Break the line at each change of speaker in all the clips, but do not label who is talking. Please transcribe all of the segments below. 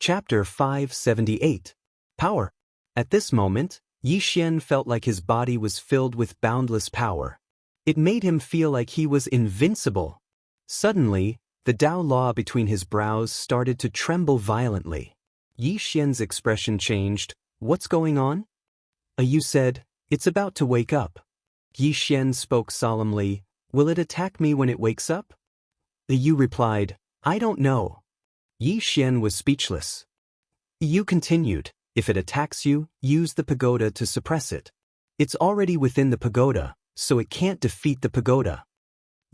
Chapter 578. Power. At this moment, Yixian felt like his body was filled with boundless power. It made him feel like he was invincible. Suddenly, the Dao law between his brows started to tremble violently. Yixian's expression changed. What's going on? You said, it's about to wake up. Yixian spoke solemnly. Will it attack me when it wakes up? Yu replied, I don't know. Yixian was speechless. Yu continued, if it attacks you, use the pagoda to suppress it. It's already within the pagoda, so it can't defeat the pagoda.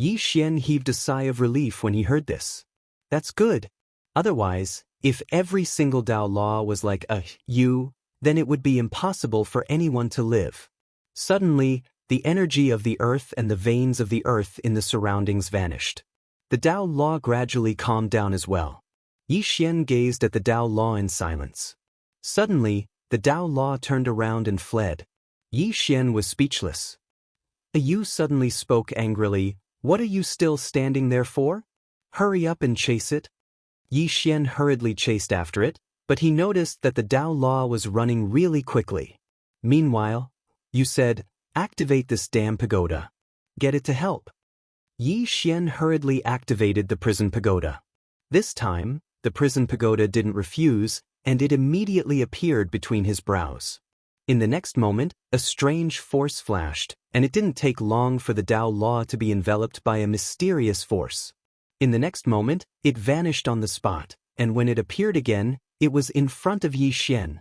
Yixian heaved a sigh of relief when he heard this. That's good. Otherwise, if every single Dao law was like a Yu, then it would be impossible for anyone to live. Suddenly, the energy of the earth and the veins of the earth in the surroundings vanished. The Dao law gradually calmed down as well. Yixian gazed at the Dao law in silence. Suddenly, the Dao law turned around and fled. Yixian was speechless. Yu suddenly spoke angrily, what are you still standing there for? Hurry up and chase it. Yixian hurriedly chased after it, but he noticed that the Dao law was running really quickly. Meanwhile, Yu said, activate this damn pagoda. Get it to help. Yixian hurriedly activated the prison pagoda. This time, the prison pagoda didn't refuse, and it immediately appeared between his brows. In the next moment, a strange force flashed, and it didn't take long for the Dao law to be enveloped by a mysterious force. In the next moment, it vanished on the spot, and when it appeared again, it was in front of Yixian.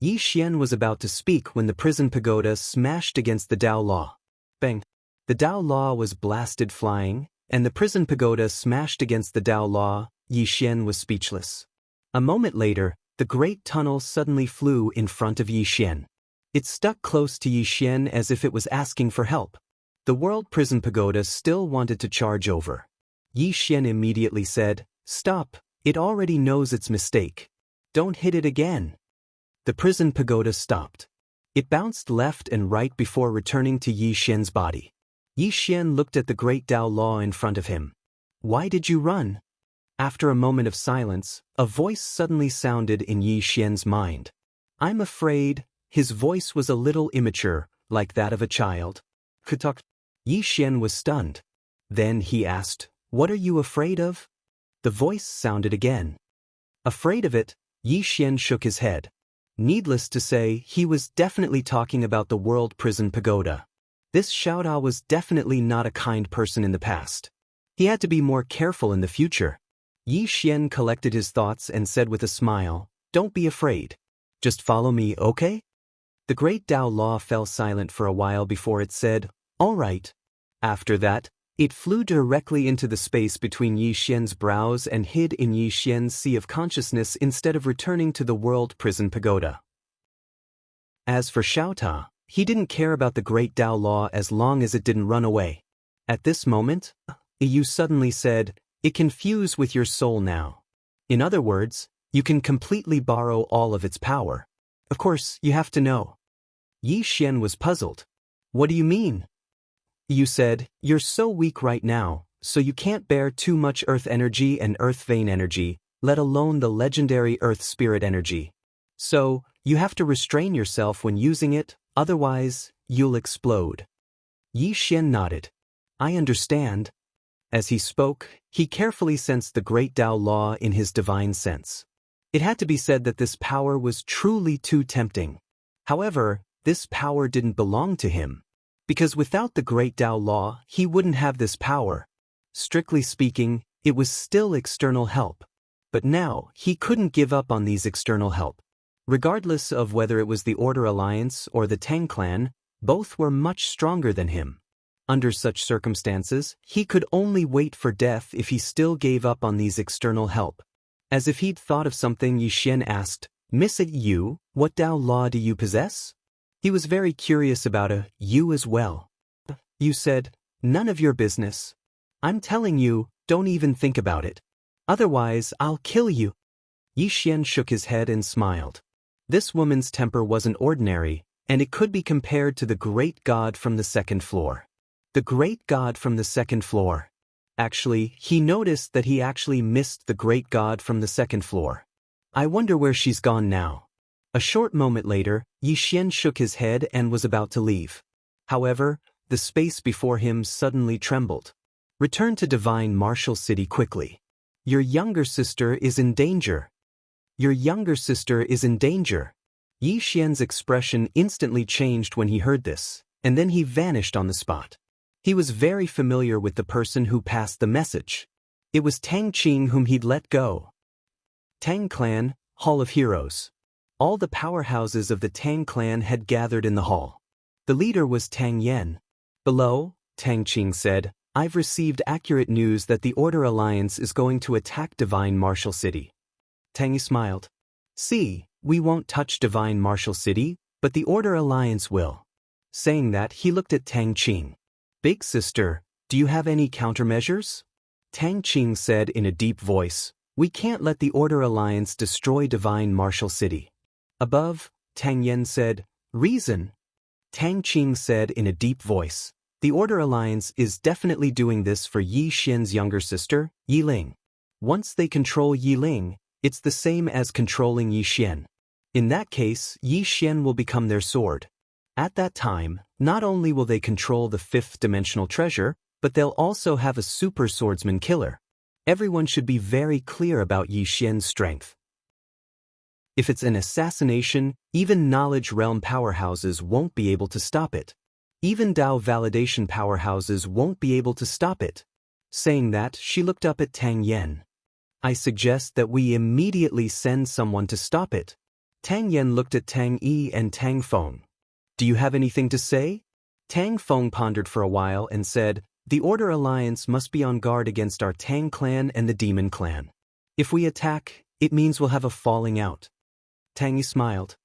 Yixian was about to speak when the prison pagoda smashed against the Dao law. Bang! The Dao law was blasted flying, and the prison pagoda smashed against the Dao law. Yixian was speechless. A moment later, the great tunnel suddenly flew in front of Yixian. It stuck close to Yixian as if it was asking for help. The world prison pagoda still wanted to charge over. Yixian immediately said, stop, it already knows its mistake. Don't hit it again. The prison pagoda stopped. It bounced left and right before returning to Yixian's body. Yixian looked at the great Dao law in front of him. Why did you run? After a moment of silence, a voice suddenly sounded in Yixian's mind. I'm afraid. His voice was a little immature, like that of a child. Yixian was stunned. Then he asked, what are you afraid of? The voice sounded again. Afraid of it? Yixian shook his head. Needless to say, he was definitely talking about the world prison pagoda. This Xiaodao was definitely not a kind person in the past. He had to be more careful in the future. Yixian collected his thoughts and said with a smile, don't be afraid. Just follow me, okay? The great Dao law fell silent for a while before it said, all right. After that, it flew directly into the space between Yixian's brows and hid in Yixian's sea of consciousness instead of returning to the world prison pagoda. As for Xiaota, he didn't care about the great Dao law as long as it didn't run away. At this moment, Yu suddenly said, it can fuse with your soul now. In other words, you can completely borrow all of its power. Of course, you have to know. Yixian was puzzled. What do you mean? Yu said, you're so weak right now, so you can't bear too much earth energy and earth vein energy, let alone the legendary earth spirit energy. So, you have to restrain yourself when using it, otherwise, you'll explode. Yixian nodded. I understand. As he spoke, he carefully sensed the great Dao law in his divine sense. It had to be said that this power was truly too tempting. However, this power didn't belong to him. Because without the great Dao law, he wouldn't have this power. Strictly speaking, it was still external help. But now, he couldn't give up on these external help. Regardless of whether it was the Order Alliance or the Tang clan, both were much stronger than him. Under such circumstances, he could only wait for death if he still gave up on these external help. As if he'd thought of something, Yixian asked, Miss Yu, what Dao law do you possess? He was very curious about Yu as well. Yu said, none of your business. I'm telling you, don't even think about it. Otherwise, I'll kill you. Yixian shook his head and smiled. This woman's temper wasn't ordinary, and it could be compared to the great god from the second floor. The great god from the second floor. Actually, he noticed that he actually missed the great god from the second floor. I wonder where she's gone now. A short moment later, Yi Xian shook his head and was about to leave. However, the space before him suddenly trembled. Return to Divine Martial City quickly. Your younger sister is in danger. Your younger sister is in danger. Yi Xian's expression instantly changed when he heard this, and then he vanished on the spot. He was very familiar with the person who passed the message. It was Tang Qing whom he'd let go. Tang Clan, Hall of Heroes. All the powerhouses of the Tang Clan had gathered in the hall. The leader was Tang Yen. Below, Tang Qing said, I've received accurate news that the Order Alliance is going to attack Divine Martial City. Tang Yi smiled. See, we won't touch Divine Martial City, but the Order Alliance will. Saying that, he looked at Tang Qing. Big sister, do you have any countermeasures? Tang Qing said in a deep voice, we can't let the Order Alliance destroy Divine Martial City. Above, Tang Yen said, reason. Tang Qing said in a deep voice, the Order Alliance is definitely doing this for Yi Xian's younger sister, Yi Ling. Once they control Yi Ling, it's the same as controlling Yi Xian. In that case, Yi Xian will become their sword. At that time, not only will they control the fifth-dimensional treasure, but they'll also have a super swordsman killer. Everyone should be very clear about Yi Xian's strength. If it's an assassination, even knowledge realm powerhouses won't be able to stop it. Even Dao validation powerhouses won't be able to stop it. Saying that, she looked up at Tang Yen. I suggest that we immediately send someone to stop it. Tang Yen looked at Tang Yi and Tang Feng. Do you have anything to say? Tang Feng pondered for a while and said, the Order Alliance must be on guard against our Tang Clan and the Demon Clan. If we attack, it means we'll have a falling out. Tang Yi smiled.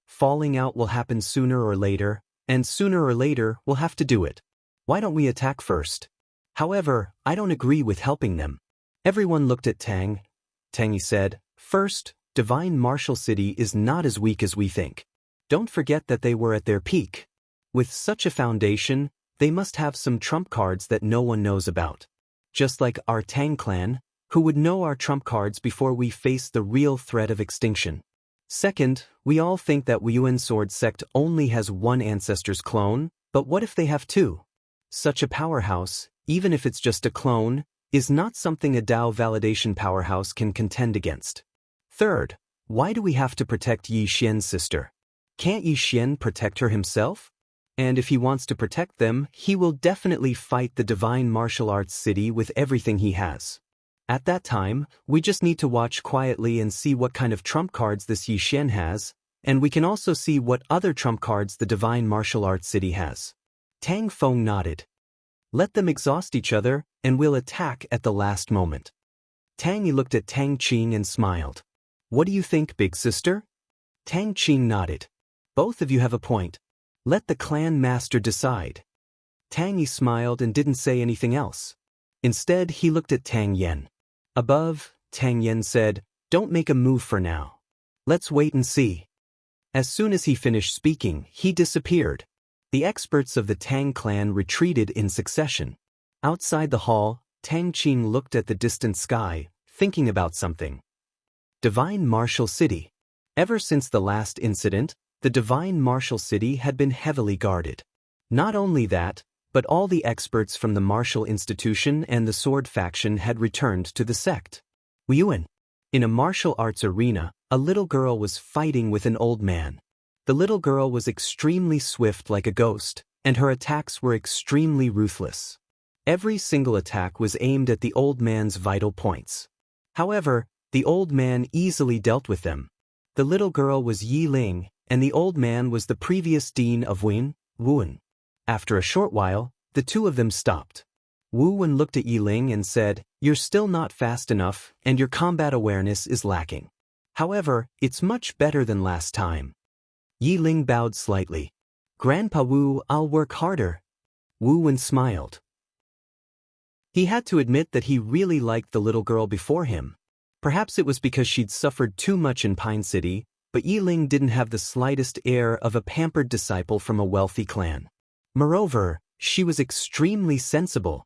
Falling out will happen sooner or later, and sooner or later we'll have to do it. Why don't we attack first? However, I don't agree with helping them. Everyone looked at Tang. Tang Yi said, first, Divine Martial City is not as weak as we think. Don't forget that they were at their peak. With such a foundation, they must have some trump cards that no one knows about. Just like our Tang Clan, who would know our trump cards before we face the real threat of extinction. Second, we all think that Wuxia Sword Sect only has one ancestor's clone, but what if they have two? Such a powerhouse, even if it's just a clone, is not something a Dao validation powerhouse can contend against. Third, why do we have to protect Yi Xian's sister? Can't Yi Xian protect her himself? And if he wants to protect them, he will definitely fight the Divine Martial Arts City with everything he has. At that time, we just need to watch quietly and see what kind of trump cards this Yi Xian has, and we can also see what other trump cards the Divine Martial Arts City has. Tang Feng nodded. Let them exhaust each other, and we'll attack at the last moment. Tang Yi looked at Tang Qing and smiled. What do you think, big sister? Tang Qing nodded. Both of you have a point. Let the clan master decide. Tang Yi smiled and didn't say anything else. Instead, he looked at Tang Yen. Above, Tang Yen said, don't make a move for now. Let's wait and see. As soon as he finished speaking, he disappeared. The experts of the Tang clan retreated in succession. Outside the hall, Tang Qing looked at the distant sky, thinking about something. Divine Martial City. Ever since the last incident, the Divine Martial City had been heavily guarded. Not only that, but all the experts from the martial institution and the sword faction had returned to the sect. Wuxia. In a martial arts arena, a little girl was fighting with an old man. The little girl was extremely swift like a ghost, and her attacks were extremely ruthless. Every single attack was aimed at the old man's vital points. However, the old man easily dealt with them. The little girl was Yi Ling, and the old man was the previous dean of Wuxia. After a short while, the two of them stopped. Wuxia looked at Yi Ling and said, you're still not fast enough, and your combat awareness is lacking. However, it's much better than last time. Yi Ling bowed slightly. Grandpa Wu, I'll work harder. Wuxia smiled. He had to admit that he really liked the little girl before him. Perhaps it was because she'd suffered too much in Pine City, but Yi Ling didn't have the slightest air of a pampered disciple from a wealthy clan. Moreover, she was extremely sensible.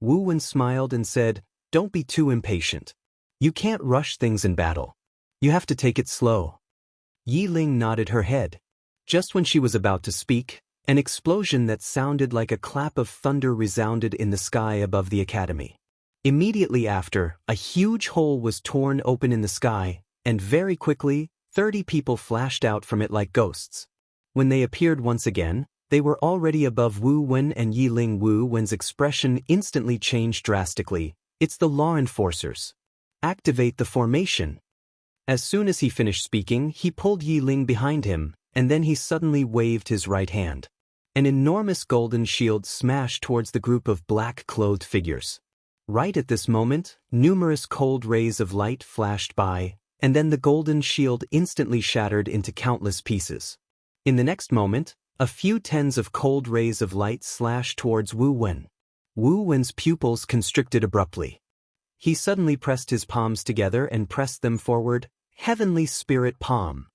Wuxia smiled and said, don't be too impatient. You can't rush things in battle. You have to take it slow. Yi Ling nodded her head. Just when she was about to speak, an explosion that sounded like a clap of thunder resounded in the sky above the academy. Immediately after, a huge hole was torn open in the sky, and very quickly, 30 people flashed out from it like ghosts. When they appeared once again, they were already above Wu Wen and Yi Ling. Wu Wen's expression instantly changed drastically. It's the law enforcers. Activate the formation. As soon as he finished speaking, he pulled Yi Ling behind him, and then he suddenly waved his right hand. An enormous golden shield smashed towards the group of black-clothed figures. Right at this moment, numerous cold rays of light flashed by, and then the golden shield instantly shattered into countless pieces. In the next moment, a few tens of cold rays of light slashed towards Wu Wen. Wu Wen's pupils constricted abruptly. He suddenly pressed his palms together and pressed them forward. Heavenly Spirit Palm.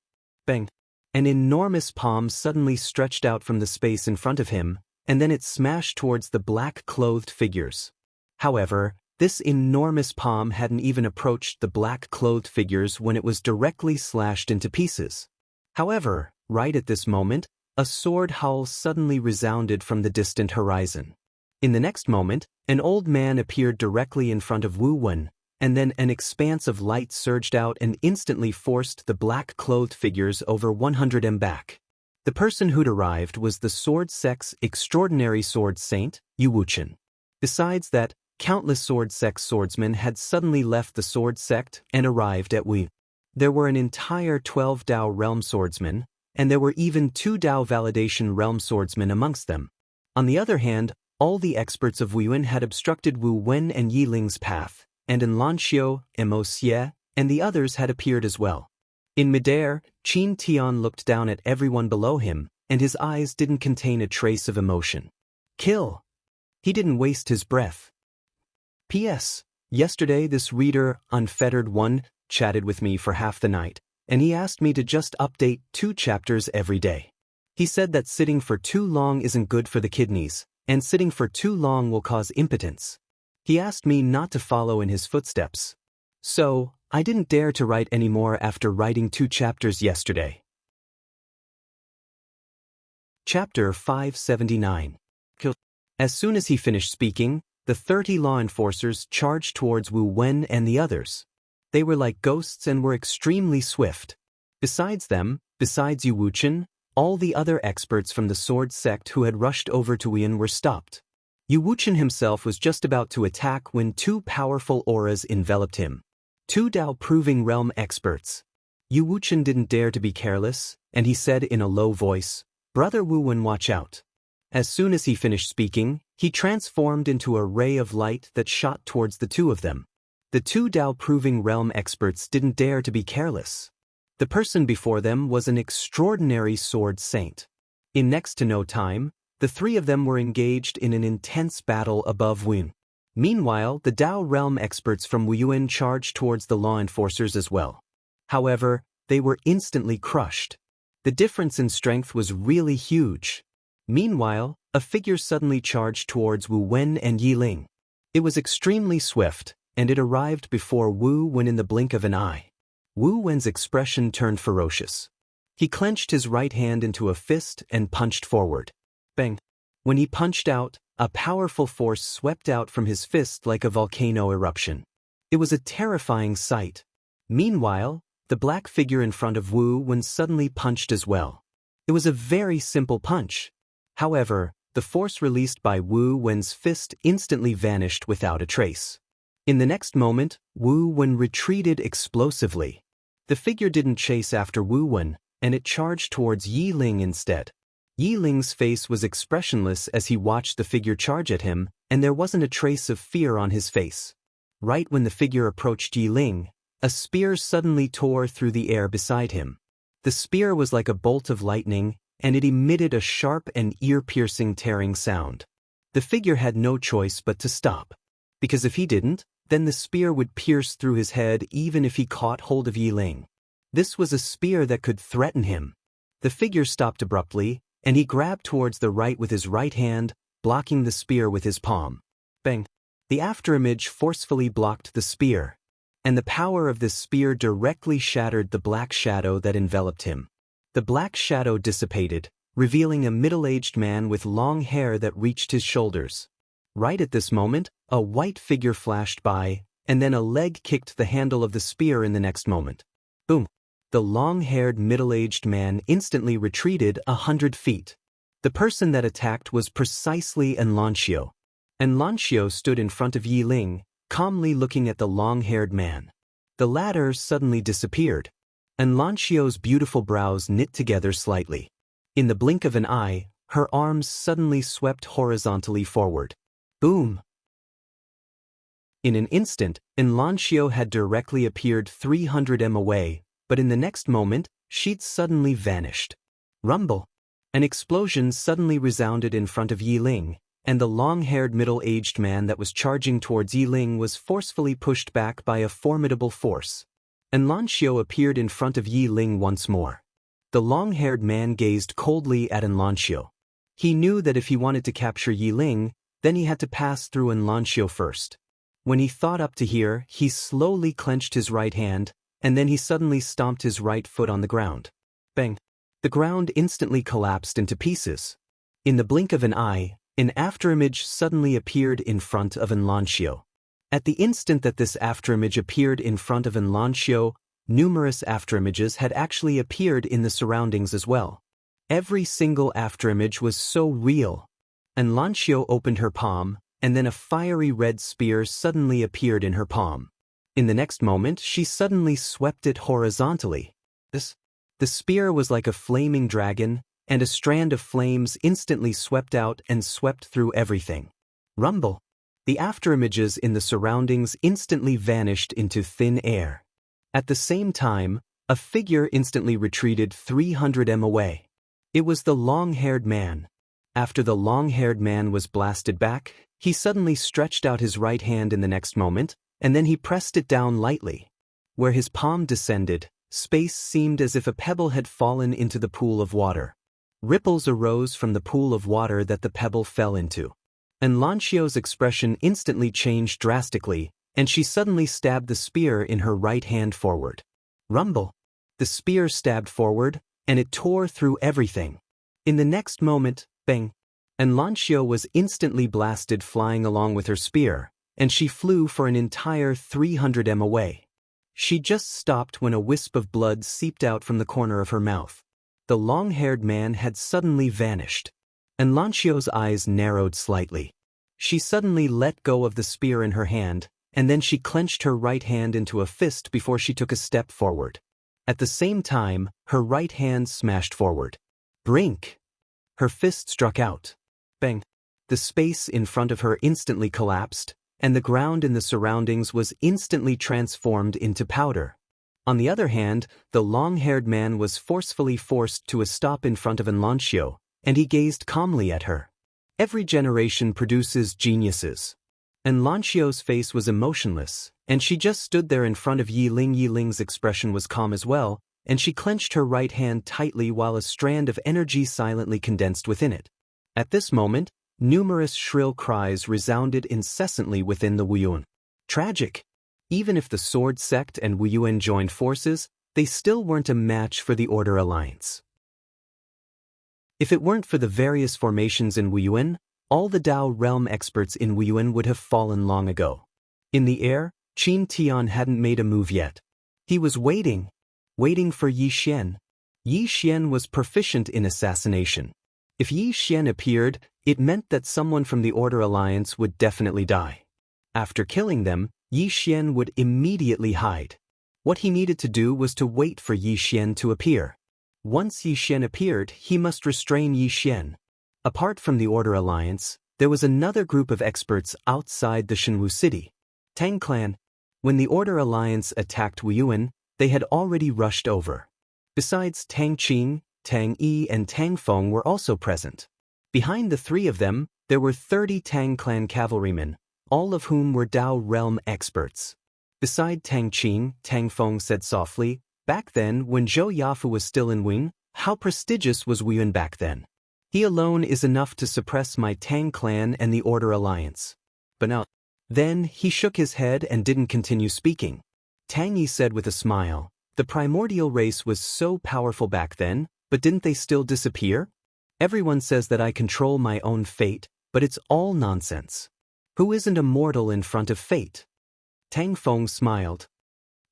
Bang! An enormous palm suddenly stretched out from the space in front of him, and then it smashed towards the black-clothed figures. However, this enormous palm hadn't even approached the black-clothed figures when it was directly slashed into pieces. However, right at this moment, a sword howl suddenly resounded from the distant horizon. In the next moment, an old man appeared directly in front of Wu Wen, and then an expanse of light surged out and instantly forced the black-clothed figures over 100 m back. The person who'd arrived was the Sword Sect's extraordinary sword saint, Wuxian. Besides that, countless Sword Sect swordsmen had suddenly left the Sword Sect and arrived at Wu. There were an entire 12 Dao realm swordsmen, and there were even 2 Dao validation realm swordsmen amongst them. On the other hand, all the experts of Wuyin had obstructed Wu Wen and Yi Ling's path, and Xianxia, Xie, and the others had appeared as well. In midair, Qin Tian looked down at everyone below him, and his eyes didn't contain a trace of emotion. Kill! He didn't waste his breath. P.S. Yesterday this reader, Unfettered One, chatted with me for half the night, and he asked me to just update 2 chapters every day. He said that sitting for too long isn't good for the kidneys, and sitting for too long will cause impotence. He asked me not to follow in his footsteps. So, I didn't dare to write any more after writing 2 chapters yesterday. Chapter 579. As soon as he finished speaking, the 30 law enforcers charged towards Wu Wen and the others. They were like ghosts and were extremely swift. Besides them, besides Wuxian, all the other experts from the Sword Sect who had rushed over to Wuyin were stopped. Wuxian himself was just about to attack when 2 powerful auras enveloped him. 2 Dao-proving realm experts. Wuxian didn't dare to be careless, and he said in a low voice, "Brother Wu Wen, watch out." As soon as he finished speaking, he transformed into a ray of light that shot towards the 2 of them. The 2 Dao-proving realm experts didn't dare to be careless. The person before them was an extraordinary sword saint. In next to no time, the 3 of them were engaged in an intense battle above Wuyin. Meanwhile, the Dao realm experts from Wuyin charged towards the law enforcers as well. However, they were instantly crushed. The difference in strength was really huge. Meanwhile, a figure suddenly charged towards Wu Wen and Yi Ling. It was extremely swift, and it arrived before Wu Wen in the blink of an eye. Wu Wen's expression turned ferocious. He clenched his right hand into a fist and punched forward. Bang! When he punched out, a powerful force swept out from his fist like a volcano eruption. It was a terrifying sight. Meanwhile, the black figure in front of Wu Wen suddenly punched as well. It was a very simple punch. However, the force released by Wu Wen's fist instantly vanished without a trace. In the next moment, Wu Wen retreated explosively. The figure didn't chase after Wu Wen, and it charged towards Yi Ling instead. Yi Ling's face was expressionless as he watched the figure charge at him, and there wasn't a trace of fear on his face. Right when the figure approached Yi Ling, a spear suddenly tore through the air beside him. The spear was like a bolt of lightning, and it emitted a sharp and ear-piercing tearing sound. The figure had no choice but to stop. Because if he didn't, then the spear would pierce through his head even if he caught hold of Yi Ling. This was a spear that could threaten him. The figure stopped abruptly, and he grabbed towards the right with his right hand, blocking the spear with his palm. Bang! The afterimage forcefully blocked the spear. and the power of this spear directly shattered the black shadow that enveloped him. The black shadow dissipated, revealing a middle-aged man with long hair that reached his shoulders. Right at this moment, a white figure flashed by, and then a leg kicked the handle of the spear in the next moment. Boom! The long-haired middle-aged man instantly retreated 100 feet. The person that attacked was precisely Xianxia. Xianxia stood in front of Yi Ling, calmly looking at the long-haired man. The latter suddenly disappeared. Xianxia's beautiful brows knit together slightly. In the blink of an eye, her arms suddenly swept horizontally forward. Boom! In an instant, Xianxia had directly appeared 300 m away, but in the next moment, she'd suddenly vanished. Rumble! An explosion suddenly resounded in front of Yi Ling, and the long-haired middle-aged man that was charging towards Yi Ling was forcefully pushed back by a formidable force. Xianxia appeared in front of Yi Ling once more. The long-haired man gazed coldly at Xianxia. He knew that if he wanted to capture Yi Ling, then he had to pass through Xianxia first. When he thought up to here, he slowly clenched his right hand, and then he suddenly stomped his right foot on the ground. Bang! The ground instantly collapsed into pieces. In the blink of an eye, an afterimage suddenly appeared in front of Xianxia. At the instant that this afterimage appeared in front of Xianxia, numerous afterimages had actually appeared in the surroundings as well. Every single afterimage was so real. Xianxia opened her palm, and then a fiery red spear suddenly appeared in her palm. In the next moment, she suddenly swept it horizontally. The spear was like a flaming dragon, and a strand of flames instantly swept out and swept through everything. Rumble! The afterimages in the surroundings instantly vanished into thin air. At the same time, a figure instantly retreated 300 m away. It was the long-haired man. After the long-haired man was blasted back, he suddenly stretched out his right hand in the next moment, and then he pressed it down lightly. Where his palm descended, space seemed as if a pebble had fallen into the pool of water. Ripples arose from the pool of water that the pebble fell into. Xianxia's expression instantly changed drastically, and she suddenly stabbed the spear in her right hand forward. Rumble! The spear stabbed forward, and it tore through everything. In the next moment, bang! Xianxia was instantly blasted flying along with her spear, and she flew for an entire 300 m away. She just stopped when a wisp of blood seeped out from the corner of her mouth. The long-haired man had suddenly vanished. Xianxia's eyes narrowed slightly. She suddenly let go of the spear in her hand, and then she clenched her right hand into a fist before she took a step forward. At the same time, her right hand smashed forward. Brink! Her fist struck out. Bang! The space in front of her instantly collapsed, and the ground in the surroundings was instantly transformed into powder. On the other hand, the long-haired man was forcefully forced to a stop in front of Xianxia, and he gazed calmly at her. Every generation produces geniuses. Xianxia's face was emotionless, and she just stood there in front of Yi Ling. Yi Ling's expression was calm as well, and she clenched her right hand tightly while a strand of energy silently condensed within it. At this moment, numerous shrill cries resounded incessantly within the Wuyuan. Tragic! Even if the Sword Sect and Wuyuan joined forces, they still weren't a match for the Order Alliance. If it weren't for the various formations in Wuyuan, all the Dao realm experts in Wuyuan would have fallen long ago. In the air, Qin Tian hadn't made a move yet. He was waiting for Yi Xian. Yi Xian was proficient in assassination. If Yi Xian appeared, it meant that someone from the Order Alliance would definitely die. After killing them, Yi Xian would immediately hide. What he needed to do was to wait for Yi Xian to appear. Once Yi Xian appeared, he must restrain Yi Xian. Apart from the Order Alliance, there was another group of experts outside the Shenwu city. Tang Clan. When the Order Alliance attacked Wuyuan, they had already rushed over. Besides Tang Qing, Tang Yi and Tang Feng were also present. Behind the three of them, there were 30 Tang Clan cavalrymen, all of whom were Dao realm experts. Beside Tang Qing, Tang Feng said softly, "Back then, when Zhou Yafu was still in Wing, how prestigious was Wuyuan back then? He alone is enough to suppress my Tang Clan and the Order Alliance." But now, then he shook his head and didn't continue speaking. Tang Yi said with a smile. The primordial race was so powerful back then, but didn't they still disappear? Everyone says that I control my own fate, but it's all nonsense. Who isn't immortal in front of fate? Tang Feng smiled.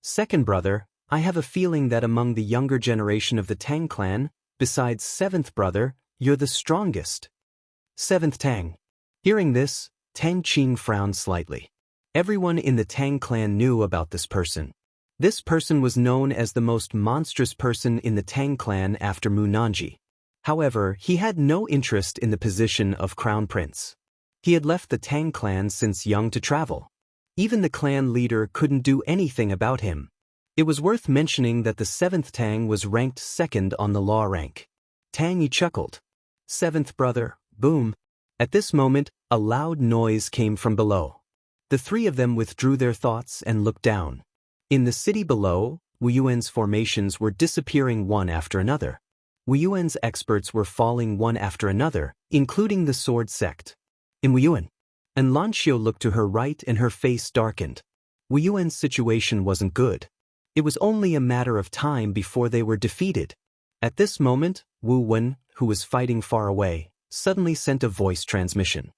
Second brother, I have a feeling that among the younger generation of the Tang clan, besides seventh brother, you're the strongest. Seventh Tang. Hearing this, Tang Qing frowned slightly. Everyone in the Tang clan knew about this person. This person was known as the most monstrous person in the Tang clan after Mu Nanji. However, he had no interest in the position of crown prince. He had left the Tang clan since young to travel. Even the clan leader couldn't do anything about him. It was worth mentioning that the seventh Tang was ranked second on the law rank. Tang Yi chuckled. Seventh brother, boom. At this moment, a loud noise came from below. The three of them withdrew their thoughts and looked down. In the city below, Wuyuan's formations were disappearing one after another. Wuyuan's experts were falling one after another, including the sword sect. In Wuyuan, and Lanxiu looked to her right and her face darkened. Wuyuan's situation wasn't good. It was only a matter of time before they were defeated. At this moment, Wu Wen, who was fighting far away, suddenly sent a voice transmission.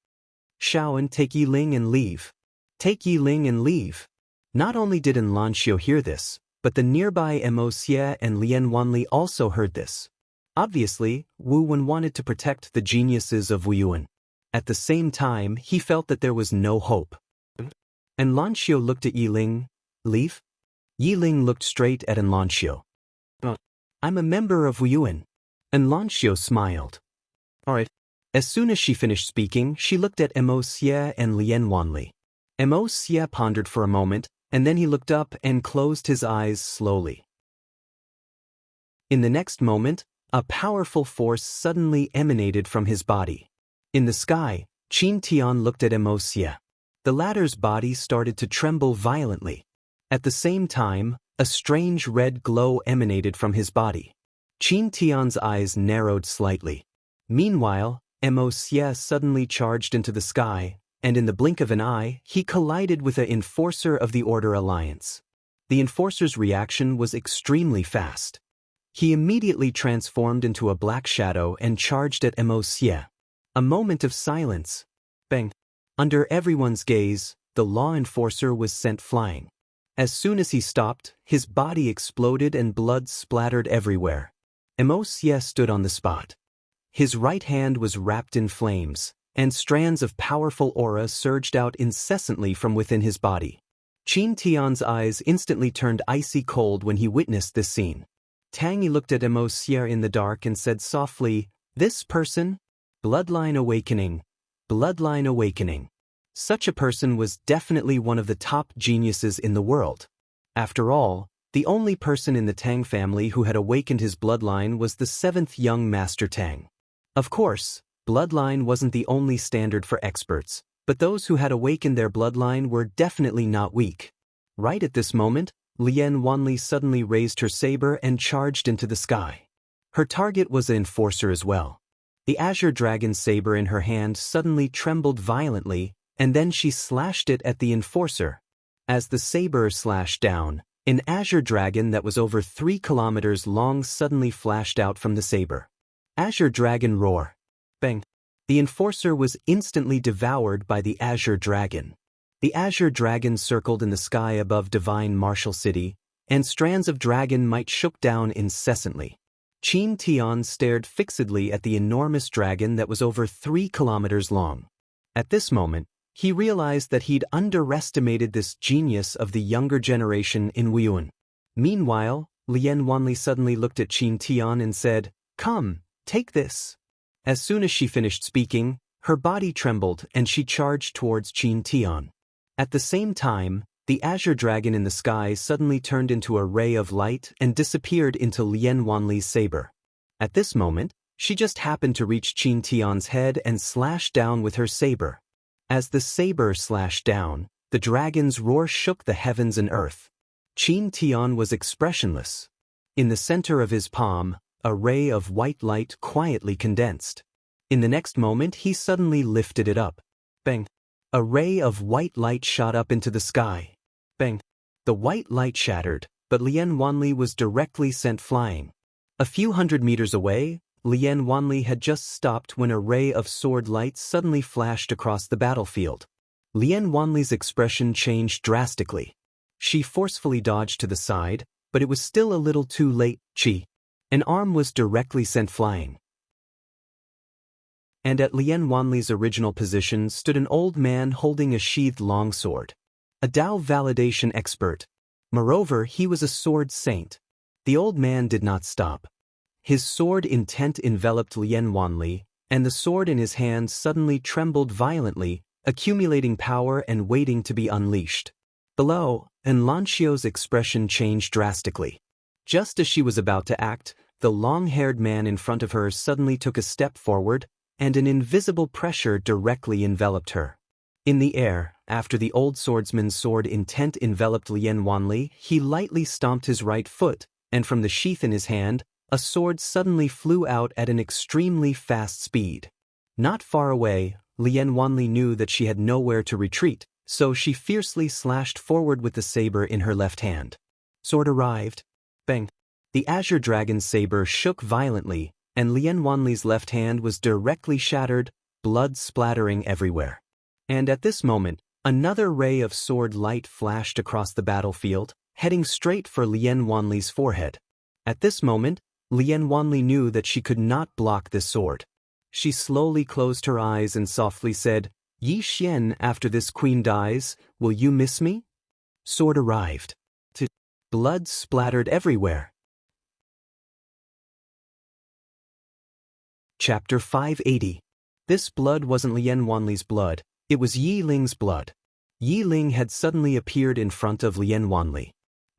Shaoan, take Yi Ling and leave. Take Yi Ling and leave. Not only did Lanxiu hear this, but the nearby Mo Xie and Lian Wanli also heard this. Obviously, Wu Wen wanted to protect the geniuses of Wuyuan. At the same time, he felt that there was no hope. And Lanxiu looked at Yi Ling. Leave? Yi Ling looked straight at Lanxiu. I'm a member of Wuyuan. And Lanxiu smiled. Alright. As soon as she finished speaking, she looked at Mo Xie and Lian Wanli. Mo Xie pondered for a moment, and then he looked up and closed his eyes slowly. In the next moment, a powerful force suddenly emanated from his body. In the sky, Qin Tian looked at Mo Xie. The latter's body started to tremble violently. At the same time, a strange red glow emanated from his body. Qin Tian's eyes narrowed slightly. Meanwhile, Mo Xie suddenly charged into the sky, and in the blink of an eye, he collided with an enforcer of the Order Alliance. The enforcer's reaction was extremely fast. He immediately transformed into a black shadow and charged at Mo Xie. A moment of silence. Bang. Under everyone's gaze, the law enforcer was sent flying. As soon as he stopped, his body exploded and blood splattered everywhere. Mo Xie stood on the spot. His right hand was wrapped in flames, and strands of powerful aura surged out incessantly from within his body. Qin Tian's eyes instantly turned icy cold when he witnessed this scene. Tang Yi looked at Mo Xie in the dark and said softly, "This person? Bloodline awakening. Bloodline awakening." Such a person was definitely one of the top geniuses in the world. After all, the only person in the Tang family who had awakened his bloodline was the seventh young Master Tang. Of course, bloodline wasn't the only standard for experts, but those who had awakened their bloodline were definitely not weak. Right at this moment, Lian Wanli suddenly raised her saber and charged into the sky. Her target was an enforcer as well. The azure dragon saber in her hand suddenly trembled violently, and then she slashed it at the enforcer. As the saber slashed down, an azure dragon that was over 3 kilometers long suddenly flashed out from the saber. Azure dragon roar. Bang. The enforcer was instantly devoured by the azure dragon. The azure dragon circled in the sky above divine Martial City, and strands of dragon might shook down incessantly. Qin Tian stared fixedly at the enormous dragon that was over 3 kilometers long. At this moment, he realized that he'd underestimated this genius of the younger generation in Wuyuan. Meanwhile, Lian Wanli suddenly looked at Qin Tian and said, "Come, take this." As soon as she finished speaking, her body trembled and she charged towards Qin Tian. At the same time, the azure dragon in the sky suddenly turned into a ray of light and disappeared into Lian Wanli's saber. At this moment, she just happened to reach Qin Tian's head and slashed down with her saber. As the saber slashed down, the dragon's roar shook the heavens and earth. Qin Tian was expressionless. In the center of his palm, a ray of white light quietly condensed. In the next moment, he suddenly lifted it up. Bang! A ray of white light shot up into the sky. Bang! The white light shattered, but Lien Wanli was directly sent flying. A few hundred meters away, Lien Wanli had just stopped when a ray of sword light suddenly flashed across the battlefield. Lien Wanli's expression changed drastically. She forcefully dodged to the side, but it was still a little too late. An arm was directly sent flying. And at Lien Wanli's original position stood an old man holding a sheathed longsword. A Dao validation expert. Moreover, he was a sword saint. The old man did not stop. His sword intent enveloped Lien Wanli, and the sword in his hand suddenly trembled violently, accumulating power and waiting to be unleashed. Below, Xianxia's expression changed drastically. Just as she was about to act, the long-haired man in front of her suddenly took a step forward, and an invisible pressure directly enveloped her. In the air, after the old swordsman's sword intent enveloped Lien Wanli, he lightly stomped his right foot, and from the sheath in his hand, a sword suddenly flew out at an extremely fast speed. Not far away, Lien Wanli knew that she had nowhere to retreat, so she fiercely slashed forward with the saber in her left hand. Sword arrived. Bang! The azure dragon's saber shook violently, and Lien Wanli's left hand was directly shattered, blood splattering everywhere. And at this moment, another ray of sword light flashed across the battlefield, heading straight for Lien Wanli's forehead. At this moment, Lien Wanli knew that she could not block this sword. She slowly closed her eyes and softly said, "Yi Xian, after this queen dies, will you miss me?" Sword arrived. Blood splattered everywhere. Chapter 580. This blood wasn't Lien Wanli's blood, it was Yi Ling's blood. Yi Ling had suddenly appeared in front of Lien Wanli.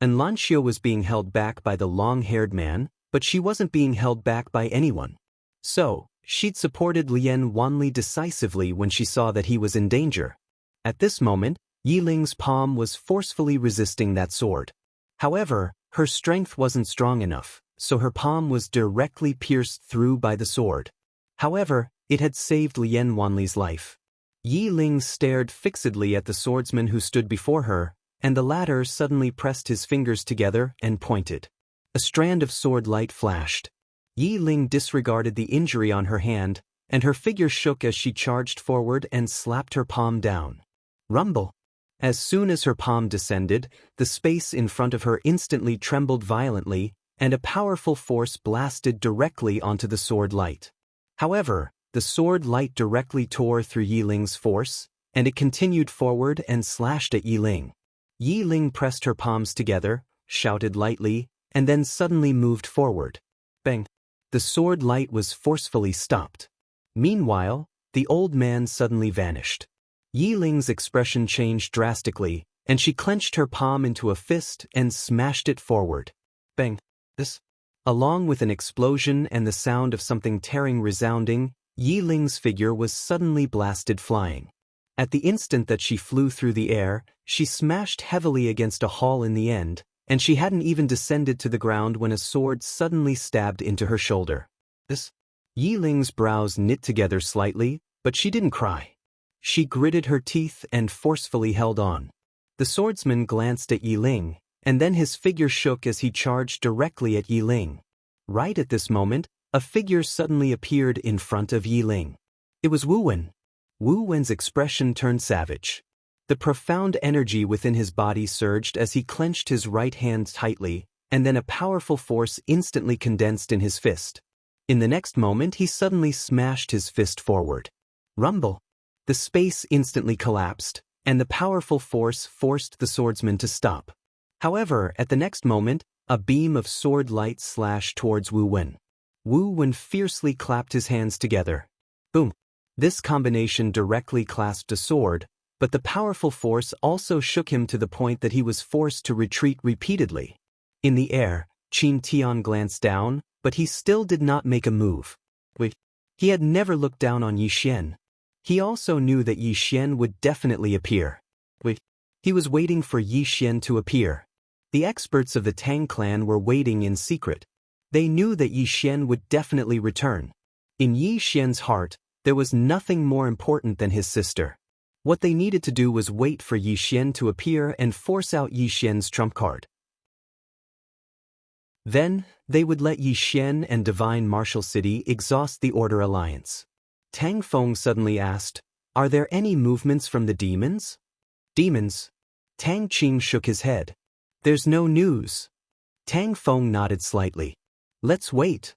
Xianxia was being held back by the long-haired man, but she wasn't being held back by anyone. So, she'd supported Lien Wanli decisively when she saw that he was in danger. At this moment, Yi Ling's palm was forcefully resisting that sword. However, her strength wasn't strong enough, so her palm was directly pierced through by the sword. However, it had saved Lien Wanli's life. Yi Ling stared fixedly at the swordsman who stood before her, and the latter suddenly pressed his fingers together and pointed. A strand of sword light flashed. Yi Ling disregarded the injury on her hand, and her figure shook as she charged forward and slapped her palm down. Rumble! As soon as her palm descended, the space in front of her instantly trembled violently, and a powerful force blasted directly onto the sword light. However, the sword light directly tore through Yi Ling's force, and it continued forward and slashed at Yi Ling. Yi Ling pressed her palms together, shouted lightly, and then suddenly moved forward. Bang! The sword light was forcefully stopped. Meanwhile, the old man suddenly vanished. Yi Ling's expression changed drastically, and she clenched her palm into a fist and smashed it forward. Bang! This. Along with an explosion and the sound of something tearing resounding, Yi Ling's figure was suddenly blasted flying. At the instant that she flew through the air, she smashed heavily against a hall in the end, and she hadn't even descended to the ground when a sword suddenly stabbed into her shoulder. This. Yi Ling's brows knit together slightly, but she didn't cry. She gritted her teeth and forcefully held on. The swordsman glanced at Yi Ling, and then his figure shook as he charged directly at Yi Ling. Right at this moment, a figure suddenly appeared in front of Yi Ling. It was Wu Wen. Wu Wen's expression turned savage. The profound energy within his body surged as he clenched his right hand tightly, and then a powerful force instantly condensed in his fist. In the next moment, he suddenly smashed his fist forward. Rumble! The space instantly collapsed, and the powerful force forced the swordsman to stop. However, at the next moment, a beam of sword light slashed towards Wu Wen. Wu Wen fiercely clapped his hands together. Boom! This combination directly clasped a sword, but the powerful force also shook him to the point that he was forced to retreat repeatedly. In the air, Qin Tian glanced down, but he still did not make a move. He had never looked down on Yi Xian. He also knew that Yi Xian would definitely appear. He was waiting for Yi Xian to appear. The experts of the Tang clan were waiting in secret. They knew that Yi Xian would definitely return. In Yi Xian's heart, there was nothing more important than his sister. What they needed to do was wait for Yi Xian to appear and force out Yi Xian's trump card. Then, they would let Yi Xian and Divine Martial City exhaust the Order Alliance. Tang Feng suddenly asked, "Are there any movements from the demons?" "Demons?" Tang Qing shook his head. "There's no news." Tang Feng nodded slightly. "Let's wait."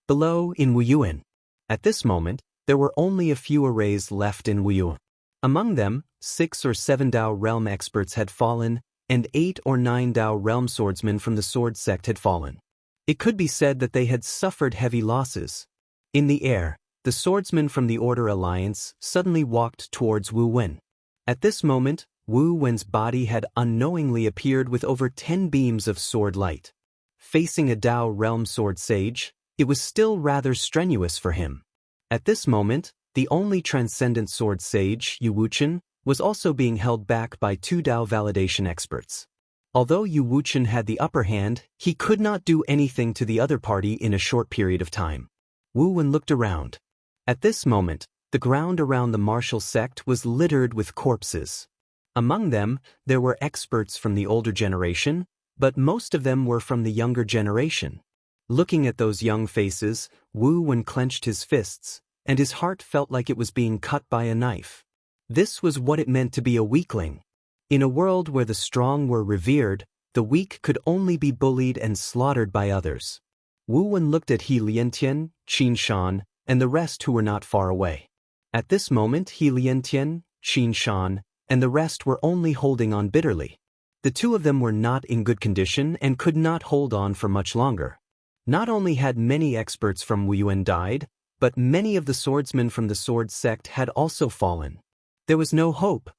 Below, in Wuyuan. At this moment, there were only a few arrays left in Wuyuan. Among them, 6 or 7 Dao realm experts had fallen, and 8 or 9 Dao realm swordsmen from the sword sect had fallen. It could be said that they had suffered heavy losses. In the air, the swordsman from the Order Alliance suddenly walked towards Wu Wen. At this moment, Wu Wen's body had unknowingly appeared with over 10 beams of sword light. Facing a Dao realm sword sage, it was still rather strenuous for him. At this moment, the only transcendent sword sage, Yu Wuchen, was also being held back by 2 Dao validation experts. Although Yu Wuchen had the upper hand, he could not do anything to the other party in a short period of time. Wu Wen looked around. At this moment, the ground around the martial sect was littered with corpses. Among them, there were experts from the older generation, but most of them were from the younger generation. Looking at those young faces, Wu Wen clenched his fists, and his heart felt like it was being cut by a knife. This was what it meant to be a weakling. In a world where the strong were revered, the weak could only be bullied and slaughtered by others. Wu Wen looked at He Liantian, Qin Shan, and the rest who were not far away. At this moment, He Liantian, Qin Shan, and the rest were only holding on bitterly. The 2 of them were not in good condition and could not hold on for much longer. Not only had many experts from Wuyuan died, but many of the swordsmen from the sword sect had also fallen. There was no hope.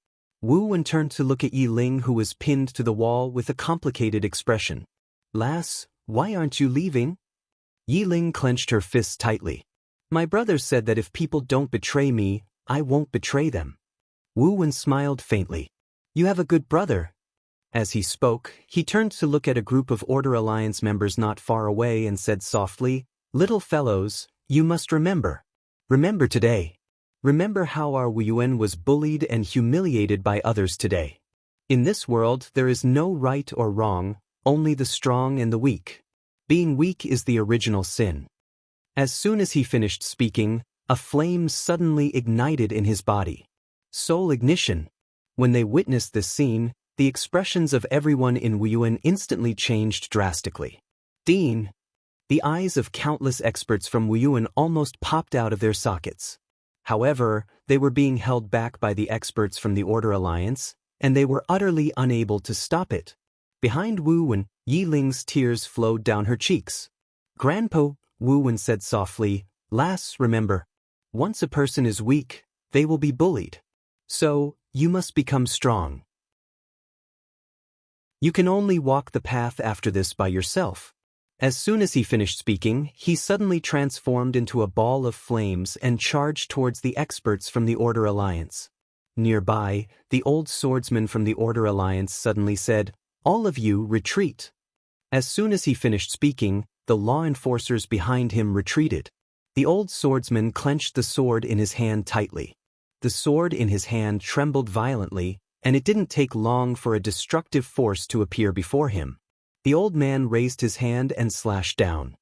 Wu Wen turned to look at Yi Ling, who was pinned to the wall with a complicated expression. "Lass, why aren't you leaving?" Yi Ling clenched her fists tightly. "My brother said that if people don't betray me, I won't betray them." Wu Wen smiled faintly. "You have a good brother." As he spoke, he turned to look at a group of Order Alliance members not far away and said softly, "Little fellows, you must remember. Remember today. Remember how our Wuyuan was bullied and humiliated by others today. In this world, there is no right or wrong, only the strong and the weak. Being weak is the original sin." As soon as he finished speaking, a flame suddenly ignited in his body. Soul ignition. When they witnessed this scene, the expressions of everyone in Wuyuan instantly changed drastically. "Dean!" The eyes of countless experts from Wuyuan almost popped out of their sockets. However, they were being held back by the experts from the Order Alliance, and they were utterly unable to stop it. Behind Wu Wen, Yi Ling's tears flowed down her cheeks. "Grandpa," Wu Wen said softly, "Lass, remember, once a person is weak, they will be bullied. So, you must become strong. You can only walk the path after this by yourself." As soon as he finished speaking, he suddenly transformed into a ball of flames and charged towards the experts from the Order Alliance. Nearby, the old swordsman from the Order Alliance suddenly said, "All of you, retreat." As soon as he finished speaking, the law enforcers behind him retreated. The old swordsman clenched the sword in his hand tightly. The sword in his hand trembled violently, and it didn't take long for a destructive force to appear before him. The old man raised his hand and slashed down.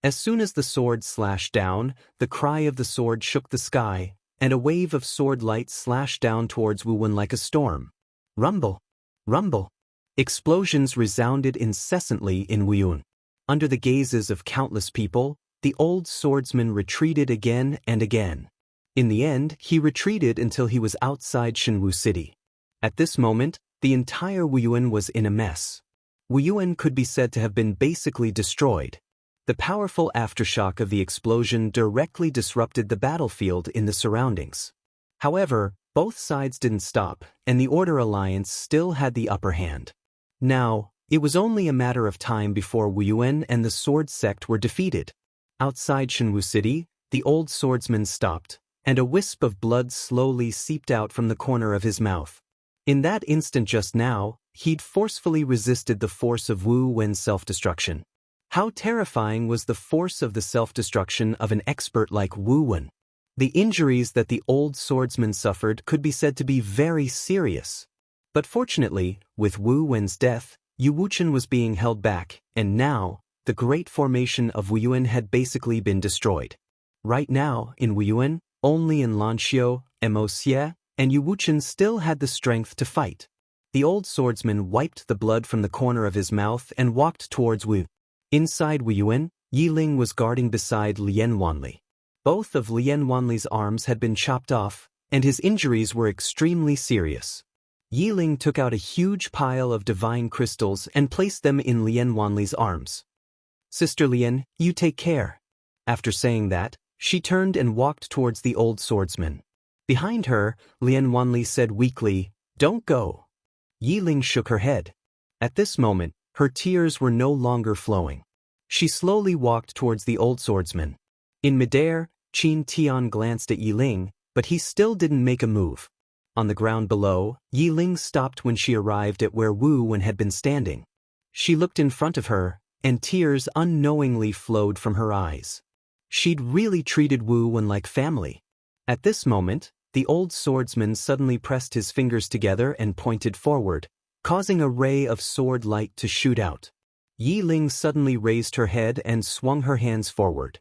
As soon as the sword slashed down, the cry of the sword shook the sky, and a wave of sword light slashed down towards Wu Wen like a storm. Rumble! Rumble! Explosions resounded incessantly in Wuyuan. Under the gazes of countless people, the old swordsman retreated again and again. In the end, he retreated until he was outside Shenwu City. At this moment, the entire Wuyuan was in a mess. Wuyuan could be said to have been basically destroyed. The powerful aftershock of the explosion directly disrupted the battlefield in the surroundings. However, both sides didn't stop, and the Order Alliance still had the upper hand. Now, it was only a matter of time before Wuyuan and the sword sect were defeated. Outside Shenwu City, the old swordsman stopped, and a wisp of blood slowly seeped out from the corner of his mouth. In that instant just now, he'd forcefully resisted the force of Wu Wen's self-destruction. How terrifying was the force of the self-destruction of an expert like Wu Wen? The injuries that the old swordsman suffered could be said to be very serious. But fortunately, with Wu Wen's death, Yu Wuchen was being held back, and now, the great formation of Wuyuan had basically been destroyed. Right now, in Wuyuan, only in Lanxiu, Xie, and Yu Wuchen still had the strength to fight. The old swordsman wiped the blood from the corner of his mouth and walked towards Wu. Inside Wuyuan, Yi Ling was guarding beside Lian Wanli. Both of Lian Wanli's arms had been chopped off, and his injuries were extremely serious. Yi Ling took out a huge pile of divine crystals and placed them in Lian Wanli's arms. "Sister Lian, you take care." After saying that, she turned and walked towards the old swordsman. Behind her, Lian Wanli said weakly, "Don't go." Yi Ling shook her head. At this moment, her tears were no longer flowing. She slowly walked towards the old swordsman. In midair, Qin Tian glanced at Yi Ling, but he still didn't make a move. On the ground below, Yi Ling stopped when she arrived at where Wu Wen had been standing. She looked in front of her, and tears unknowingly flowed from her eyes. She'd really treated Wu Wen like family. At this moment, the old swordsman suddenly pressed his fingers together and pointed forward, causing a ray of sword light to shoot out. Yi Ling suddenly raised her head and swung her hands forward.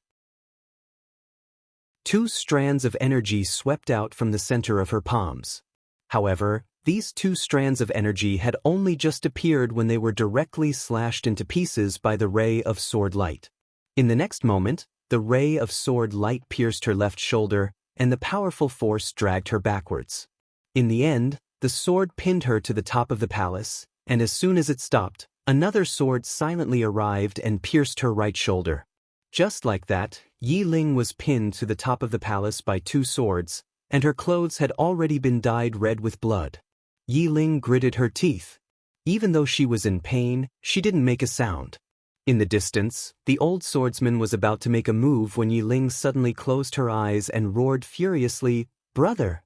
Two strands of energy swept out from the center of her palms. However, these two strands of energy had only just appeared when they were directly slashed into pieces by the ray of sword light. In the next moment, the ray of sword light pierced her left shoulder, and the powerful force dragged her backwards. In the end, the sword pinned her to the top of the palace, and as soon as it stopped, another sword silently arrived and pierced her right shoulder. Just like that, Yi Ling was pinned to the top of the palace by two swords, and her clothes had already been dyed red with blood. Yi Ling gritted her teeth. Even though she was in pain, she didn't make a sound. In the distance, the old swordsman was about to make a move when Yi Ling suddenly closed her eyes and roared furiously, "Brother!"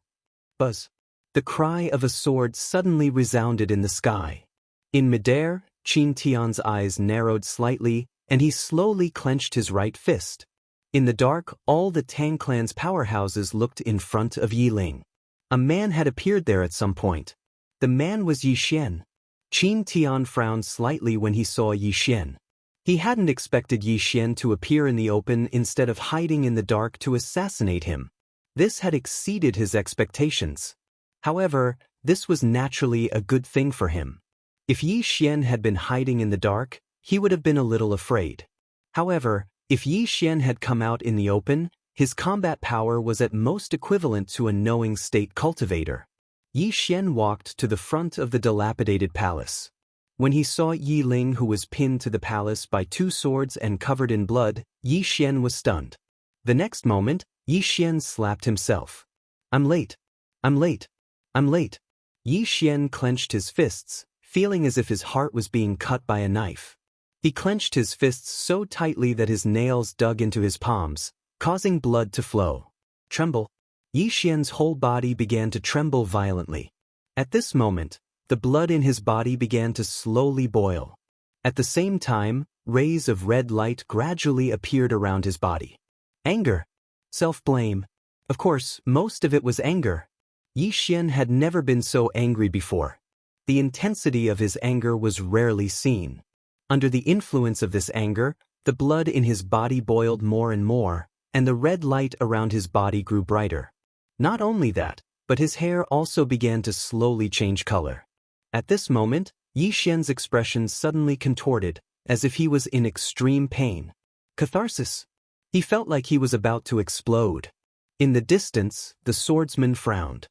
Buzz! The cry of a sword suddenly resounded in the sky. In midair, Qin Tian's eyes narrowed slightly, and he slowly clenched his right fist. In the dark, all the Tang clan's powerhouses looked in front of Yi Ling. A man had appeared there at some point. The man was Yi Xian. Qin Tian frowned slightly when he saw Yi Xian. He hadn't expected Yi Xian to appear in the open instead of hiding in the dark to assassinate him. This had exceeded his expectations. However, this was naturally a good thing for him. If Yi Xian had been hiding in the dark, he would have been a little afraid. However, if Yi Xian had come out in the open, his combat power was at most equivalent to a knowing state cultivator. Yi Xian walked to the front of the dilapidated palace. When he saw Yi Ling, who was pinned to the palace by two swords and covered in blood, Yi Xian was stunned. The next moment, Yi Xian slapped himself. "I'm late. I'm late. I'm late." Yi Xian clenched his fists, feeling as if his heart was being cut by a knife. He clenched his fists so tightly that his nails dug into his palms, causing blood to flow. "Tremble." Yi Xian's whole body began to tremble violently. At this moment, the blood in his body began to slowly boil. At the same time, rays of red light gradually appeared around his body. Anger. Self-blame. Of course, most of it was anger. Yi Xian had never been so angry before. The intensity of his anger was rarely seen. Under the influence of this anger, the blood in his body boiled more and more, and the red light around his body grew brighter. Not only that, but his hair also began to slowly change color. At this moment, Yi Xian's expression suddenly contorted, as if he was in extreme pain. Catharsis. He felt like he was about to explode. In the distance, the swordsman frowned.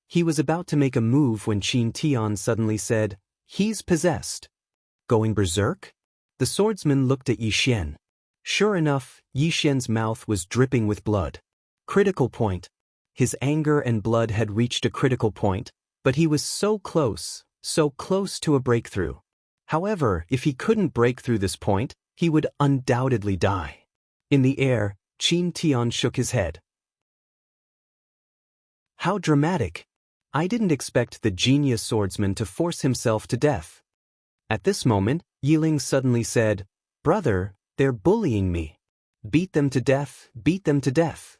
He was about to make a move when Qin Tian suddenly said, "He's possessed." Going berserk? The swordsman looked at Yi Xian. Sure enough, Yi Xian's mouth was dripping with blood. Critical point. His anger and blood had reached a critical point, but he was so close to a breakthrough. However, if he couldn't break through this point, he would undoubtedly die. In the air, Qin Tian shook his head. How dramatic! I didn't expect the genius swordsman to force himself to death. At this moment, Yi Ling suddenly said, "Brother, they're bullying me. Beat them to death, beat them to death."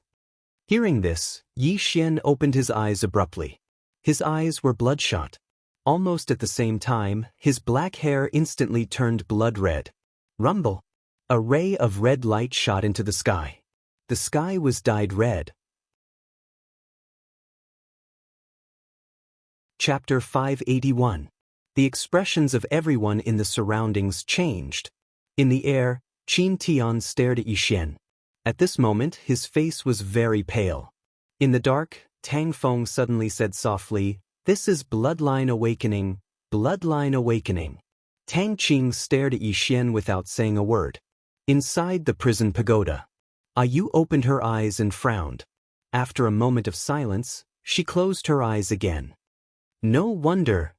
Hearing this, Yi Xian opened his eyes abruptly. His eyes were bloodshot. Almost at the same time, his black hair instantly turned blood red. Rumble! A ray of red light shot into the sky. The sky was dyed red. Chapter 581. The expressions of everyone in the surroundings changed. In the air, Qin Tian stared at Yi Xian. At this moment, his face was very pale. In the dark, Tang Feng suddenly said softly, "This is bloodline awakening, bloodline awakening." Tang Qing stared at Yi Xian without saying a word. Inside the prison pagoda, Ayu opened her eyes and frowned. After a moment of silence, she closed her eyes again. No wonder.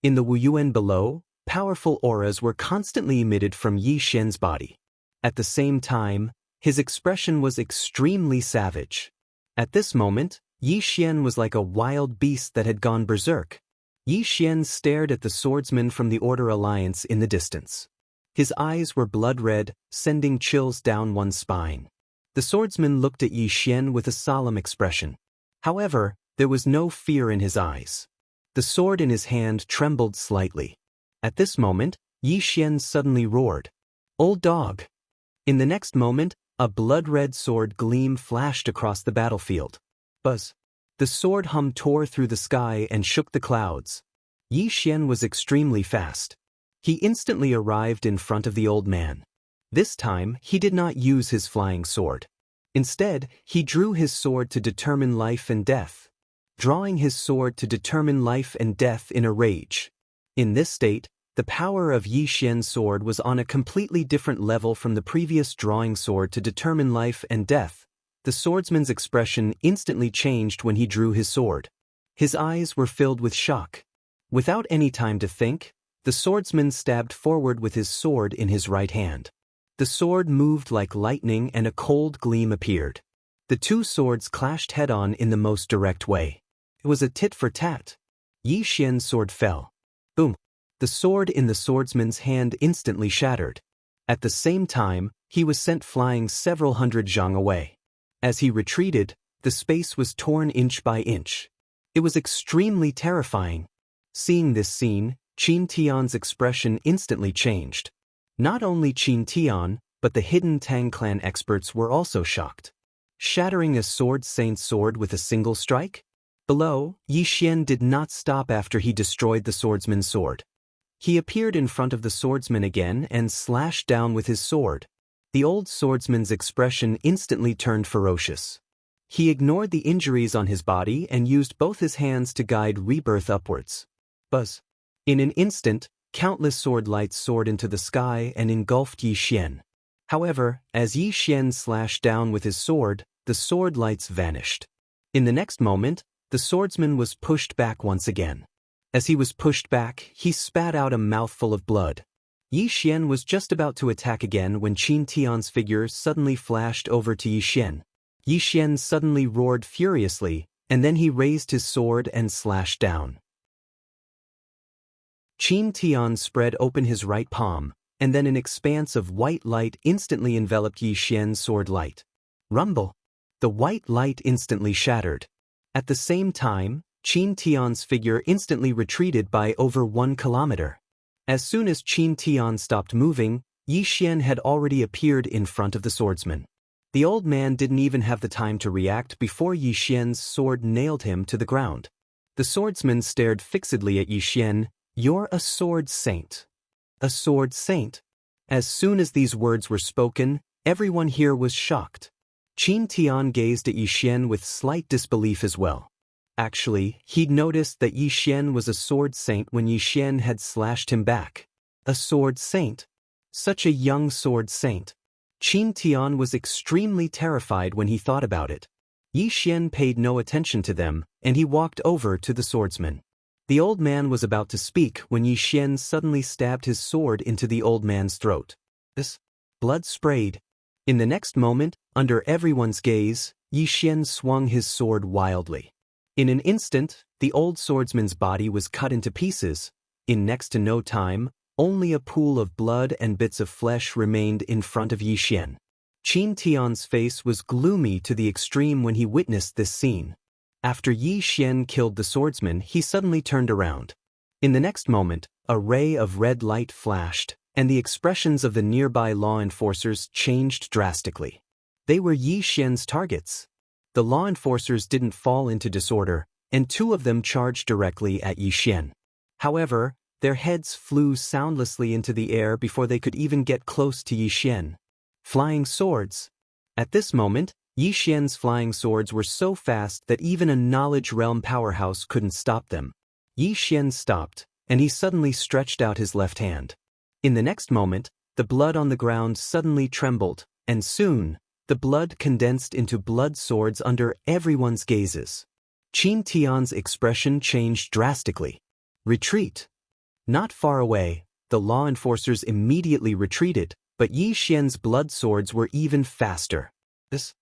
In the Wuyuan below, powerful auras were constantly emitted from Yi Xian's body. At the same time, his expression was extremely savage. At this moment, Yi Xian was like a wild beast that had gone berserk. Yi Xian stared at the swordsman from the Order Alliance in the distance. His eyes were blood red, sending chills down one's spine. The swordsman looked at Yi Xian with a solemn expression. However, there was no fear in his eyes. The sword in his hand trembled slightly. At this moment, Yi Xian suddenly roared, "Old dog!" In the next moment, a blood-red sword gleam flashed across the battlefield. Buzz! The sword hum tore through the sky and shook the clouds. Yi Xian was extremely fast. He instantly arrived in front of the old man. This time, he did not use his flying sword. Instead, he drew his sword to determine life and death. Drawing his sword to determine life and death in a rage. In this state, the power of Yi Xian's sword was on a completely different level from the previous drawing sword to determine life and death. The swordsman's expression instantly changed when he drew his sword. His eyes were filled with shock. Without any time to think, the swordsman stabbed forward with his sword in his right hand. The sword moved like lightning and a cold gleam appeared. The two swords clashed head-on in the most direct way. It was a tit-for-tat. Yi Xian's sword fell. Boom! The sword in the swordsman's hand instantly shattered. At the same time, he was sent flying several hundred zhang away. As he retreated, the space was torn inch by inch. It was extremely terrifying. Seeing this scene, Qin Tian's expression instantly changed. Not only Qin Tian, but the hidden Tang clan experts were also shocked. Shattering a sword saint's sword with a single strike? Below, Yi Xian did not stop after he destroyed the swordsman's sword. He appeared in front of the swordsman again and slashed down with his sword. The old swordsman's expression instantly turned ferocious. He ignored the injuries on his body and used both his hands to guide rebirth upwards. Buzz! In an instant, countless sword lights soared into the sky and engulfed Yi Xian. However, as Yi Xian slashed down with his sword, the sword lights vanished. In the next moment, the swordsman was pushed back once again. As he was pushed back, he spat out a mouthful of blood. Yi Xian was just about to attack again when Qin Tian's figure suddenly flashed over to Yi Xian. Yi Xian suddenly roared furiously, and then he raised his sword and slashed down. Qin Tian spread open his right palm, and then an expanse of white light instantly enveloped Yi Xian's sword light. Rumble! The white light instantly shattered. At the same time, Qin Tian's figure instantly retreated by over 1 kilometer. As soon as Qin Tian stopped moving, Yi Xian had already appeared in front of the swordsman. The old man didn't even have the time to react before Yi Xian's sword nailed him to the ground. The swordsman stared fixedly at Yi Xian. "You're a sword saint." A sword saint? As soon as these words were spoken, everyone here was shocked. Qin Tian gazed at Yi Xian with slight disbelief as well. Actually, he'd noticed that Yi Xian was a sword saint when Yi Xian had slashed him back. A sword saint? Such a young sword saint. Qin Tian was extremely terrified when he thought about it. Yi Xian paid no attention to them, and he walked over to the swordsman. The old man was about to speak when Yi Xian suddenly stabbed his sword into the old man's throat. This blood sprayed. In the next moment, under everyone's gaze, Yi Xian swung his sword wildly. In an instant, the old swordsman's body was cut into pieces. In next to no time, only a pool of blood and bits of flesh remained in front of Yi Xian. Qin Tian's face was gloomy to the extreme when he witnessed this scene. After Yi Xian killed the swordsman, he suddenly turned around. In the next moment, a ray of red light flashed, and the expressions of the nearby law enforcers changed drastically. They were Yi Xian's targets. The law enforcers didn't fall into disorder, and two of them charged directly at Yi Xian. However, their heads flew soundlessly into the air before they could even get close to Yi Xian. Flying swords. At this moment, Yi Xian's flying swords were so fast that even a knowledge realm powerhouse couldn't stop them. Yi Xian stopped, and he suddenly stretched out his left hand. In the next moment, the blood on the ground suddenly trembled, and soon, the blood condensed into blood swords under everyone's gazes. Qin Tian's expression changed drastically. Retreat. Not far away, the law enforcers immediately retreated, but Yi Xian's blood swords were even faster. This.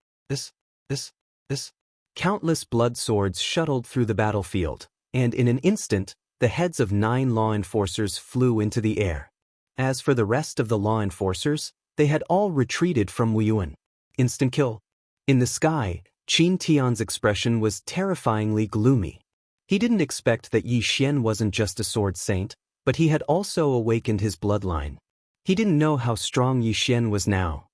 Countless blood swords shuttled through the battlefield, and in an instant, the heads of 9 law enforcers flew into the air. As for the rest of the law enforcers, they had all retreated from Wuyuan. Instant kill. In the sky, Qin Tian's expression was terrifyingly gloomy. He didn't expect that Yi Xian wasn't just a sword saint, but he had also awakened his bloodline. He didn't know how strong Yi Xian was now.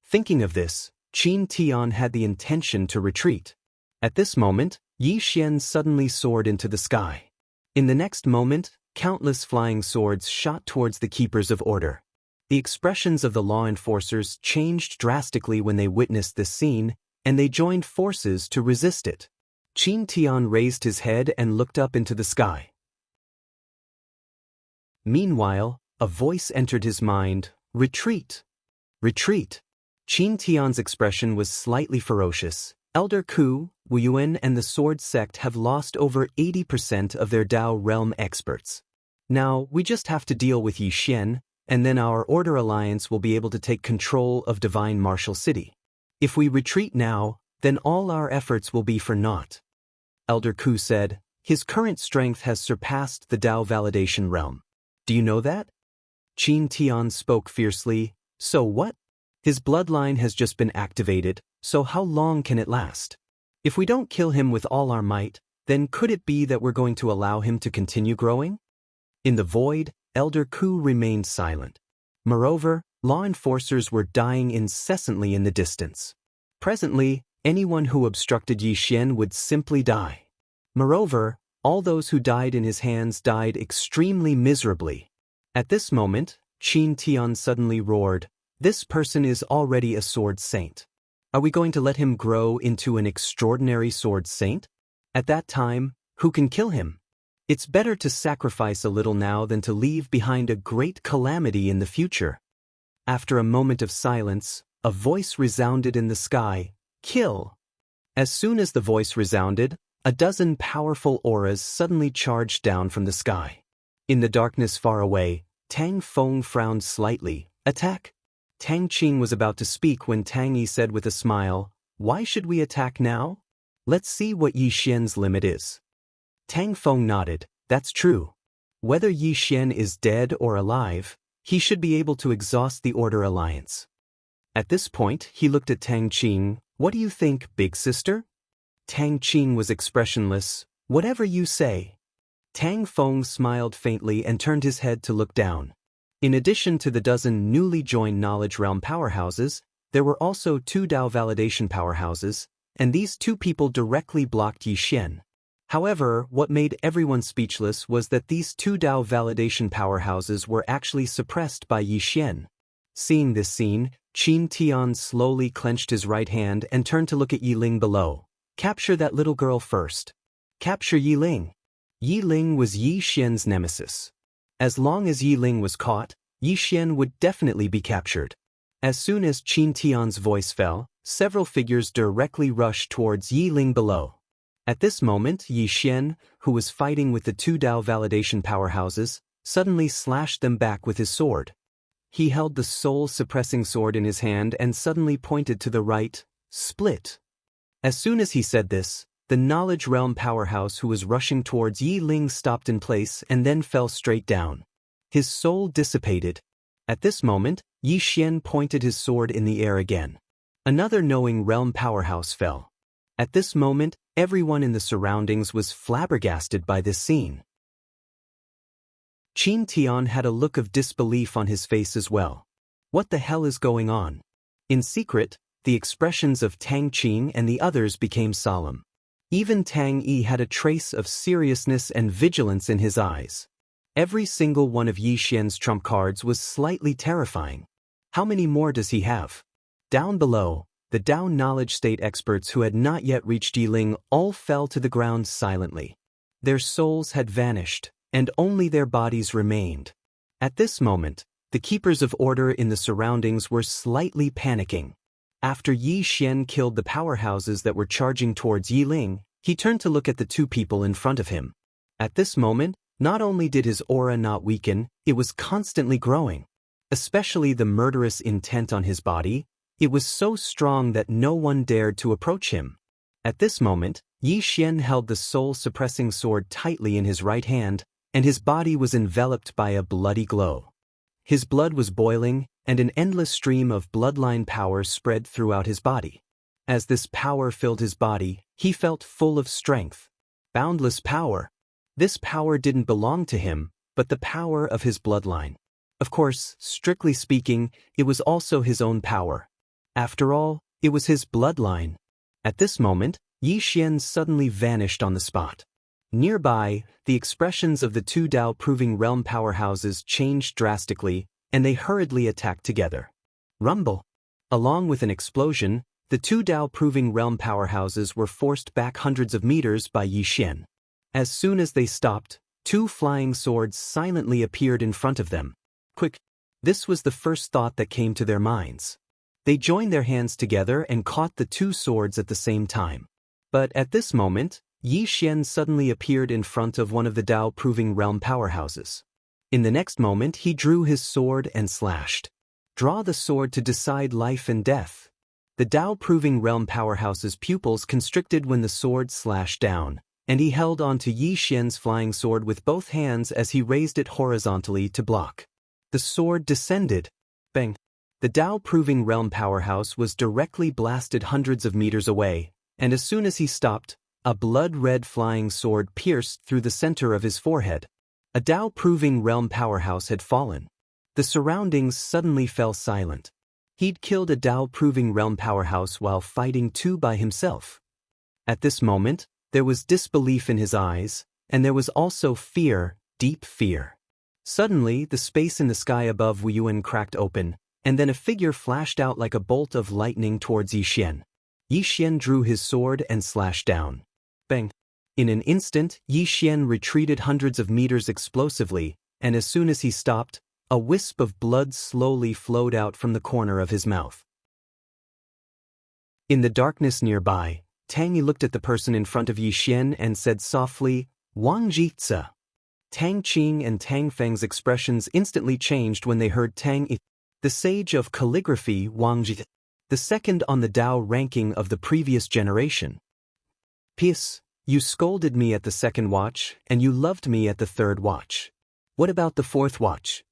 Thinking of this, Qin Tian had the intention to retreat. At this moment, Yi Xian suddenly soared into the sky. In the next moment, countless flying swords shot towards the keepers of order. The expressions of the law enforcers changed drastically when they witnessed this scene, and they joined forces to resist it. Qin Tian raised his head and looked up into the sky. Meanwhile, a voice entered his mind. Retreat. Retreat. Qin Tian's expression was slightly ferocious. Elder Ku, Wuyuan and the Sword Sect have lost over 80% of their Dao realm experts. Now, we just have to deal with Yi Xian, and then our Order Alliance will be able to take control of Divine Martial City. If we retreat now, then all our efforts will be for naught. Elder Ku said, his current strength has surpassed the Dao validation realm. Do you know that? Qin Tian spoke fiercely. So what? His bloodline has just been activated, so how long can it last? If we don't kill him with all our might, then could it be that we're going to allow him to continue growing? In the void, Elder Ku remained silent. Moreover, law enforcers were dying incessantly in the distance. Presently, anyone who obstructed Yi Xian would simply die. Moreover, all those who died in his hands died extremely miserably. At this moment, Qin Tian suddenly roared, "This person is already a sword saint. Are we going to let him grow into an extraordinary sword saint? At that time, who can kill him? It's better to sacrifice a little now than to leave behind a great calamity in the future." After a moment of silence, a voice resounded in the sky, "Kill!" As soon as the voice resounded, a dozen powerful auras suddenly charged down from the sky. In the darkness far away, Tang Feng frowned slightly. Attack! Tang Qing was about to speak when Tang Yi said with a smile, "Why should we attack now? Let's see what Yi Xian's limit is." Tang Feng nodded. That's true. Whether Yi Xian is dead or alive, he should be able to exhaust the Order Alliance. At this point, he looked at Tang Qing. What do you think, big sister? Tang Qing was expressionless. Whatever you say. Tang Feng smiled faintly and turned his head to look down. In addition to the dozen newly joined Knowledge Realm powerhouses, there were also 2 Dao validation powerhouses, and these 2 people directly blocked Yi Xian. However, what made everyone speechless was that these 2 Dao validation powerhouses were actually suppressed by Yi Xian. Seeing this scene, Qin Tian slowly clenched his right hand and turned to look at Yi Ling below. Capture that little girl first. Capture Yi Ling. Yi Ling was Yi Xian's nemesis. As long as Yi Ling was caught, Yi Xian would definitely be captured. As soon as Qin Tian's voice fell, several figures directly rushed towards Yi Ling below. At this moment, Yi Xian, who was fighting with the 2 Dao validation powerhouses, suddenly slashed them back with his sword. He held the soul-suppressing sword in his hand and suddenly pointed to the right. Split. As soon as he said this, the Knowledge Realm powerhouse who was rushing towards Yi Ling stopped in place and then fell straight down. His soul dissipated. At this moment, Yi Xian pointed his sword in the air again. Another knowing realm powerhouse fell. At this moment, everyone in the surroundings was flabbergasted by this scene. Qin Tian had a look of disbelief on his face as well. What the hell is going on? In secret, the expressions of Tang Qing and the others became solemn. Even Tang Yi had a trace of seriousness and vigilance in his eyes. Every single one of Yi Xian's trump cards was slightly terrifying. How many more does he have? Down below, the Dao knowledge state experts who had not yet reached Yiling all fell to the ground silently. Their souls had vanished, and only their bodies remained. At this moment, the keepers of order in the surroundings were slightly panicking. After Yi Xian killed the powerhouses that were charging towards Yiling, he turned to look at the two people in front of him. At this moment, not only did his aura not weaken, it was constantly growing. Especially the murderous intent on his body, it was so strong that no one dared to approach him. At this moment, Yi Xian held the soul-suppressing sword tightly in his right hand, and his body was enveloped by a bloody glow. His blood was boiling, and an endless stream of bloodline power spread throughout his body. As this power filled his body, he felt full of strength. Boundless power. This power didn't belong to him, but the power of his bloodline. Of course, strictly speaking, it was also his own power. After all, it was his bloodline. At this moment, Yi Xian suddenly vanished on the spot. Nearby, the expressions of the two Dao-proving realm powerhouses changed drastically, and they hurriedly attacked together. Rumble! Along with an explosion, the two Dao-proving realm powerhouses were forced back hundreds of meters by Yi Xian. As soon as they stopped, two flying swords silently appeared in front of them. Quick! This was the first thought that came to their minds. They joined their hands together and caught the two swords at the same time. But at this moment, Yi Xian suddenly appeared in front of one of the Dao-proving realm powerhouses. In the next moment, he drew his sword and slashed. Draw the sword to decide life and death. The Dao-proving realm powerhouse's pupils constricted when the sword slashed down, and he held onto Yi Xian's flying sword with both hands as he raised it horizontally to block. The sword descended. Bang! The Dao-proving realm powerhouse was directly blasted hundreds of meters away, and as soon as he stopped, a blood-red flying sword pierced through the center of his forehead. A Dao-proving realm powerhouse had fallen. The surroundings suddenly fell silent. He'd killed a Dao-proving realm powerhouse while fighting two by himself. At this moment, there was disbelief in his eyes, and there was also fear, deep fear. Suddenly, the space in the sky above Wuyuan cracked open, and then a figure flashed out like a bolt of lightning towards Yi Xian. Yi Xian drew his sword and slashed down. Bang! In an instant, Yi Xian retreated hundreds of meters explosively, and as soon as he stopped, a wisp of blood slowly flowed out from the corner of his mouth. In the darkness nearby, Tang Yi looked at the person in front of Yi Xian and said softly, "Wang Jitze." Tang Qing and Tang Feng's expressions instantly changed when they heard Tang Yi, the sage of calligraphy Wang Jitze, the second on the Dao ranking of the previous generation. "Peace, you scolded me at the second watch, and you loved me at the third watch. What about the fourth watch?"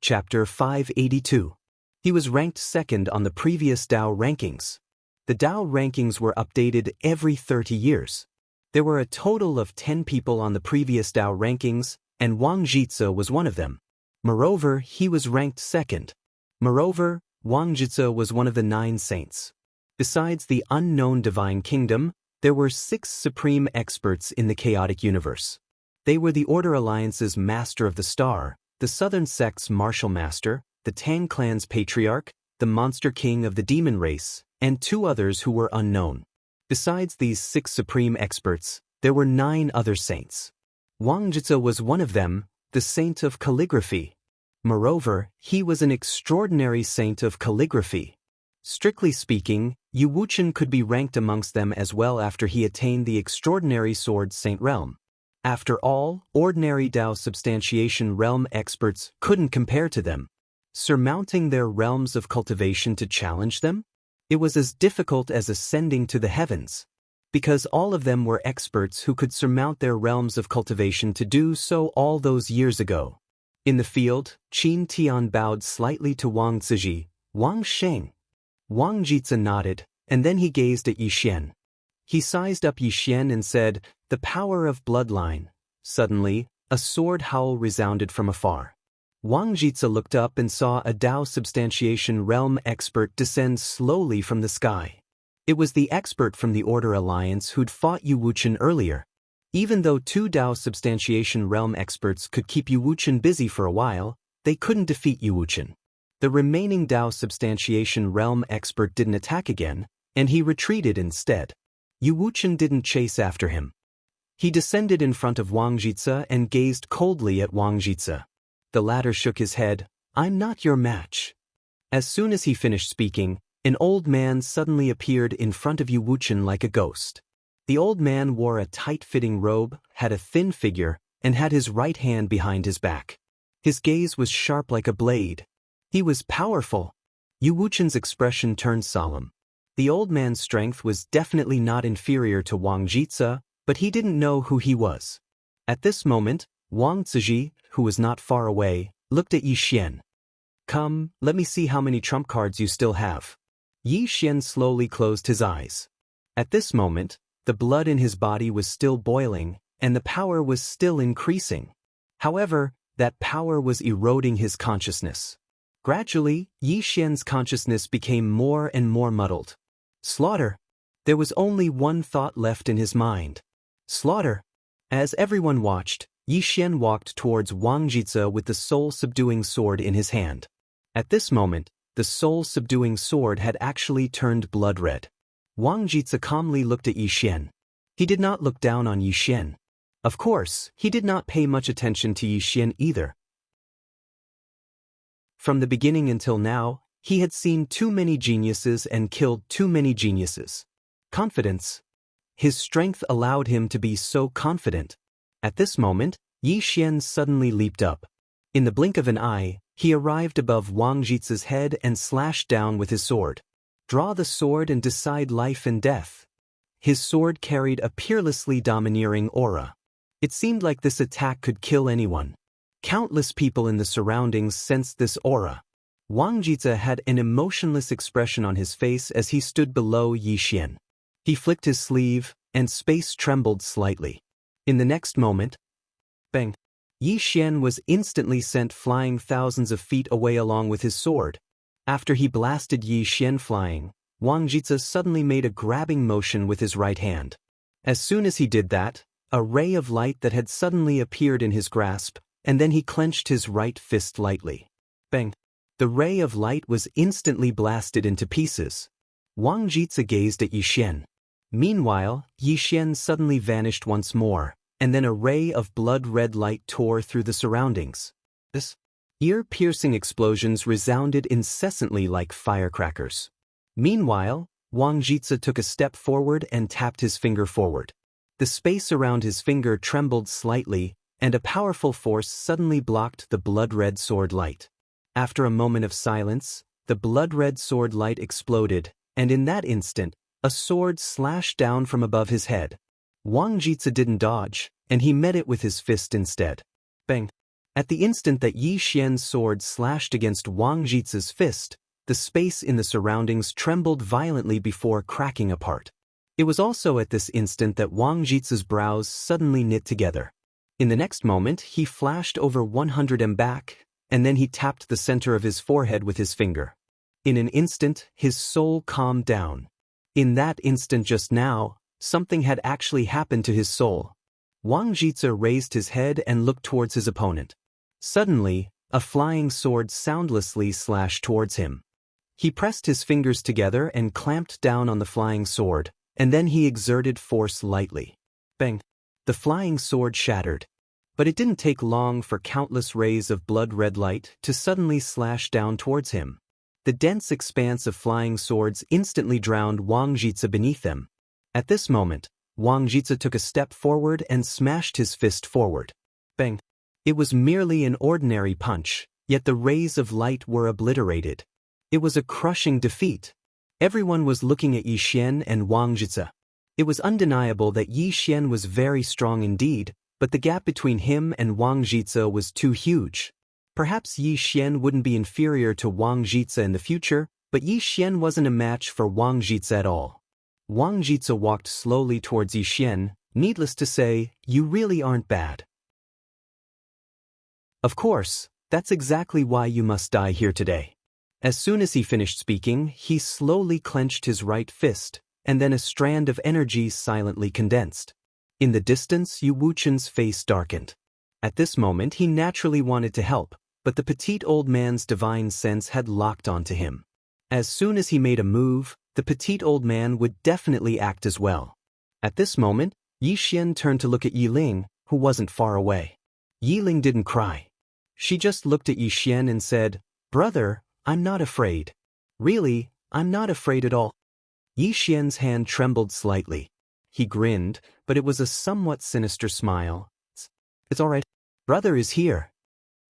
Chapter 582. He was ranked second on the previous Dao rankings. The Dao rankings were updated every 30 years. There were a total of 10 people on the previous Dao rankings, and Wang Jitze was one of them. Moreover, he was ranked second. Moreover, Wang Jitze was one of the 9 saints. Besides the unknown divine kingdom, there were 6 supreme experts in the chaotic universe. They were the Order Alliance's Master of the Star, the Southern Sect's Martial Master, the Tang Clan's Patriarch, the Monster King of the Demon Race, and 2 others who were unknown. Besides these 6 supreme experts, there were 9 other saints. Wang Jitze was one of them, the saint of calligraphy. Moreover, he was an extraordinary saint of calligraphy. Strictly speaking, Yu Wuchen could be ranked amongst them as well after he attained the extraordinary sword saint realm. After all, ordinary Dao substantiation realm experts couldn't compare to them. Surmounting their realms of cultivation to challenge them? It was as difficult as ascending to the heavens. Because all of them were experts who could surmount their realms of cultivation to do so all those years ago. In the field, Qin Tian bowed slightly to Wang Ziji. Wang Sheng. Wang Jitsa nodded, and then he gazed at Yixian. He sized up Yixian and said, "The power of bloodline." Suddenly, a sword howl resounded from afar. Wang Jitsa looked up and saw a Dao substantiation realm expert descend slowly from the sky. It was the expert from the Order Alliance who'd fought Yu Wuchen earlier. Even though 2 Dao substantiation realm experts could keep Yu Wuchen busy for a while, they couldn't defeat Yu Wuchen. The remaining Dao substantiation realm expert didn't attack again, and he retreated instead. Yu Wuchen didn't chase after him. He descended in front of Wang Jitsa and gazed coldly at Wang Jitsa. The latter shook his head. "I'm not your match." As soon as he finished speaking, an old man suddenly appeared in front of Yu Wuchen like a ghost. The old man wore a tight-fitting robe, had a thin figure, and had his right hand behind his back. His gaze was sharp like a blade. He was powerful. Yu Wuchen's expression turned solemn. The old man's strength was definitely not inferior to Wang Jitsa, but he didn't know who he was. At this moment, Wang Ziji, who was not far away, looked at Yixian. "Come, let me see how many trump cards you still have." Yixian slowly closed his eyes. At this moment, the blood in his body was still boiling, and the power was still increasing. However, that power was eroding his consciousness. Gradually, Yixian's consciousness became more and more muddled. Slaughter. There was only one thought left in his mind. Slaughter. As everyone watched, Yixian walked towards Wang Jitsa with the soul-subduing sword in his hand. At this moment, the soul-subduing sword had actually turned blood red. Wang Jitsa calmly looked at Yixian. He did not look down on Yixian. Of course, he did not pay much attention to Yixian either. From the beginning until now, he had seen too many geniuses and killed too many geniuses. Confidence. His strength allowed him to be so confident. At this moment, Yixian suddenly leaped up. In the blink of an eye, he arrived above Wang Jitsa's head and slashed down with his sword. Draw the sword and decide life and death. His sword carried a peerlessly domineering aura. It seemed like this attack could kill anyone. Countless people in the surroundings sensed this aura. Wang Jitsa had an emotionless expression on his face as he stood below Yixian. He flicked his sleeve, and space trembled slightly. In the next moment, bang! Yixian was instantly sent flying thousands of feet away along with his sword. After he blasted Yixian flying, Wang Jitsa suddenly made a grabbing motion with his right hand. As soon as he did that, a ray of light that had suddenly appeared in his grasp, and then he clenched his right fist lightly. Bang! The ray of light was instantly blasted into pieces. Wang Jitsa gazed at Yixian. Meanwhile, Yixian suddenly vanished once more, and then a ray of blood-red light tore through the surroundings. Ear-piercing explosions resounded incessantly like firecrackers. Meanwhile, Wang Jitsa took a step forward and tapped his finger forward. The space around his finger trembled slightly, and a powerful force suddenly blocked the blood-red sword light. After a moment of silence, the blood-red sword light exploded, and in that instant, a sword slashed down from above his head. Wang Jitsa didn't dodge, and he met it with his fist instead. Bang! At the instant that Yixian's sword slashed against Wang Jitsa's fist, the space in the surroundings trembled violently before cracking apart. It was also at this instant that Wang Jitsa's brows suddenly knit together. In the next moment, he flashed over 100 embark, and then he tapped the center of his forehead with his finger. In an instant, his soul calmed down. In that instant just now, something had actually happened to his soul. Wang Jitsa raised his head and looked towards his opponent. Suddenly, a flying sword soundlessly slashed towards him. He pressed his fingers together and clamped down on the flying sword, and then he exerted force lightly. Bang! The flying sword shattered. But it didn't take long for countless rays of blood-red light to suddenly slash down towards him. The dense expanse of flying swords instantly drowned Wang Jitsa beneath them. At this moment, Wang Jitsa took a step forward and smashed his fist forward. Bang! It was merely an ordinary punch, yet the rays of light were obliterated. It was a crushing defeat. Everyone was looking at Yixian and Wang Jitsa. It was undeniable that Yixian was very strong indeed, but the gap between him and Wang Jitsa was too huge. Perhaps Yi Xian wouldn't be inferior to Wang Jitze in the future, but Yi Xian wasn't a match for Wang Jitze at all. Wang Jitze walked slowly towards Yi Xian. Needless to say, you really aren't bad. Of course, that's exactly why you must die here today. As soon as he finished speaking, he slowly clenched his right fist, and then a strand of energy silently condensed. In the distance, Yu Wuchen's face darkened. At this moment, he naturally wanted to help, but the petite old man's divine sense had locked onto him. As soon as he made a move, the petite old man would definitely act as well. At this moment, Yi Xian turned to look at Yi Ling, who wasn't far away. Yi Ling didn't cry. She just looked at Yi Xian and said, "Brother, I'm not afraid. Really, I'm not afraid at all." Yi Xian's hand trembled slightly. He grinned, but it was a somewhat sinister smile. "It's all right. Brother is here."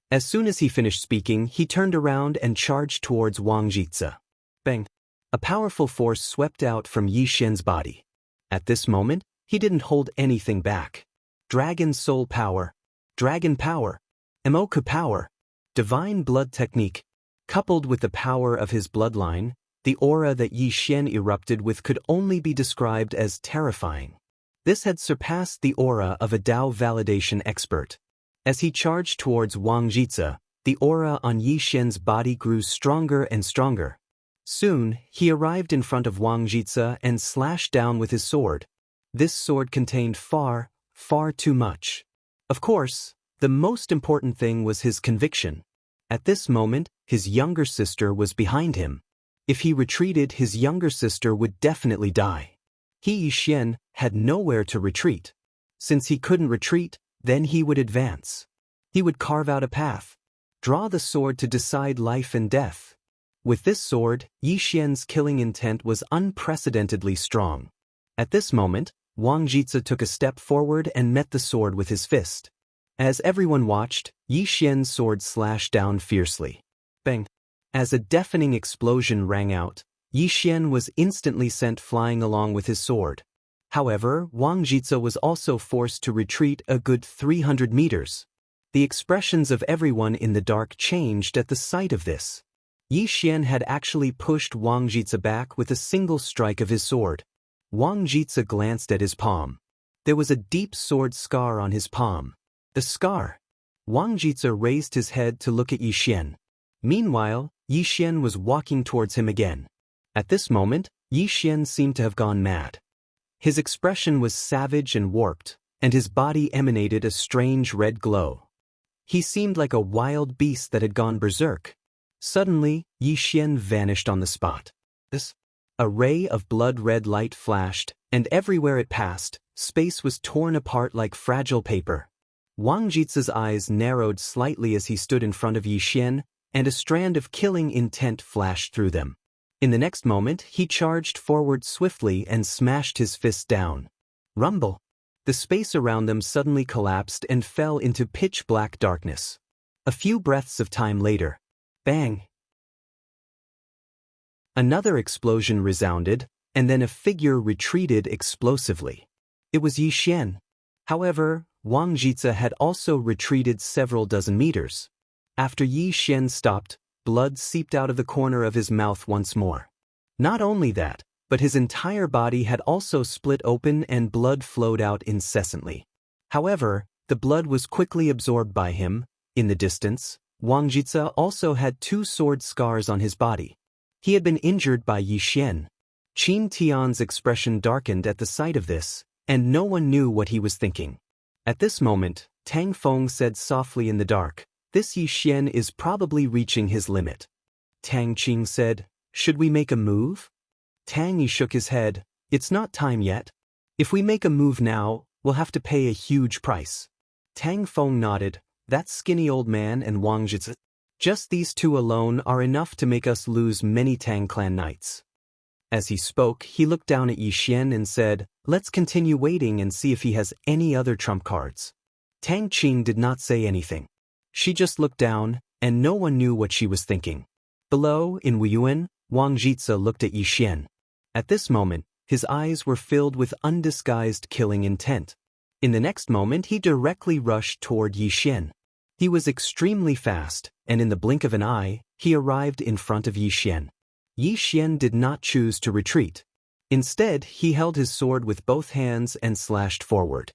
As soon as he finished speaking, he turned around and charged towards Wang Jitze. Bang! A powerful force swept out from Yi Xian's body. At this moment, he didn't hold anything back. Dragon Soul Power, Dragon Power, Emoka Power, Divine Blood Technique. Coupled with the power of his bloodline, the aura that Yi Xian erupted with could only be described as terrifying. This had surpassed the aura of a Dao validation expert. As he charged towards Wang Jitze, the aura on Yi Xian's body grew stronger and stronger. Soon, he arrived in front of Wang Jitze and slashed down with his sword. This sword contained far, far too much. Of course, the most important thing was his conviction. At this moment, his younger sister was behind him. If he retreated, his younger sister would definitely die. Yi Xian had nowhere to retreat. Since he couldn't retreat, then he would advance. He would carve out a path. Draw the sword to decide life and death. With this sword, Yi Xian's killing intent was unprecedentedly strong. At this moment, Wang Jitze took a step forward and met the sword with his fist. As everyone watched, Yi Xian's sword slashed down fiercely. Bang! As a deafening explosion rang out, Yi Xian was instantly sent flying along with his sword. However, Wang Jitze was also forced to retreat a good 300 meters. The expressions of everyone in the dark changed at the sight of this. Yi Xian had actually pushed Wang Jitze back with a single strike of his sword. Wang Jitze glanced at his palm. There was a deep sword scar on his palm. The scar. Wang Jitze raised his head to look at Yi Xian. Meanwhile, Yi Xian was walking towards him again. At this moment, Yi Xian seemed to have gone mad. His expression was savage and warped, and his body emanated a strange red glow. He seemed like a wild beast that had gone berserk. Suddenly, Yi Xian vanished on the spot. A ray of blood-red light flashed, and everywhere it passed, space was torn apart like fragile paper. Wang Jitze's eyes narrowed slightly as he stood in front of Yi Xian, and a strand of killing intent flashed through them. In the next moment, he charged forward swiftly and smashed his fist down. Rumble! The space around them suddenly collapsed and fell into pitch-black darkness. A few breaths of time later, bang! Another explosion resounded, and then a figure retreated explosively. It was Yi Xian. However, Wang Jitze had also retreated several dozen meters. After Yi Xian stopped, blood seeped out of the corner of his mouth once more. Not only that, but his entire body had also split open and blood flowed out incessantly. However, the blood was quickly absorbed by him. In the distance, Wang Jitze also had 2 sword scars on his body. He had been injured by Yi Xian. Qin Tian's expression darkened at the sight of this, and no one knew what he was thinking. At this moment, Tang Feng said softly in the dark, "This Yi Xian is probably reaching his limit." Tang Qing said, "Should we make a move?" Tang Yi shook his head, "It's not time yet. If we make a move now, we'll have to pay a huge price." Tang Feng nodded, "That skinny old man and Wang Jitze. Just these 2 alone are enough to make us lose many Tang clan knights." As he spoke, he looked down at Yi Xian and said, "Let's continue waiting and see if he has any other trump cards." Tang Qing did not say anything. She just looked down, and no one knew what she was thinking. Below, in Wuyuan, Wang Jitze looked at Yi Xian. At this moment, his eyes were filled with undisguised killing intent. In the next moment, he directly rushed toward Yi Xian. He was extremely fast, and in the blink of an eye, he arrived in front of Yi Xian. Yi Xian did not choose to retreat. Instead, he held his sword with both hands and slashed forward.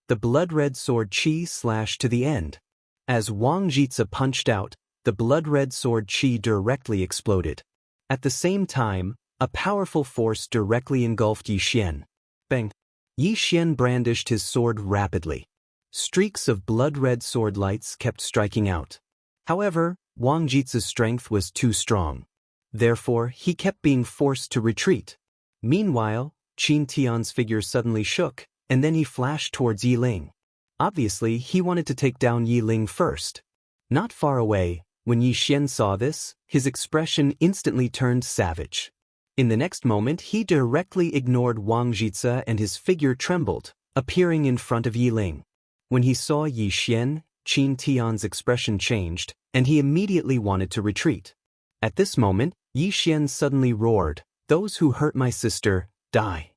The blood-red sword qi slashed to the end. As Wang Jitsa punched out, the blood-red sword qi directly exploded. At the same time, a powerful force directly engulfed Yi Xian. Bang! Yi Xian brandished his sword rapidly. Streaks of blood-red sword lights kept striking out. However, Wang Jitsa's strength was too strong. Therefore, he kept being forced to retreat. Meanwhile, Qin Tian's figure suddenly shook, and then he flashed towards Yi Ling. Obviously, he wanted to take down Yi Ling first. Not far away, when Yi Xian saw this, his expression instantly turned savage. In the next moment, he directly ignored Wang Jitsa and his figure trembled, appearing in front of Yi Ling. When he saw Yi Xian, Qin Tian's expression changed, and he immediately wanted to retreat. At this moment, Yi Xian suddenly roared, "Those who hurt my sister, die."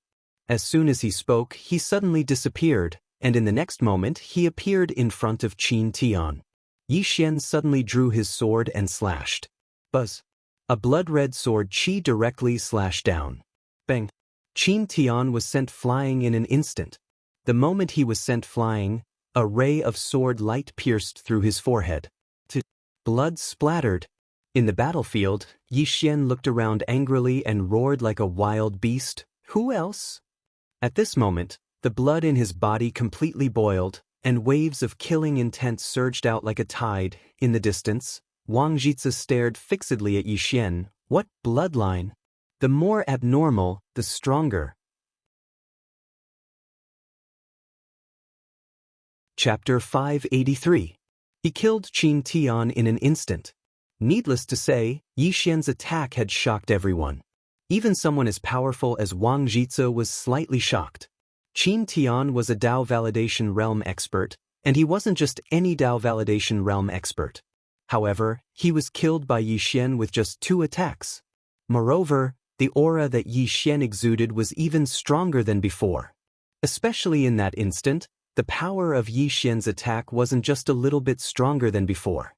As soon as he spoke, he suddenly disappeared, and in the next moment he appeared in front of Qin Tian. Yi Xian suddenly drew his sword and slashed. Buzz! A blood-red sword qi directly slashed down. Bang! Qin Tian was sent flying in an instant. The moment he was sent flying, a ray of sword light pierced through his forehead. Blood splattered. In the battlefield, Yi Xian looked around angrily and roared like a wild beast. Who else? At this moment, the blood in his body completely boiled, and waves of killing intent surged out like a tide. In the distance, Wang Jitsa stared fixedly at Yi Xian. What bloodline? The more abnormal, the stronger. Chapter 583. He killed Qin Tian in an instant. Needless to say, Yi Xian's attack had shocked everyone. Even someone as powerful as Wang Jitsa was slightly shocked. Qin Tian was a Dao Validation Realm expert, and he wasn't just any Dao Validation Realm expert. However, he was killed by Yi Xian with just 2 attacks. Moreover, the aura that Yi Xian exuded was even stronger than before. Especially in that instant, the power of Yi Xian's attack wasn't just a little bit stronger than before.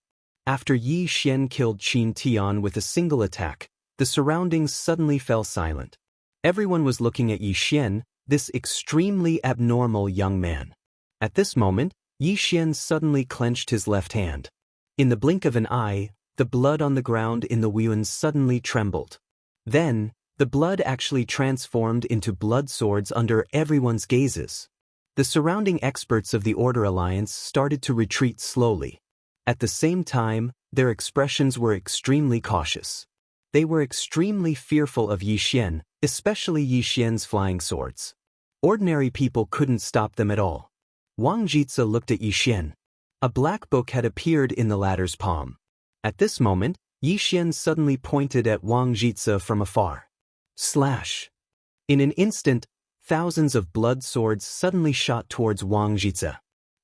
After Yi Xian killed Qin Tian with a single attack, the surroundings suddenly fell silent. Everyone was looking at Yi Xian, this extremely abnormal young man. At this moment, Yi Xian suddenly clenched his left hand. In the blink of an eye, the blood on the ground in the Wuan suddenly trembled. Then, the blood actually transformed into blood swords under everyone's gazes. The surrounding experts of the Order Alliance started to retreat slowly. At the same time, their expressions were extremely cautious. They were extremely fearful of Yi Xian, especially Yi Xian's flying swords. Ordinary people couldn't stop them at all. Wang Jitsa looked at Yi Xian. A black book had appeared in the latter's palm. At this moment, Yi Xian suddenly pointed at Wang Jitsa from afar. Slash! In an instant, thousands of blood swords suddenly shot towards Wang Jitsa.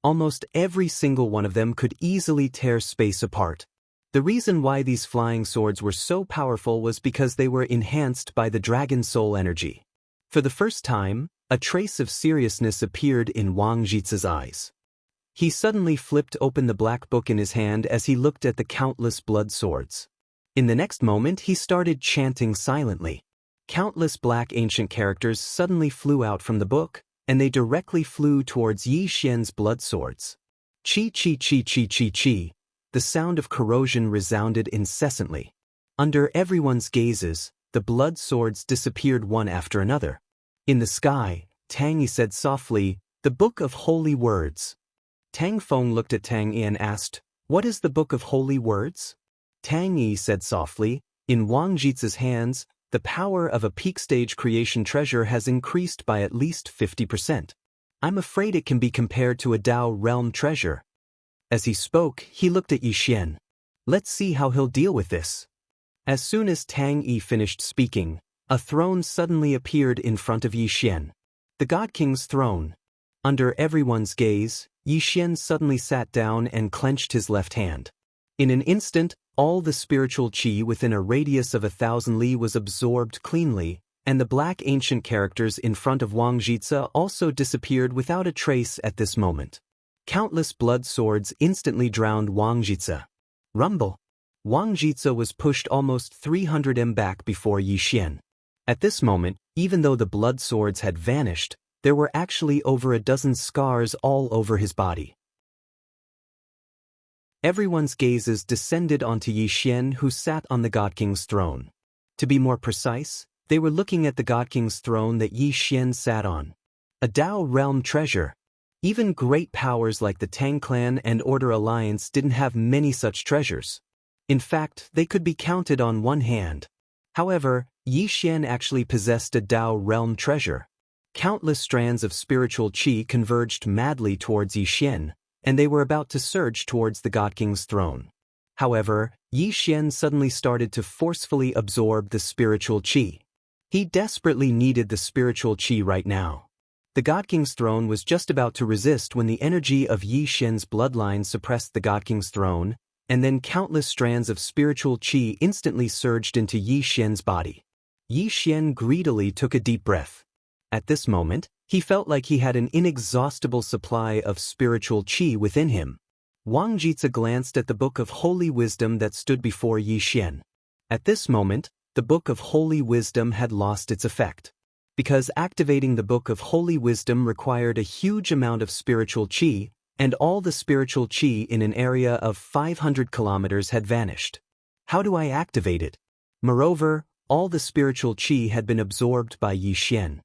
Almost every single one of them could easily tear space apart. The reason why these flying swords were so powerful was because they were enhanced by the Dragon Soul energy. For the first time, a trace of seriousness appeared in Wang Jitsa's eyes. He suddenly flipped open the black book in his hand as he looked at the countless blood swords. In the next moment, he started chanting silently. Countless black ancient characters suddenly flew out from the book, and they directly flew towards Yi Xian's blood swords. Chi chi chi chi chi chi. The sound of corrosion resounded incessantly. Under everyone's gazes, the blood swords disappeared one after another. In the sky, Tang Yi said softly, "The Book of Holy Words." Tang Feng looked at Tang Yi and asked, "What is the Book of Holy Words?" Tang Yi said softly, "In Wang Jitsa's hands, the power of a peak stage creation treasure has increased by at least 50%. I'm afraid it can be compared to a Dao realm treasure." As he spoke, he looked at Yi Xian. "Let's see how he'll deal with this." As soon as Tang Yi finished speaking, a throne suddenly appeared in front of Yi Xian. The God King's throne. Under everyone's gaze, Yi Xian suddenly sat down and clenched his left hand. In an instant, all the spiritual qi within a radius of 1,000 li was absorbed cleanly, and the black ancient characters in front of Wang Jitsa also disappeared without a trace at this moment. Countless blood swords instantly drowned Wang Jitsa. Rumble. Wang Jitsa was pushed almost 300 m back before Yi Xian. At this moment, even though the blood swords had vanished, there were actually over a dozen scars all over his body. Everyone's gazes descended onto Yi Xian, who sat on the God King's throne. To be more precise, they were looking at the God King's throne that Yi Xian sat on. A Dao realm treasure. Even great powers like the Tang clan and Order Alliance didn't have many such treasures. In fact, they could be counted on one hand. However, Yi Xian actually possessed a Dao realm treasure. Countless strands of spiritual qi converged madly towards Yi Xian, and they were about to surge towards the God King's throne. However, Yi Xian suddenly started to forcefully absorb the spiritual qi. He desperately needed the spiritual qi right now. The God King's throne was just about to resist when the energy of Yi Xian's bloodline suppressed the God King's throne, and then countless strands of spiritual qi instantly surged into Yi Xian's body. Yi Xian greedily took a deep breath. At this moment, he felt like he had an inexhaustible supply of spiritual qi within him. Wang Jitsa glanced at the Book of Holy Wisdom that stood before Yi Xian. At this moment, the Book of Holy Wisdom had lost its effect. Because activating the Book of Holy Wisdom required a huge amount of spiritual qi, and all the spiritual qi in an area of 500 kilometers had vanished. How do I activate it? Moreover, all the spiritual qi had been absorbed by Yi Xian.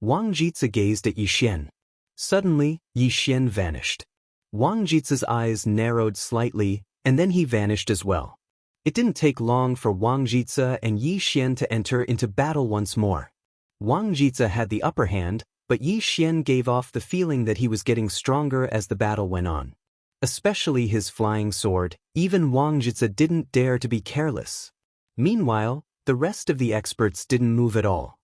Wang Jitsa gazed at Yi Xian. Suddenly, Yi Xian vanished. Wang Jitsa's eyes narrowed slightly, and then he vanished as well. It didn't take long for Wang Jitsa and Yi Xian to enter into battle once more. Wang Jitsa had the upper hand, but Yi Xian gave off the feeling that he was getting stronger as the battle went on. Especially his flying sword, even Wang Jitsa didn't dare to be careless. Meanwhile, the rest of the experts didn't move at all.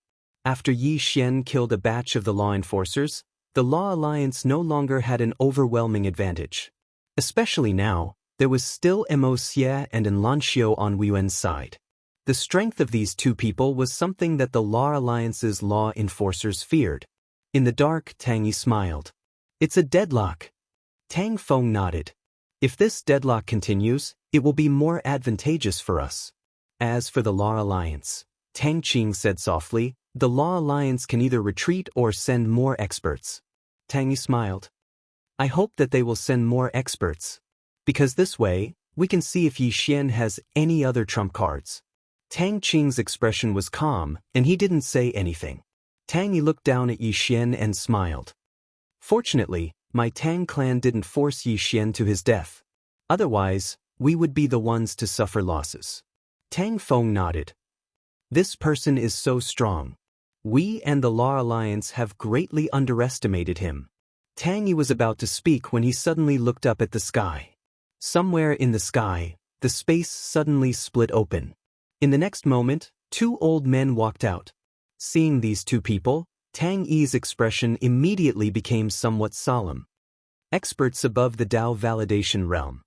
After Yi Xian killed a batch of the law enforcers, the Law Alliance no longer had an overwhelming advantage. Especially now, there was still Wuxia and Xianxia on Yuan's side. The strength of these two people was something that the Law Alliance's law enforcers feared. In the dark, Tang Yi smiled. It's a deadlock. Tang Feng nodded. If this deadlock continues, it will be more advantageous for us. As for the Law Alliance, Tang Qing said softly, the Law Alliance can either retreat or send more experts. Tang Yi smiled. I hope that they will send more experts. Because this way, we can see if Yi Xian has any other trump cards. Tang Qing's expression was calm, and he didn't say anything. Tang Yi looked down at Yi Xian and smiled. Fortunately, my Tang clan didn't force Yi Xian to his death. Otherwise, we would be the ones to suffer losses. Tang Feng nodded. This person is so strong. We and the Law Alliance have greatly underestimated him. Tang Yi was about to speak when he suddenly looked up at the sky. Somewhere in the sky, the space suddenly split open. In the next moment, two old men walked out. Seeing these two people, Tang Yi's expression immediately became somewhat solemn. Experts above the Dao validation realm.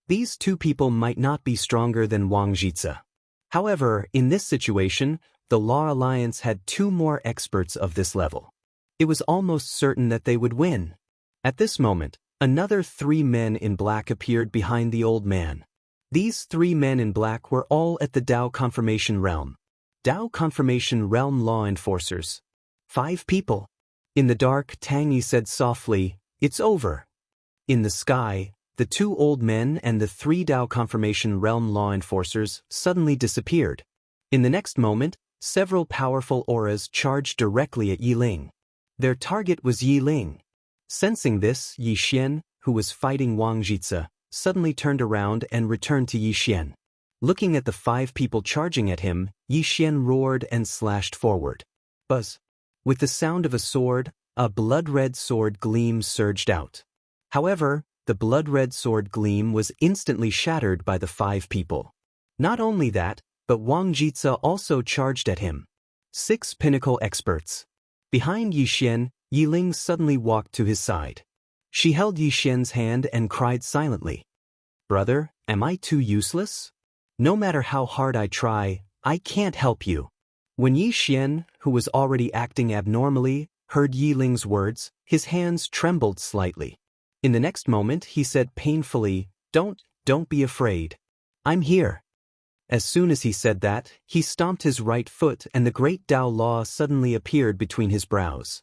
These two people might not be stronger than Wang Jitsa. However, in this situation, the Law Alliance had two more experts of this level. It was almost certain that they would win. At this moment, another three men in black appeared behind the old man. These three men in black were all at the Dao Confirmation Realm. Dao Confirmation Realm law enforcers. 5 people. In the dark, Tang Yi said softly, "It's over." In the sky, the 2 old men and the 3 Dao Confirmation Realm law enforcers suddenly disappeared. In the next moment, several powerful auras charged directly at Yi Ling. Their target was Yi Ling. Sensing this, Yi Xian, who was fighting Wang Jitsa, suddenly turned around and returned to Yi Xian. Looking at the 5 people charging at him, Yi Xian roared and slashed forward. Buzz. With the sound of a sword, a blood-red sword gleam surged out. However, the blood-red sword gleam was instantly shattered by the 5 people. Not only that, but Wang Jitsa also charged at him. 6 pinnacle experts. Behind Yi Xian, Yi Ling suddenly walked to his side. She held Yi Xian's hand and cried silently. "Brother, am I too useless? No matter how hard I try, I can't help you." When Yi Xian, who was already acting abnormally, heard Yi Ling's words, his hands trembled slightly. In the next moment he said painfully, Don't be afraid. I'm here. As soon as he said that, he stomped his right foot and the great Dao Law suddenly appeared between his brows.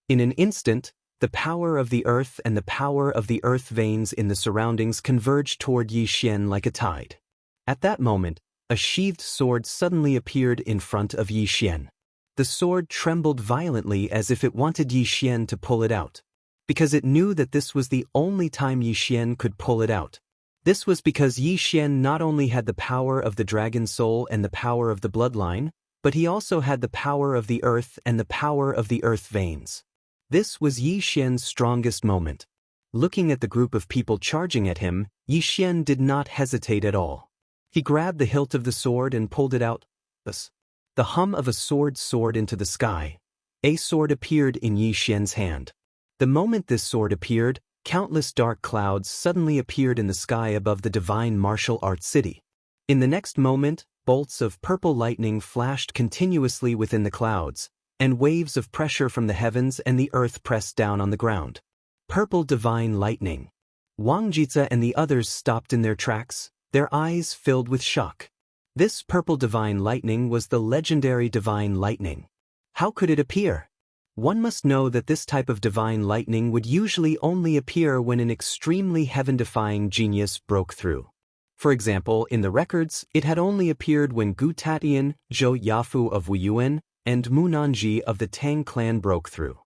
In an instant, the power of the earth and the power of the earth veins in the surroundings converged toward Yi Xian like a tide. At that moment, a sheathed sword suddenly appeared in front of Yi Xian. The sword trembled violently as if it wanted Yi Xian to pull it out, because it knew that this was the only time Yi Xian could pull it out. This was because Yi Xian not only had the power of the dragon soul and the power of the bloodline, but he also had the power of the earth and the power of the earth veins. This was Yi Xian's strongest moment. Looking at the group of people charging at him, Yi Xian did not hesitate at all. He grabbed the hilt of the sword and pulled it out. The hum of a sword soared into the sky. A sword appeared in Yi Xian's hand. The moment this sword appeared, countless dark clouds suddenly appeared in the sky above the divine martial arts city. In the next moment, bolts of purple lightning flashed continuously within the clouds, and waves of pressure from the heavens and the earth pressed down on the ground. Purple divine lightning. Wang Jitze and the others stopped in their tracks, their eyes filled with shock. This purple divine lightning was the legendary divine lightning. How could it appear? One must know that this type of divine lightning would usually only appear when an extremely heaven-defying genius broke through. For example, in the records, it had only appeared when Gu Tatian, Zhou Yafu of Wuyuan, and Mu Nanji of the Tang clan broke through.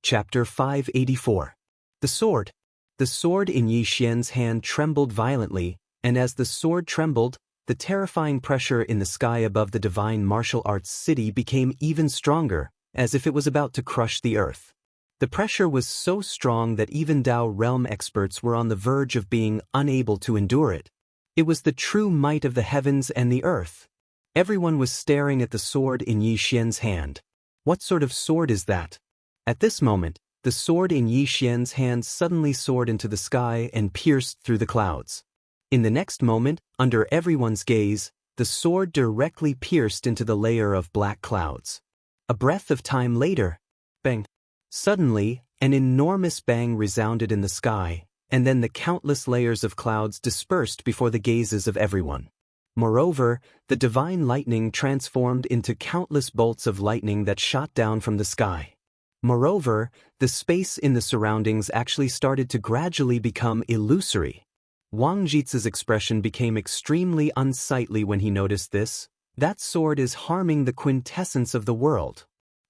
Chapter 584. The Sword. The sword in Yi Xian's hand trembled violently, and as the sword trembled, the terrifying pressure in the sky above the divine martial arts city became even stronger, as if it was about to crush the earth. The pressure was so strong that even Dao realm experts were on the verge of being unable to endure it. It was the true might of the heavens and the earth. Everyone was staring at the sword in Yi Xian's hand. What sort of sword is that? At this moment, the sword in Yi Xian's hand suddenly soared into the sky and pierced through the clouds. In the next moment, under everyone's gaze, the sword directly pierced into the layer of black clouds. A breath of time later, bang! Suddenly, an enormous bang resounded in the sky, and then the countless layers of clouds dispersed before the gazes of everyone. Moreover, the divine lightning transformed into countless bolts of lightning that shot down from the sky. Moreover, the space in the surroundings actually started to gradually become illusory. Wang Jitze's expression became extremely unsightly when he noticed this. That sword is harming the quintessence of the world.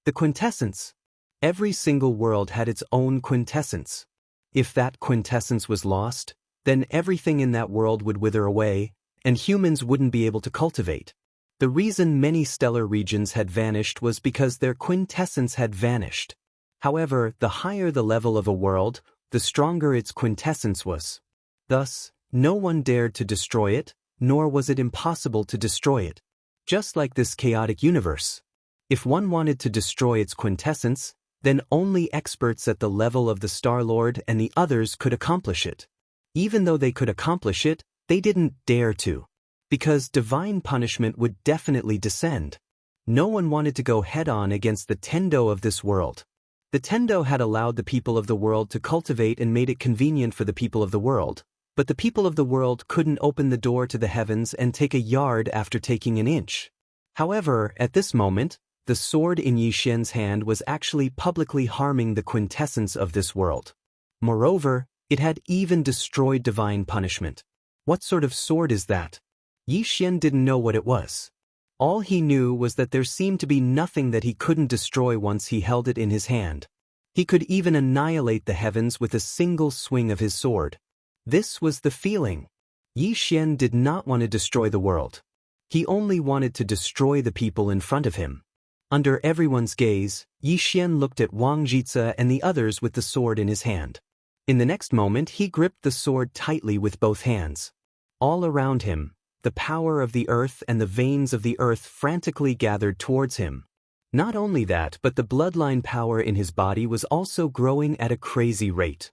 The quintessence. Every single world had its own quintessence. If that quintessence was lost, then everything in that world would wither away, and humans wouldn't be able to cultivate. The reason many stellar regions had vanished was because their quintessence had vanished. However, the higher the level of a world, the stronger its quintessence was. Thus, no one dared to destroy it, nor was it impossible to destroy it. Just like this chaotic universe. If one wanted to destroy its quintessence, then only experts at the level of the Star-Lord and the others could accomplish it. Even though they could accomplish it, they didn't dare to. Because divine punishment would definitely descend. No one wanted to go head-on against the Tendo of this world. The Tendo had allowed the people of the world to cultivate and made it convenient for the people of the world, but the people of the world couldn't open the door to the heavens and take a yard after taking an inch. However, at this moment, the sword in Yi Xian's hand was actually publicly harming the quintessence of this world. Moreover, it had even destroyed divine punishment. What sort of sword is that? Yi Xian didn't know what it was. All he knew was that there seemed to be nothing that he couldn't destroy once he held it in his hand. He could even annihilate the heavens with a single swing of his sword. This was the feeling. Yi Xian did not want to destroy the world. He only wanted to destroy the people in front of him. Under everyone's gaze, Yi Xian looked at Wang Jitze and the others with the sword in his hand. In the next moment he gripped the sword tightly with both hands. All around him, the power of the earth and the veins of the earth frantically gathered towards him. Not only that, but the bloodline power in his body was also growing at a crazy rate.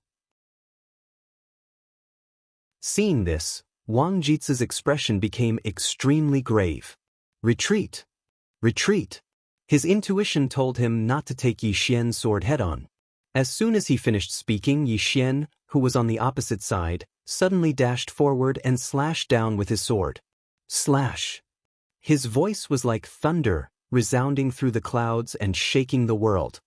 Seeing this, Wang Jitze's expression became extremely grave. Retreat! Retreat! His intuition told him not to take Yi Xian's sword head-on. As soon as he finished speaking, Yi Xian, who was on the opposite side, suddenly dashed forward and slashed down with his sword. Slash! His voice was like thunder, resounding through the clouds and shaking the world.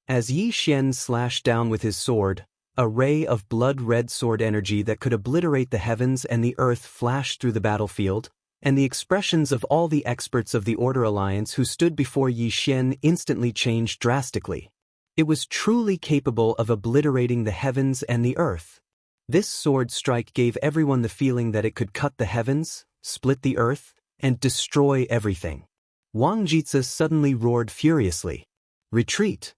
As Yi Xian slashed down with his sword, a ray of blood-red sword energy that could obliterate the heavens and the earth flashed through the battlefield, and the expressions of all the experts of the Order Alliance who stood before Yi Xian instantly changed drastically. It was truly capable of obliterating the heavens and the earth. This sword strike gave everyone the feeling that it could cut the heavens, split the earth, and destroy everything. Wang Jitsa suddenly roared furiously. Retreat!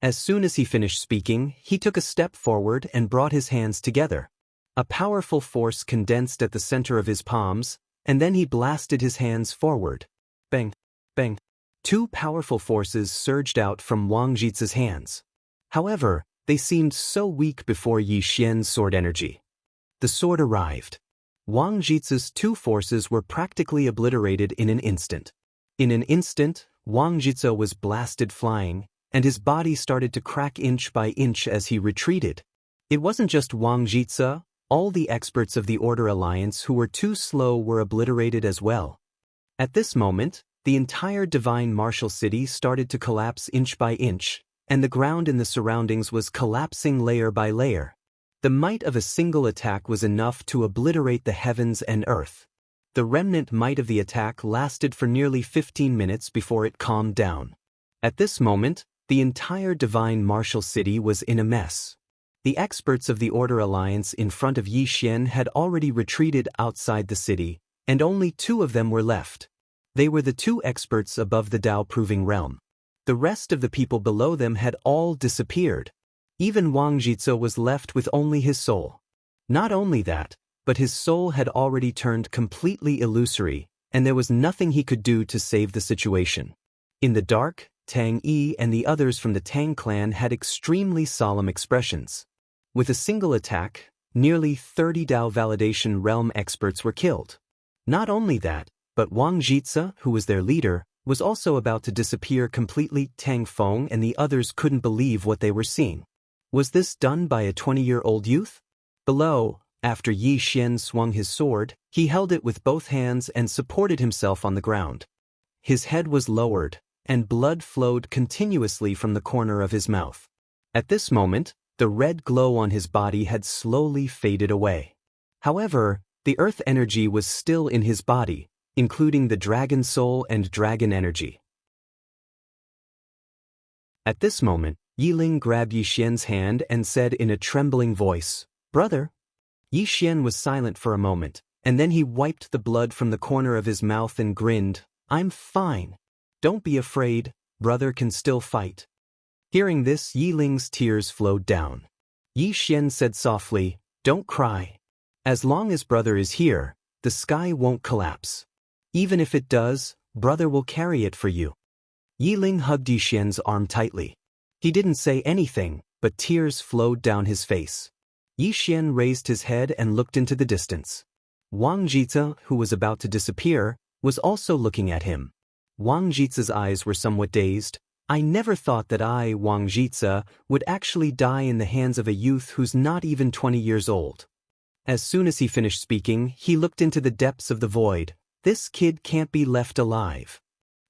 As soon as he finished speaking, he took a step forward and brought his hands together. A powerful force condensed at the center of his palms, and then he blasted his hands forward. Bang! Bang! Two powerful forces surged out from Wang Jitsa's hands. However, they seemed so weak before Yi Xian's sword energy. The sword arrived. Wang Jitsa's two forces were practically obliterated in an instant. In an instant, Wang Jitsa was blasted flying, and his body started to crack inch by inch as he retreated. It wasn't just Wang Jitsa, all the experts of the Order Alliance who were too slow were obliterated as well. At this moment, the entire divine martial city started to collapse inch by inch, and the ground in the surroundings was collapsing layer by layer. The might of a single attack was enough to obliterate the heavens and earth. The remnant might of the attack lasted for nearly 15 minutes before it calmed down. At this moment, the entire divine martial city was in a mess. The experts of the Order Alliance in front of Yi Xian had already retreated outside the city, and only two of them were left. They were the two experts above the Dao-proving realm. The rest of the people below them had all disappeared. Even Wang Jitsa was left with only his soul. Not only that, but his soul had already turned completely illusory, and there was nothing he could do to save the situation. In the dark, Tang Yi and the others from the Tang clan had extremely solemn expressions. With a single attack, nearly 30 Dao validation realm experts were killed. Not only that, but Wang Jitsa, who was their leader, was also about to disappear completely. Tang Feng and the others couldn't believe what they were seeing. Was this done by a 20-year-old youth? Below, after Yi Xian swung his sword, he held it with both hands and supported himself on the ground. His head was lowered, and blood flowed continuously from the corner of his mouth. At this moment, the red glow on his body had slowly faded away. However, the earth energy was still in his body, including the dragon soul and dragon energy. At this moment, Yiling grabbed Yi Xian's hand and said in a trembling voice, "Brother." Yi Xian was silent for a moment, and then he wiped the blood from the corner of his mouth and grinned, "I'm fine. Don't be afraid, brother can still fight." Hearing this, Yiling's tears flowed down. Yi Xian said softly, "Don't cry. As long as brother is here, the sky won't collapse. Even if it does, brother will carry it for you." Yiling hugged Yi Xian's arm tightly. He didn't say anything, but tears flowed down his face. Yi Xian raised his head and looked into the distance. Wang Jitsa, who was about to disappear, was also looking at him. Wang Jitsa's eyes were somewhat dazed. "I never thought that I, Wang Jitsa, would actually die in the hands of a youth who's not even 20 years old." As soon as he finished speaking, he looked into the depths of the void. "This kid can't be left alive."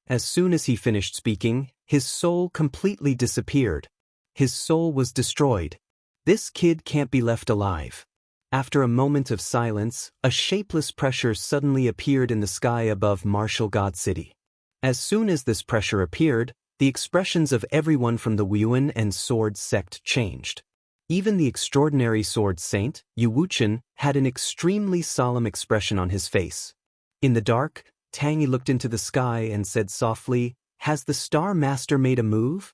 As soon as he finished speaking, his soul completely disappeared. His soul was destroyed. "This kid can't be left alive." After a moment of silence, a shapeless pressure suddenly appeared in the sky above Martial God City. As soon as this pressure appeared, the expressions of everyone from the Wuxian and Sword sect changed. Even the extraordinary Sword Saint, Yu Wuchen, had an extremely solemn expression on his face. In the dark, Tang Yi looked into the sky and said softly, "Has the Star Master made a move?"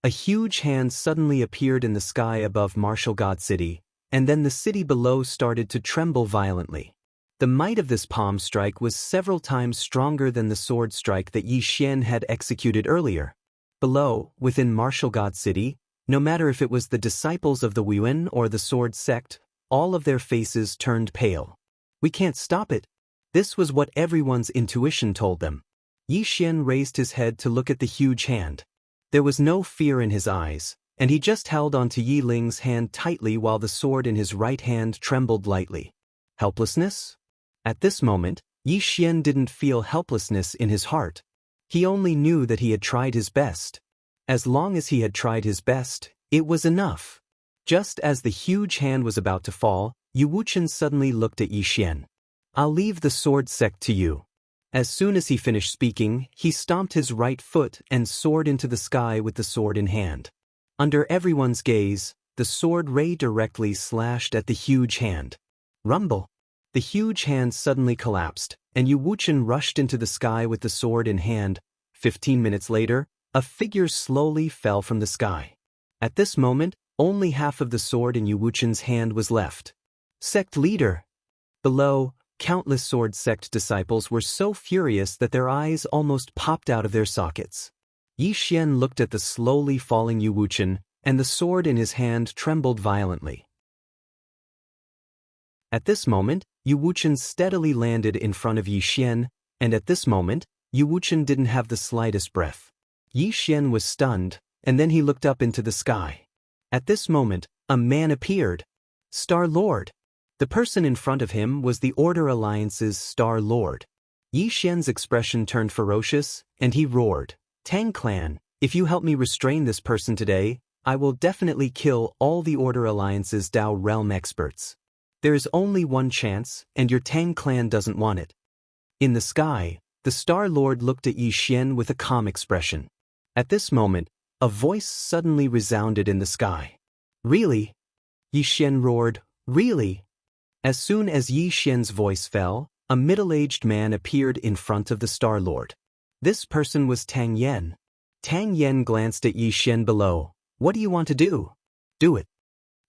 A huge hand suddenly appeared in the sky above Martial God City, and then the city below started to tremble violently. The might of this palm strike was several times stronger than the sword strike that Yi Xian had executed earlier. Below, within Martial God City, no matter if it was the disciples of the Wuxian or the Sword sect, all of their faces turned pale. "We can't stop it." This was what everyone's intuition told them. Yi Xian raised his head to look at the huge hand. There was no fear in his eyes, and he just held onto Yi Ling's hand tightly while the sword in his right hand trembled lightly. Helplessness? At this moment, Yi Xian didn't feel helplessness in his heart. He only knew that he had tried his best. As long as he had tried his best, it was enough. Just as the huge hand was about to fall, Yu Wuchen suddenly looked at Yi Xian. "I'll leave the sword sect to you." As soon as he finished speaking, he stomped his right foot and soared into the sky with the sword in hand. Under everyone's gaze, the sword ray directly slashed at the huge hand. Rumble! The huge hand suddenly collapsed, and Yu Wuchen rushed into the sky with the sword in hand. 15 minutes later, a figure slowly fell from the sky. At this moment, only half of the sword in Yu Wuchen's hand was left. Sect leader! Below, countless sword sect disciples were so furious that their eyes almost popped out of their sockets. Yi Xian looked at the slowly falling Yu Wuchen, and the sword in his hand trembled violently. At this moment, Yu Wuchen steadily landed in front of Yi Xian, and at this moment, Yu Wuchen didn't have the slightest breath. Yi Xian was stunned, and then he looked up into the sky. At this moment, a man appeared. Star Lord. The person in front of him was the Order Alliance's Star Lord. Yi Xian's expression turned ferocious, and he roared, "Tang Clan, if you help me restrain this person today, I will definitely kill all the Order Alliance's Dao realm experts. There is only one chance, and your Tang Clan doesn't want it." In the sky, the Star Lord looked at Yi Xian with a calm expression. At this moment, a voice suddenly resounded in the sky. "Really?" Yi Xian roared, "Really?" As soon as Yi Xian's voice fell, a middle-aged man appeared in front of the Star Lord. This person was Tang Yen. Tang Yen glanced at Yi Xian below. "What do you want to do?" "Do it."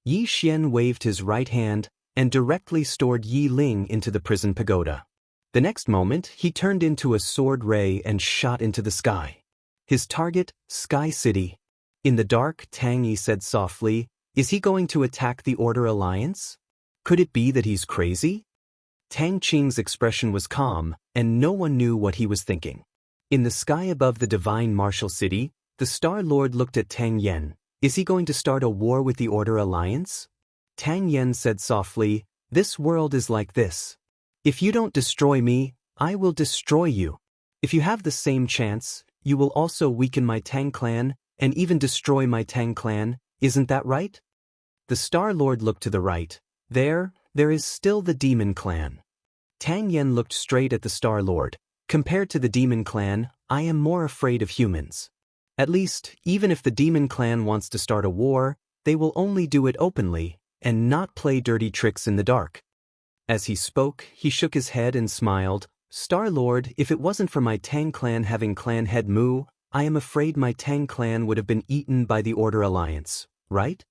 Yi Xian waved his right hand and directly stored Yi Ling into the prison pagoda. The next moment, he turned into a sword ray and shot into the sky. His target, Sky City. In the dark, Tang Yi said softly, "Is he going to attack the Order Alliance? Could it be that he's crazy?" Tang Qing's expression was calm, and no one knew what he was thinking. In the sky above the divine martial city, the Star Lord looked at Tang Yen. "Is he going to start a war with the Order Alliance?" Tang Yen said softly, "This world is like this. If you don't destroy me, I will destroy you. If you have the same chance, you will also weaken my Tang Clan, and even destroy my Tang Clan, isn't that right?" The Star Lord looked to the right. There is still the Demon Clan. Tang Yen looked straight at the Star Lord. "Compared to the Demon Clan, I am more afraid of humans. At least, even if the Demon Clan wants to start a war, they will only do it openly, and not play dirty tricks in the dark." As he spoke, he shook his head and smiled. "Star Lord, if it wasn't for my Tang Clan having clan head Mu, I am afraid my Tang Clan would have been eaten by the Order Alliance, right?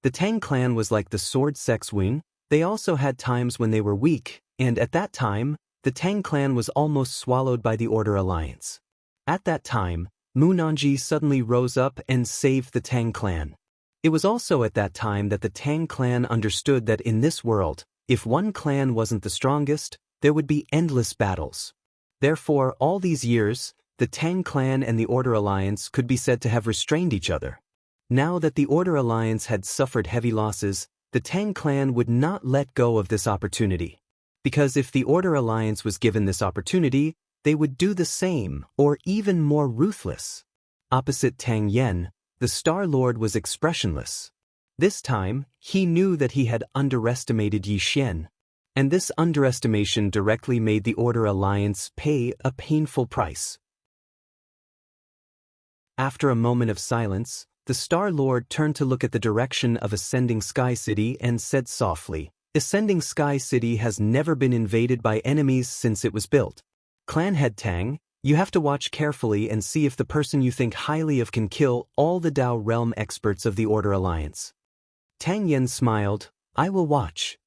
The Tang Clan was like the Sword Sect's wing. They also had times when they were weak, and at that time, the Tang Clan was almost swallowed by the Order Alliance. At that time, Mu Nanji suddenly rose up and saved the Tang Clan. It was also at that time that the Tang Clan understood that in this world, if one clan wasn't the strongest, there would be endless battles. Therefore, all these years, the Tang Clan and the Order Alliance could be said to have restrained each other. Now that the Order Alliance had suffered heavy losses, the Tang Clan would not let go of this opportunity. Because if the Order Alliance was given this opportunity, they would do the same, or even more ruthless. Opposite Tang Yen, the Star Lord was expressionless. This time, he knew that he had underestimated Yi Xian, and this underestimation directly made the Order Alliance pay a painful price. After a moment of silence, the Star Lord turned to look at the direction of Ascending Sky City and said softly, "Ascending Sky City has never been invaded by enemies since it was built. Clan Head Tang, you have to watch carefully and see if the person you think highly of can kill all the Dao realm experts of the Order Alliance." Tang Yen smiled, "I will watch."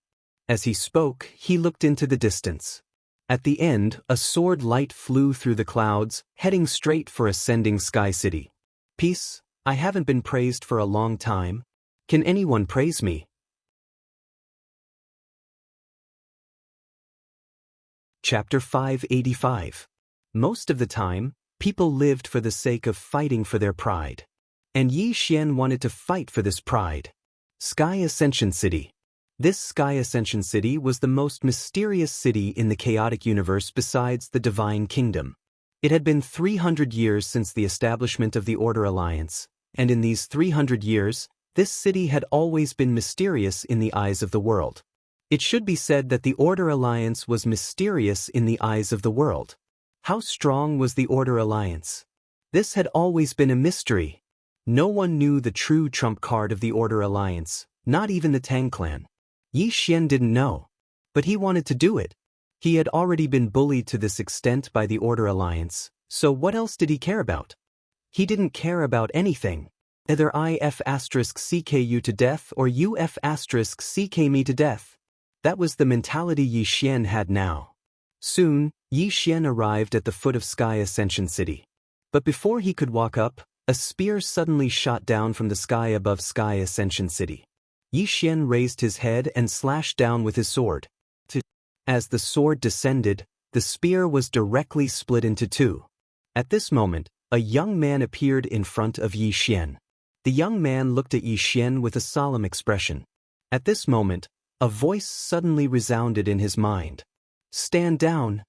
As he spoke, he looked into the distance. At the end, a sword light flew through the clouds, heading straight for Ascending Sky City. "Peace, I haven't been praised for a long time. Can anyone praise me?" Chapter 585. Most of the time, people lived for the sake of fighting for their pride. And Yi Xian wanted to fight for this pride. Sky Ascension City. This Sky Ascension City was the most mysterious city in the chaotic universe besides the Divine Kingdom. It had been 300 years since the establishment of the Order Alliance, and in these 300 years, this city had always been mysterious in the eyes of the world. It should be said that the Order Alliance was mysterious in the eyes of the world. How strong was the Order Alliance? This had always been a mystery. No one knew the true trump card of the Order Alliance, not even the Tang clan. Yi Xian didn't know. But he wanted to do it. He had already been bullied to this extent by the Order Alliance, so what else did he care about? He didn't care about anything. Either IF*CK you to death or UF*CK me to death. That was the mentality Yi Xian had now. Soon, Yi Xian arrived at the foot of Sky Ascension City. But before he could walk up, a spear suddenly shot down from the sky above Sky Ascension City. Yi Xian raised his head and slashed down with his sword. As the sword descended, the spear was directly split into two. At this moment, a young man appeared in front of Yi Xian. The young man looked at Yi Xian with a solemn expression. At this moment, a voice suddenly resounded in his mind. "Stand down."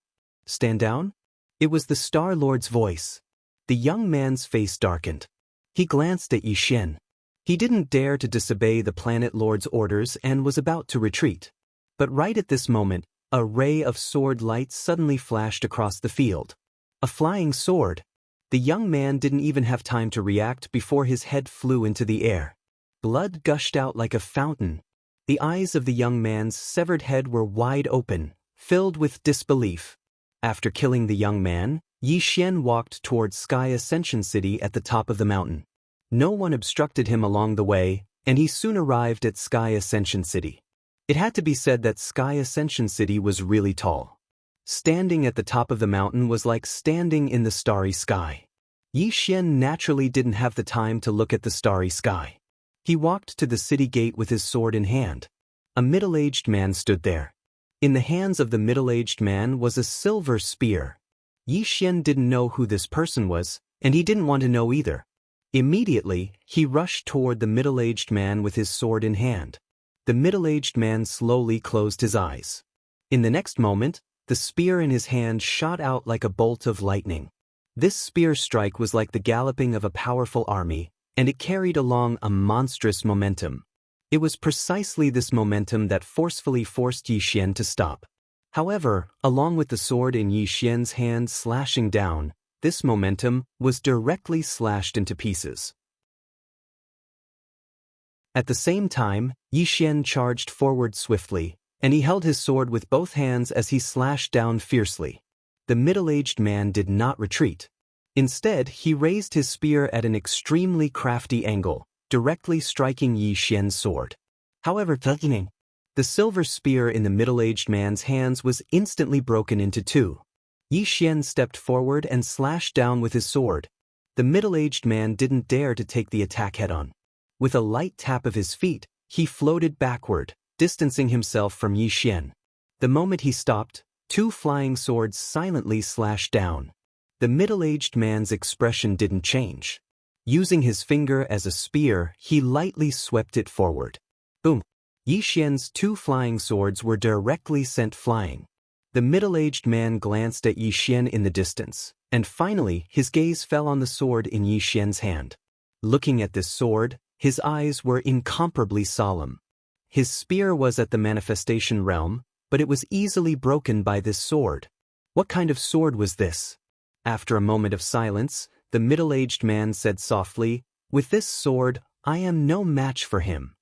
"Stand down?" It was the Star Lord's voice. The young man's face darkened. He glanced at Yi Xian. He didn't dare to disobey the Planet Lord's orders and was about to retreat. But right at this moment, a ray of sword light suddenly flashed across the field. A flying sword. The young man didn't even have time to react before his head flew into the air. Blood gushed out like a fountain. The eyes of the young man's severed head were wide open, filled with disbelief. After killing the young man, Yi Xian walked towards Sky Ascension City at the top of the mountain. No one obstructed him along the way, and he soon arrived at Sky Ascension City. It had to be said that Sky Ascension City was really tall. Standing at the top of the mountain was like standing in the starry sky. Yi Xian naturally didn't have the time to look at the starry sky. He walked to the city gate with his sword in hand. A middle-aged man stood there. In the hands of the middle-aged man was a silver spear. Yi Xian didn't know who this person was, and he didn't want to know either. Immediately, he rushed toward the middle-aged man with his sword in hand. The middle-aged man slowly closed his eyes. In the next moment, the spear in his hand shot out like a bolt of lightning. This spear strike was like the galloping of a powerful army, and it carried along a monstrous momentum. It was precisely this momentum that forcefully forced Yi Xian to stop. However, along with the sword in Yi Xian's hand slashing down, this momentum was directly slashed into pieces. At the same time, Yi Xian charged forward swiftly, and he held his sword with both hands as he slashed down fiercely. The middle-aged man did not retreat. Instead, he raised his spear at an extremely crafty angle, directly striking Yi Xian's sword. However, the silver spear in the middle-aged man's hands was instantly broken into two. Yi Xian stepped forward and slashed down with his sword. The middle-aged man didn't dare to take the attack head-on. With a light tap of his feet, he floated backward, distancing himself from Yi Xian. The moment he stopped, two flying swords silently slashed down. The middle-aged man's expression didn't change. Using his finger as a spear, he lightly swept it forward. Boom! Yi Xian's two flying swords were directly sent flying. The middle-aged man glanced at Yi Xian in the distance, and finally his gaze fell on the sword in Yi Xian's hand. Looking at this sword, his eyes were incomparably solemn. His spear was at the manifestation realm, but it was easily broken by this sword. What kind of sword was this? After a moment of silence, the middle-aged man said softly, "With this sword, I am no match for him."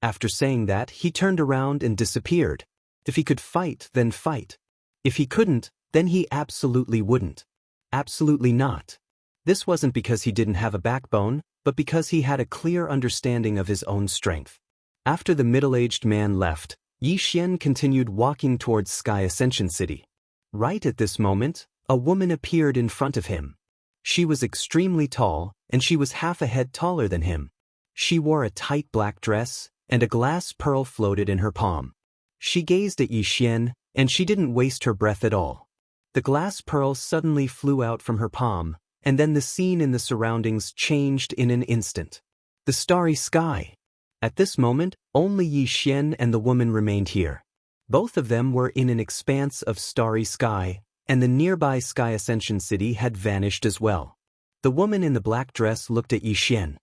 After saying that, he turned around and disappeared. If he could fight, then fight. If he couldn't, then he absolutely wouldn't. Absolutely not. This wasn't because he didn't have a backbone, but because he had a clear understanding of his own strength. After the middle-aged man left, Yi Xian continued walking towards Sky Ascension City. Right at this moment, a woman appeared in front of him. She was extremely tall, and she was half a head taller than him. She wore a tight black dress, and a glass pearl floated in her palm. She gazed at Yi Xian, and she didn't waste her breath at all. The glass pearl suddenly flew out from her palm, and then the scene in the surroundings changed in an instant. The starry sky. At this moment, only Yi Xian and the woman remained here. Both of them were in an expanse of starry sky, and the nearby Sky Ascension city had vanished as well. The woman in the black dress looked at Yi Xian.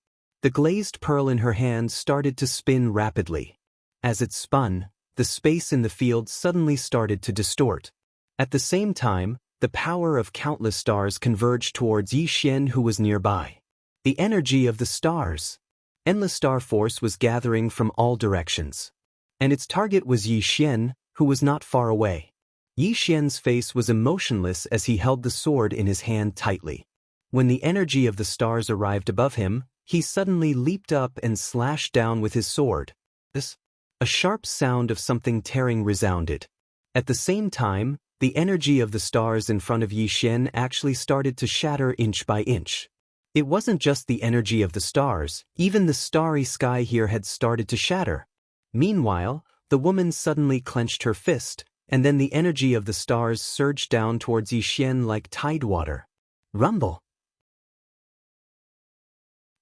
The glazed pearl in her hand started to spin rapidly. As it spun, the space in the field suddenly started to distort. At the same time, the power of countless stars converged towards Yi Xian, who was nearby. The energy of the stars. Endless star force was gathering from all directions. And its target was Yi Xian, who was not far away. Yi Xian's face was emotionless as he held the sword in his hand tightly. When the energy of the stars arrived above him, he suddenly leaped up and slashed down with his sword. A sharp sound of something tearing resounded. At the same time, the energy of the stars in front of Yi Xian actually started to shatter inch by inch. It wasn't just the energy of the stars, even the starry sky here had started to shatter. Meanwhile, the woman suddenly clenched her fist, and then the energy of the stars surged down towards Yi Xian like tidewater. Rumble.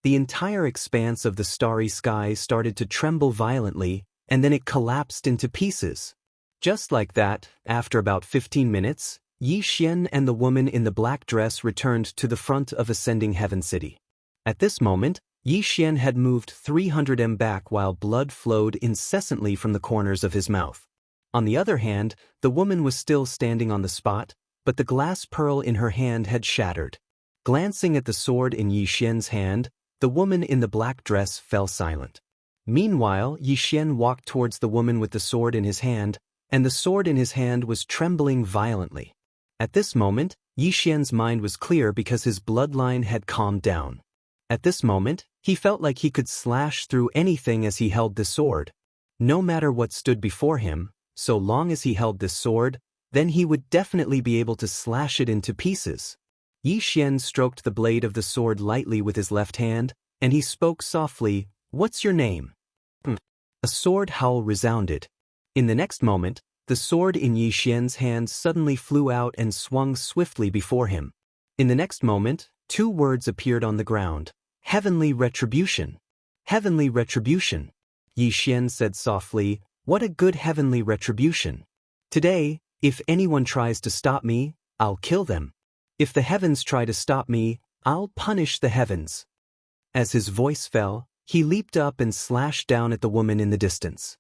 The entire expanse of the starry sky started to tremble violently, and then it collapsed into pieces. Just like that, after about 15 minutes, Yi Xian and the woman in the black dress returned to the front of Ascending Heaven City. At this moment, Yi Xian had moved 300 m back while blood flowed incessantly from the corners of his mouth. On the other hand, the woman was still standing on the spot, but the glass pearl in her hand had shattered. Glancing at the sword in Yi Xian's hand, the woman in the black dress fell silent. Meanwhile, Yi Xian walked towards the woman with the sword in his hand, and the sword in his hand was trembling violently. At this moment, Yi Xian's mind was clear because his bloodline had calmed down. At this moment, he felt like he could slash through anything as he held the sword. No matter what stood before him, so long as he held this sword, then he would definitely be able to slash it into pieces. Yi Xian stroked the blade of the sword lightly with his left hand, and he spoke softly, "What's your name?" A sword howl resounded. In the next moment, the sword in Yi Xian's hand suddenly flew out and swung swiftly before him. In the next moment, two words appeared on the ground. Heavenly retribution. Heavenly retribution. Yi Xian said softly, "What a good heavenly retribution. Today, if anyone tries to stop me, I'll kill them. If the heavens try to stop me, I'll punish the heavens." As his voice fell, he leaped up and slashed down at the woman in the distance.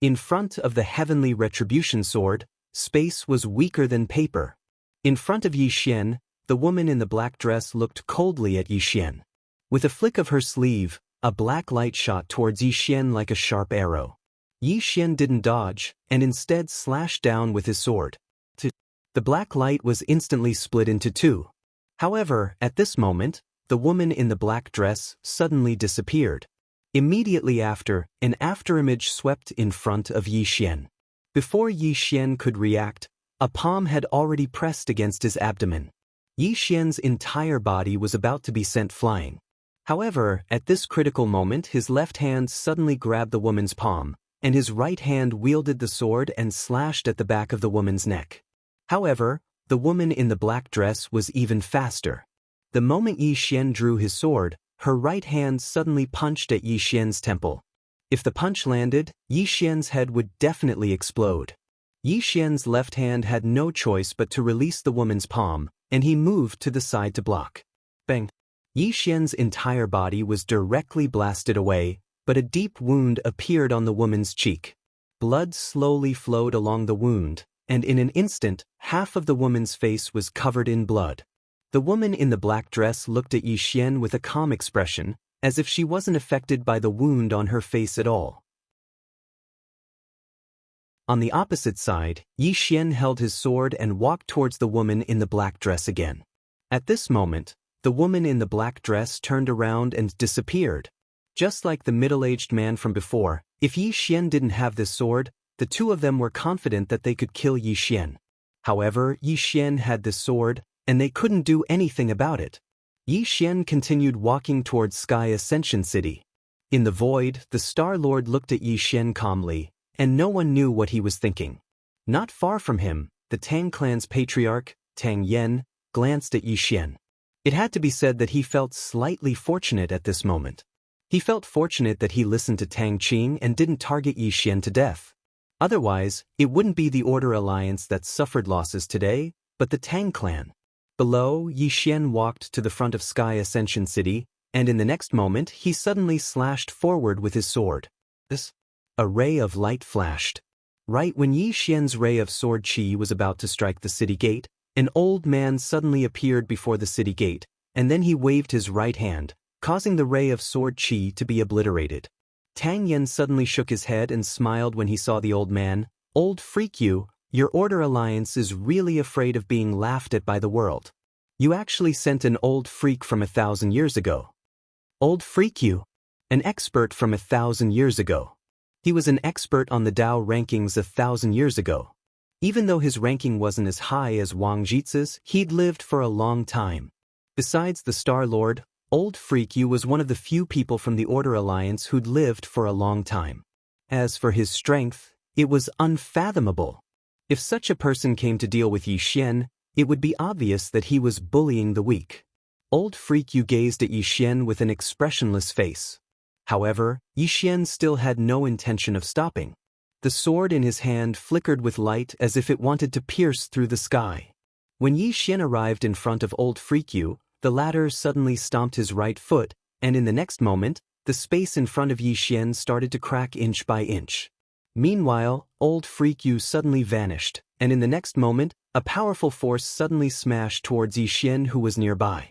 In front of the heavenly retribution sword, space was weaker than paper. In front of Yi Xian, the woman in the black dress looked coldly at Yi Xian. With a flick of her sleeve, a black light shot towards Yi Xian like a sharp arrow. Yi Xian didn't dodge, and instead slashed down with his sword. The black light was instantly split into two. However, at this moment, the woman in the black dress suddenly disappeared. Immediately after, an afterimage swept in front of Yi Xian. Before Yi Xian could react, a palm had already pressed against his abdomen. Yi Xian's entire body was about to be sent flying. However, at this critical moment his left hand suddenly grabbed the woman's palm, and his right hand wielded the sword and slashed at the back of the woman's neck. However, the woman in the black dress was even faster. The moment Yi Xian drew his sword, her right hand suddenly punched at Yi Xian's temple. If the punch landed, Yi Xian's head would definitely explode. Yi Xian's left hand had no choice but to release the woman's palm, and he moved to the side to block. Bang! Yi Xian's entire body was directly blasted away, but a deep wound appeared on the woman's cheek. Blood slowly flowed along the wound, and in an instant, half of the woman's face was covered in blood. The woman in the black dress looked at Yi Xian with a calm expression, as if she wasn't affected by the wound on her face at all. On the opposite side, Yi Xian held his sword and walked towards the woman in the black dress again. At this moment, the woman in the black dress turned around and disappeared. Just like the middle-aged man from before, if Yi Xian didn't have this sword, the two of them were confident that they could kill Yi Xian. However, Yi Xian had this sword, and they couldn't do anything about it. Yi Xian continued walking towards Sky Ascension City. In the void, the Star Lord looked at Yi Xian calmly, and no one knew what he was thinking. Not far from him, the Tang clan's patriarch, Tang Yen, glanced at Yixian. It had to be said that he felt slightly fortunate at this moment. He felt fortunate that he listened to Tang Qing and didn't target Yixian to death. Otherwise, it wouldn't be the Order Alliance that suffered losses today, but the Tang clan. Below, Yixian walked to the front of Sky Ascension City, and in the next moment he suddenly slashed forward with his sword. A ray of light flashed. Right when Yixian's ray of sword qi was about to strike the city gate, an old man suddenly appeared before the city gate, and then he waved his right hand, causing the ray of sword qi to be obliterated. Tang Yen suddenly shook his head and smiled when he saw the old man. "Old freak you, your Order Alliance is really afraid of being laughed at by the world. You actually sent an old freak from 1,000 years ago." Old freak you? An expert from 1,000 years ago. He was an expert on the Dao rankings 1,000 years ago. Even though his ranking wasn't as high as Wang Jitsu's, he'd lived for a long time. Besides the Star Lord, Old Freak Yu was one of the few people from the Order Alliance who'd lived for a long time. As for his strength, it was unfathomable. If such a person came to deal with Yixian, it would be obvious that he was bullying the weak. Old Freak Yu gazed at Yixian with an expressionless face. However, Yixian still had no intention of stopping. The sword in his hand flickered with light as if it wanted to pierce through the sky. When Yixian arrived in front of Old Freak Yu, the latter suddenly stomped his right foot, and in the next moment, the space in front of Yixian started to crack inch by inch. Meanwhile, Old Freak Yu suddenly vanished, and in the next moment, a powerful force suddenly smashed towards Yixian who was nearby.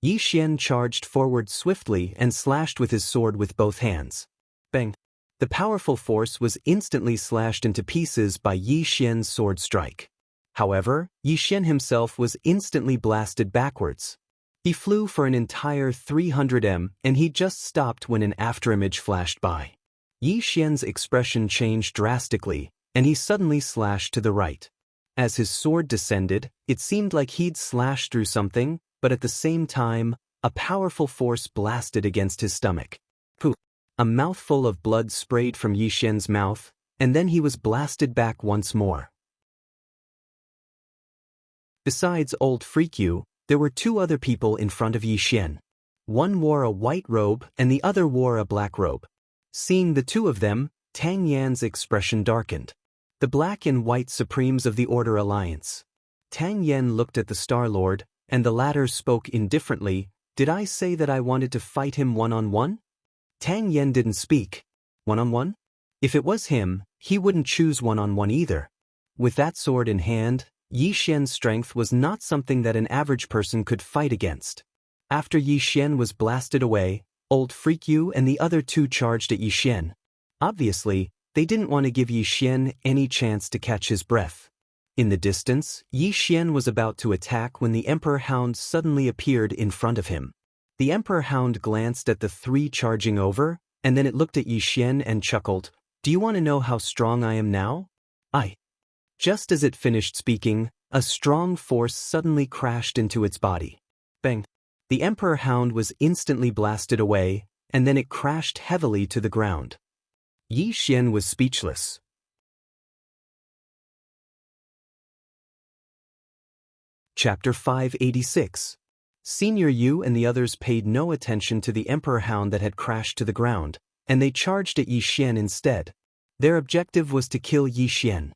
Yixian charged forward swiftly and slashed with his sword with both hands. Bang! The powerful force was instantly slashed into pieces by Yixian's sword strike. However, Yixian himself was instantly blasted backwards. He flew for an entire 300 m, and he just stopped when an afterimage flashed by. Yixian's expression changed drastically, and he suddenly slashed to the right. As his sword descended, it seemed like he'd slashed through something, but at the same time, a powerful force blasted against his stomach. Poof! A mouthful of blood sprayed from Yixian's mouth, and then he was blasted back once more. Besides Old Freak Yu, there were two other people in front of Yixian. One wore a white robe and the other wore a black robe. Seeing the two of them, Tang Yan's expression darkened. The black and white supremes of the Order Alliance. Tang Yan looked at the Star Lord, and the latter spoke indifferently. "Did I say that I wanted to fight him one-on-one?" Tang Yen didn't speak. One-on-one? If it was him, he wouldn't choose one-on-one either. With that sword in hand, Yixian's strength was not something that an average person could fight against. After Yixian was blasted away, Old Freak Yu and the other two charged at Yixian. Obviously, they didn't want to give Yixian any chance to catch his breath. In the distance, Yixian was about to attack when the Emperor Hound suddenly appeared in front of him. The Emperor Hound glanced at the three charging over, and then it looked at Yixian and chuckled. "Do you want to know how strong I am now?" Just as it finished speaking, a strong force suddenly crashed into its body. Bang! The Emperor Hound was instantly blasted away, and then it crashed heavily to the ground. Yixian was speechless. Chapter 586. Senior Yu and the others paid no attention to the Emperor Hound that had crashed to the ground, and they charged at Yixian instead. Their objective was to kill Yixian.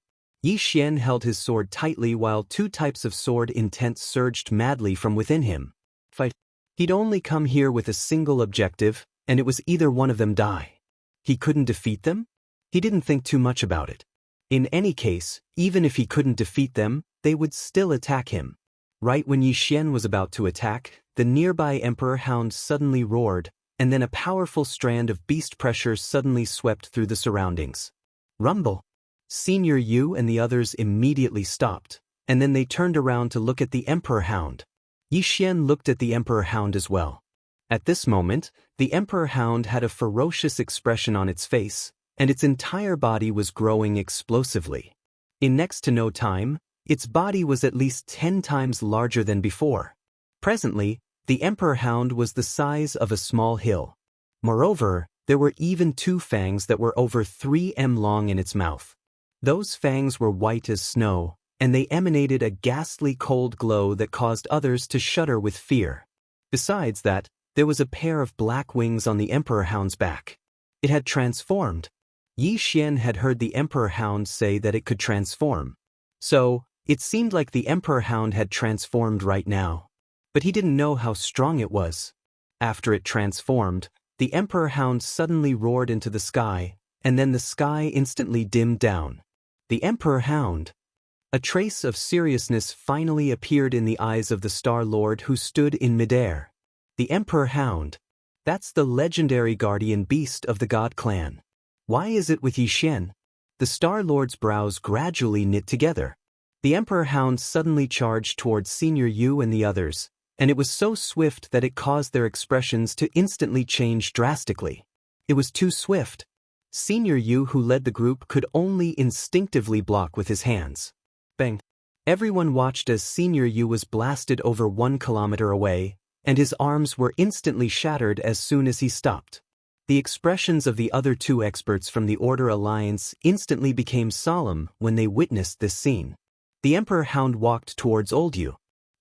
Yixian held his sword tightly while two types of sword intent surged madly from within him. Fight. He'd only come here with a single objective, and it was either one of them die. He couldn't defeat them? He didn't think too much about it. In any case, even if he couldn't defeat them, they would still attack him. Right when Yixian was about to attack, the nearby Emperor Hound suddenly roared, and then a powerful strand of beast pressure suddenly swept through the surroundings. Rumble! Senior Yu and the others immediately stopped, and then they turned around to look at the Emperor Hound. Yixian looked at the Emperor Hound as well. At this moment, the Emperor Hound had a ferocious expression on its face, and its entire body was growing explosively. In next to no time, its body was at least 10 times larger than before. Presently, the Emperor Hound was the size of a small hill. Moreover, there were even two fangs that were over 3 m long in its mouth. Those fangs were white as snow, and they emanated a ghastly cold glow that caused others to shudder with fear. Besides that, there was a pair of black wings on the Emperor Hound's back. It had transformed. Yi Xian had heard the Emperor Hound say that it could transform. So, it seemed like the Emperor Hound had transformed right now. But he didn't know how strong it was. After it transformed, the Emperor Hound suddenly roared into the sky, and then the sky instantly dimmed down. The Emperor Hound. A trace of seriousness finally appeared in the eyes of the Star Lord who stood in midair. The Emperor Hound. That's the legendary guardian beast of the God clan. Why is it with Yi Xian? The Star Lord's brows gradually knit together. The Emperor Hound suddenly charged towards Senior Yu and the others, and it was so swift that it caused their expressions to instantly change drastically. It was too swift. Senior Yu, who led the group, could only instinctively block with his hands. Bang! Everyone watched as Senior Yu was blasted over 1 kilometer away, and his arms were instantly shattered as soon as he stopped. The expressions of the other 2 experts from the Order Alliance instantly became solemn when they witnessed this scene. The Emperor Hound walked towards Old Yu.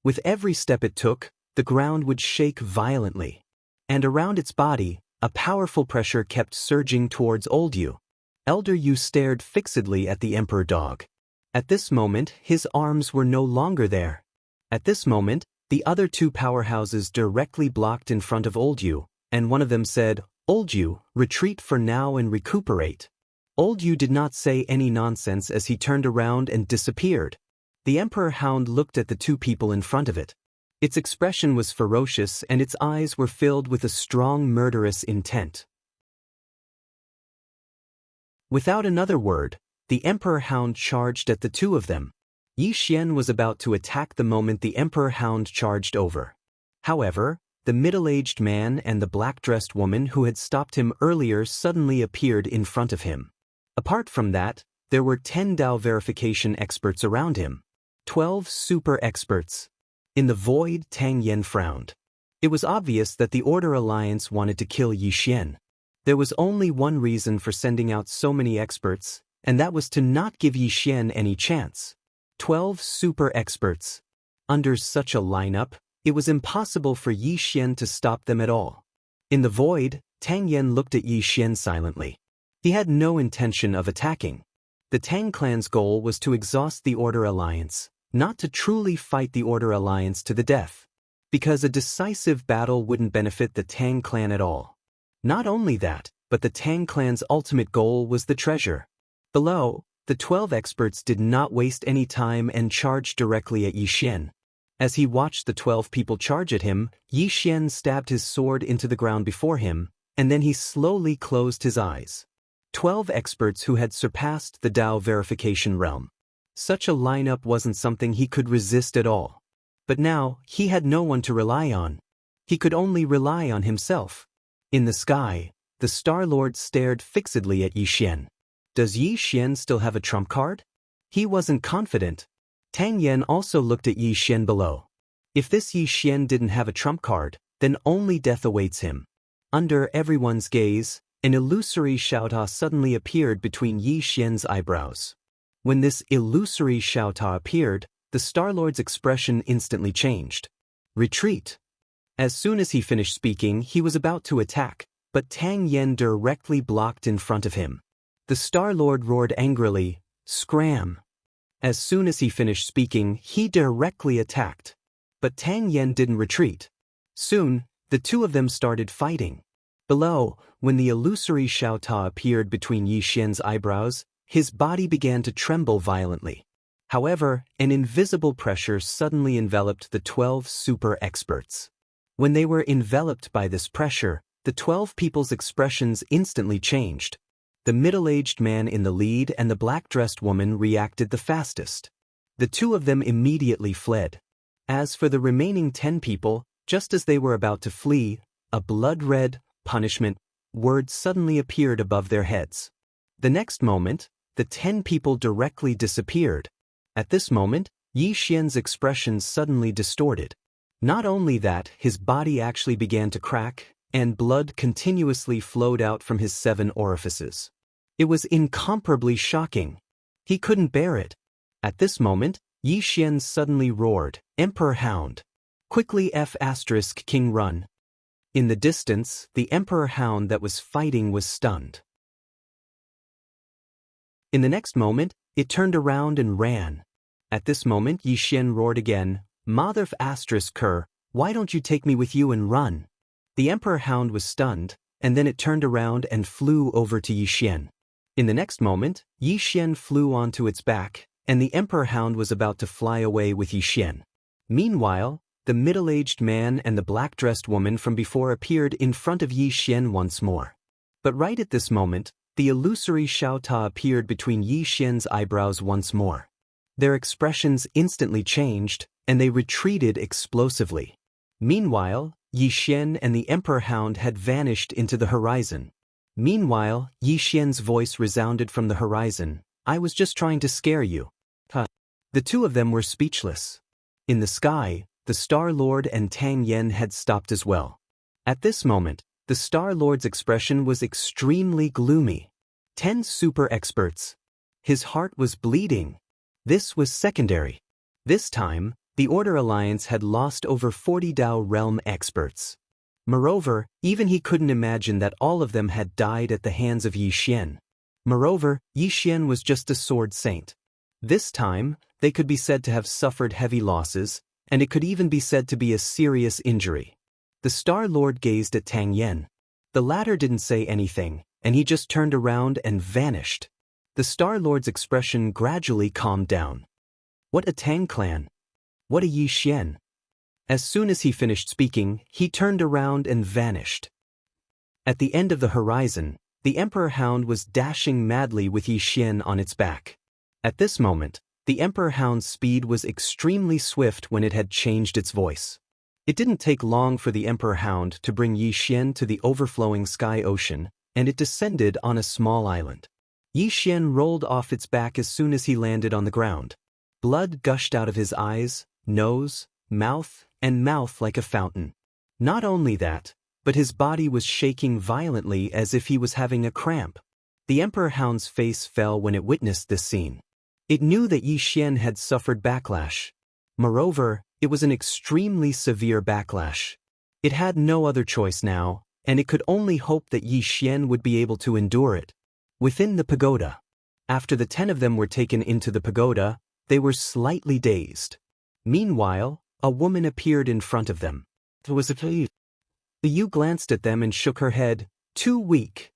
With every step it took, the ground would shake violently. And around its body, a powerful pressure kept surging towards Old Yu. Elder Yu stared fixedly at the Emperor Dog. At this moment, his arms were no longer there. At this moment, the other 2 powerhouses directly blocked in front of Old Yu, and one of them said, "Old Yu, retreat for now and recuperate." Old Yu did not say any nonsense as he turned around and disappeared. The Emperor Hound looked at the 2 people in front of it. Its expression was ferocious and its eyes were filled with a strong murderous intent. Without another word, the Emperor Hound charged at the 2 of them. Yi Xian was about to attack the moment the Emperor Hound charged over. However, the middle-aged man and the black-dressed woman who had stopped him earlier suddenly appeared in front of him. Apart from that, there were 10 Dao verification experts around him. 12 super experts. In the void, Tang Yen frowned. It was obvious that the Order Alliance wanted to kill Yi Xian. There was only one reason for sending out so many experts, and that was to not give Yi Xian any chance. 12 super experts. Under such a lineup, it was impossible for Yi Xian to stop them at all. In the void, Tang Yen looked at Yi Xian silently. He had no intention of attacking. The Tang clan's goal was to exhaust the Order Alliance, not to truly fight the Order Alliance to the death. Because a decisive battle wouldn't benefit the Tang clan at all. Not only that, but the Tang clan's ultimate goal was the treasure. Below, the 12 experts did not waste any time and charged directly at Yi Xian. As he watched the 12 people charge at him, Yi Xian stabbed his sword into the ground before him, and then he slowly closed his eyes. 12 experts who had surpassed the Dao verification realm. Such a lineup wasn't something he could resist at all. But now, he had no one to rely on. He could only rely on himself. In the sky, the Star Lord stared fixedly at Yi Xian. Does Yi Xian still have a trump card? He wasn't confident. Tang Yen also looked at Yi Xian below. If this Yi Xian didn't have a trump card, then only death awaits him. Under everyone's gaze, an illusory Xiaota suddenly appeared between Yi Xian's eyebrows. When this illusory Xiaota appeared, the Star Lord's expression instantly changed. Retreat. As soon as he finished speaking, he was about to attack, but Tang Yen directly blocked in front of him. The Star Lord roared angrily, "Scram!" As soon as he finished speaking, he directly attacked. But Tang Yen didn't retreat. Soon, the 2 of them started fighting. Below, when the illusory Xiaota appeared between Yi Xian's eyebrows, his body began to tremble violently. However, an invisible pressure suddenly enveloped the 12 super experts. When they were enveloped by this pressure, the 12 people's expressions instantly changed. The middle-aged man in the lead and the black-dressed woman reacted the fastest. The 2 of them immediately fled. As for the remaining 10 people, just as they were about to flee, a blood-red punishment word suddenly appeared above their heads. The next moment, the 10 people directly disappeared. At this moment, Yi Xian's expression suddenly distorted. Not only that, his body actually began to crack, and blood continuously flowed out from his 7 orifices. It was incomparably shocking. He couldn't bear it. At this moment, Yi Xian suddenly roared, "Emperor Hound! Quickly King run!" In the distance, the Emperor Hound that was fighting was stunned. In the next moment, it turned around and ran. At this moment Yi Xian roared again, "Mother of Cur, why don't you take me with you and run?" The Emperor Hound was stunned, and then it turned around and flew over to Yi Xian. In the next moment, Yi Xian flew onto its back, and the Emperor Hound was about to fly away with Yi Xian. Meanwhile, the middle-aged man and the black-dressed woman from before appeared in front of Yi Xian once more. But right at this moment, the illusory Xiao Ta appeared between Yi Xian's eyebrows once more. Their expressions instantly changed, and they retreated explosively. Meanwhile, Yi Xian and the Emperor Hound had vanished into the horizon. Meanwhile, Yi Xian's voice resounded from the horizon, "I was just trying to scare you." The two of them were speechless. In the sky, the Star-Lord and Tang Yen had stopped as well. At this moment, the Star-Lord's expression was extremely gloomy. 10 super experts. His heart was bleeding. This was secondary. This time, the Order Alliance had lost over 40 Dao Realm experts. Moreover, even he couldn't imagine that all of them had died at the hands of Yi Xian. Moreover, Yi Xian was just a sword saint. This time, they could be said to have suffered heavy losses, and it could even be said to be a serious injury. The Star-Lord gazed at Tang Yen. The latter didn't say anything, and he just turned around and vanished. The Star-Lord's expression gradually calmed down. What a Tang clan! What a Yi Xian! As soon as he finished speaking, he turned around and vanished. At the end of the horizon, the Emperor Hound was dashing madly with Yi Xian on its back. At this moment, the Emperor Hound's speed was extremely swift when it had changed its voice. It didn't take long for the Emperor Hound to bring Yi Xian to the overflowing sky ocean, and it descended on a small island. Yi Xian rolled off its back as soon as he landed on the ground. Blood gushed out of his eyes, nose, mouth like a fountain. Not only that, but his body was shaking violently as if he was having a cramp. The Emperor Hound's face fell when it witnessed this scene. It knew that Yi Xian had suffered backlash. Moreover, it was an extremely severe backlash. It had no other choice now, and it could only hope that Yi Xian would be able to endure it. Within the pagoda. After the 10 of them were taken into the pagoda, they were slightly dazed. Meanwhile, a woman appeared in front of them. It was the Yu glanced at them and shook her head, "Too weak."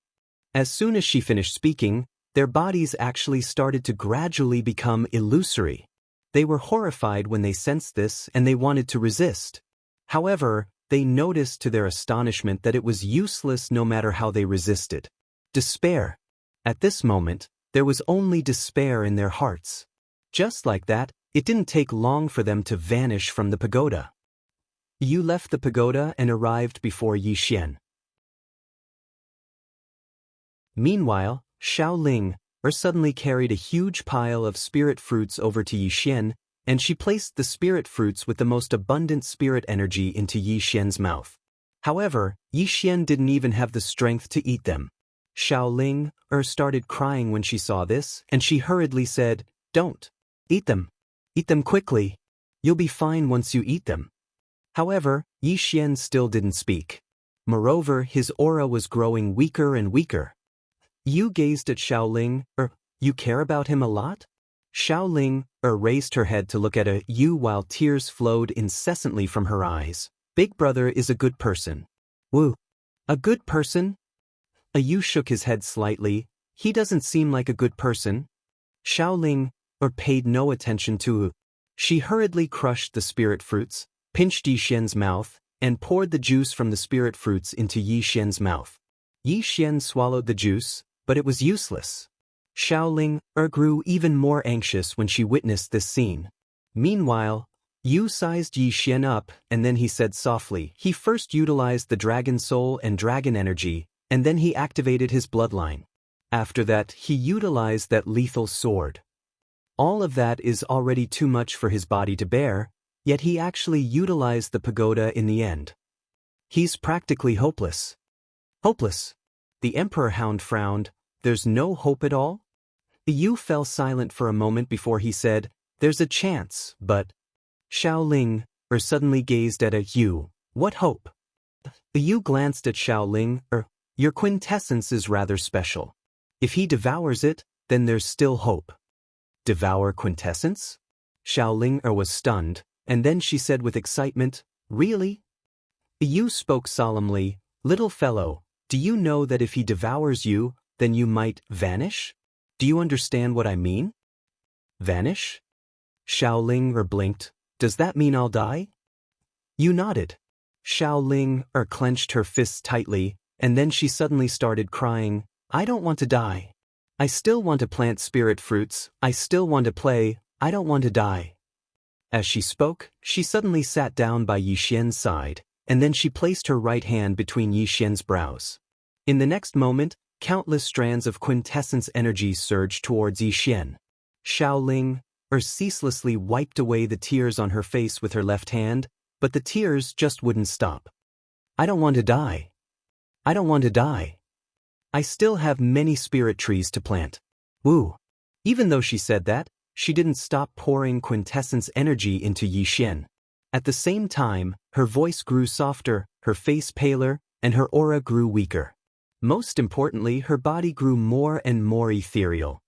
As soon as she finished speaking, their bodies actually started to gradually become illusory. They were horrified when they sensed this and they wanted to resist. However, they noticed to their astonishment that it was useless no matter how they resisted. Despair. At this moment, there was only despair in their hearts. Just like that, it didn't take long for them to vanish from the pagoda. Yu left the pagoda and arrived before Yi Xian. Meanwhile, Xiaoling suddenly carried a huge pile of spirit fruits over to Yi Xian, and she placed the spirit fruits with the most abundant spirit energy into Yi Xian's mouth. However, Yi Xian didn't even have the strength to eat them. Xiaoling started crying when she saw this, and she hurriedly said, "Don't eat them. Eat them quickly. You'll be fine once you eat them." However, Yi Xian still didn't speak. Moreover, his aura was growing weaker and weaker. Yu gazed at Xiaoling, "You care about him a lot?" Xiaoling raised her head to look at Yu while tears flowed incessantly from her eyes. "Big brother is a good person." "Woo. A good person?" Yu shook his head slightly. "He doesn't seem like a good person." Xiaoling paid no attention to Yu. She hurriedly crushed the spirit fruits, pinched Yi Xian's mouth, and poured the juice from the spirit fruits into Yi Xian's mouth. Yi Xian swallowed the juice, but it was useless. Xiaoling grew even more anxious when she witnessed this scene. Meanwhile, Yu sized Yi Xian up, and then he said softly, he first utilized the dragon soul and dragon energy, and then he activated his bloodline. After that, he utilized that lethal sword. All of that is already too much for his body to bear, yet he actually utilized the pagoda in the end. He's practically hopeless. Hopeless? The Emperor Hound frowned. "There's no hope at all?" Yu fell silent for a moment before he said, There's a chance, but... Xiaoling suddenly gazed at a Yu. What hope? The Yu glanced at Xiaoling. Your quintessence is rather special. If he devours it, then there's still hope. Devour quintessence? Xiaoling was stunned, and then she said with excitement, Really? The Yu spoke solemnly, Little fellow, do you know that if he devours you, then you might vanish? Do you understand what I mean? Vanish? Xiaoling blinked. Does that mean I'll die? Yu nodded. Xiaoling clenched her fists tightly, and then she suddenly started crying. I don't want to die. I still want to plant spirit fruits. I still want to play. I don't want to die. As she spoke, she suddenly sat down by Yixian's side, and then she placed her right hand between Yixian's brows. In the next moment, countless strands of quintessence energy surged towards Yixian. Xiaoling ceaselessly wiped away the tears on her face with her left hand, but the tears just wouldn't stop. I don't want to die. I don't want to die. I still have many spirit trees to plant. Woo. Even though she said that, she didn't stop pouring quintessence energy into Yixian. At the same time, her voice grew softer, her face paler, and her aura grew weaker. Most importantly, her body grew more and more ethereal.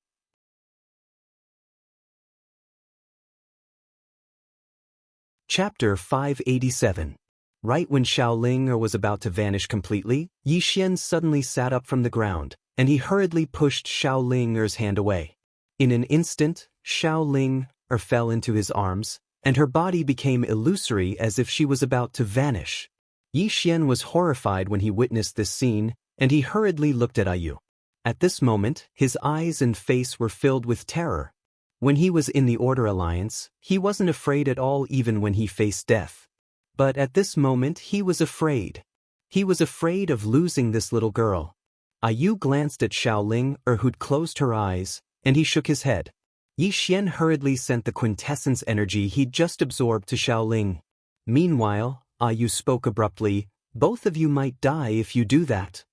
Chapter 587. Right when Xiaoling was about to vanish completely, Yixian suddenly sat up from the ground, and he hurriedly pushed Xiaoling's hand away. In an instant, Xiaoling fell into his arms, and her body became illusory as if she was about to vanish. Yixian was horrified when he witnessed this scene, and he hurriedly looked at Ayu. At this moment, his eyes and face were filled with terror. When he was in the Order Alliance, he wasn't afraid at all even when he faced death. But at this moment he was afraid. He was afraid of losing this little girl. Ayu glanced at Xiaoling who'd closed her eyes, and he shook his head. Yixian hurriedly sent the quintessence energy he'd just absorbed to Xiaoling. Meanwhile, Ayu spoke abruptly, Both of you might die if you do that.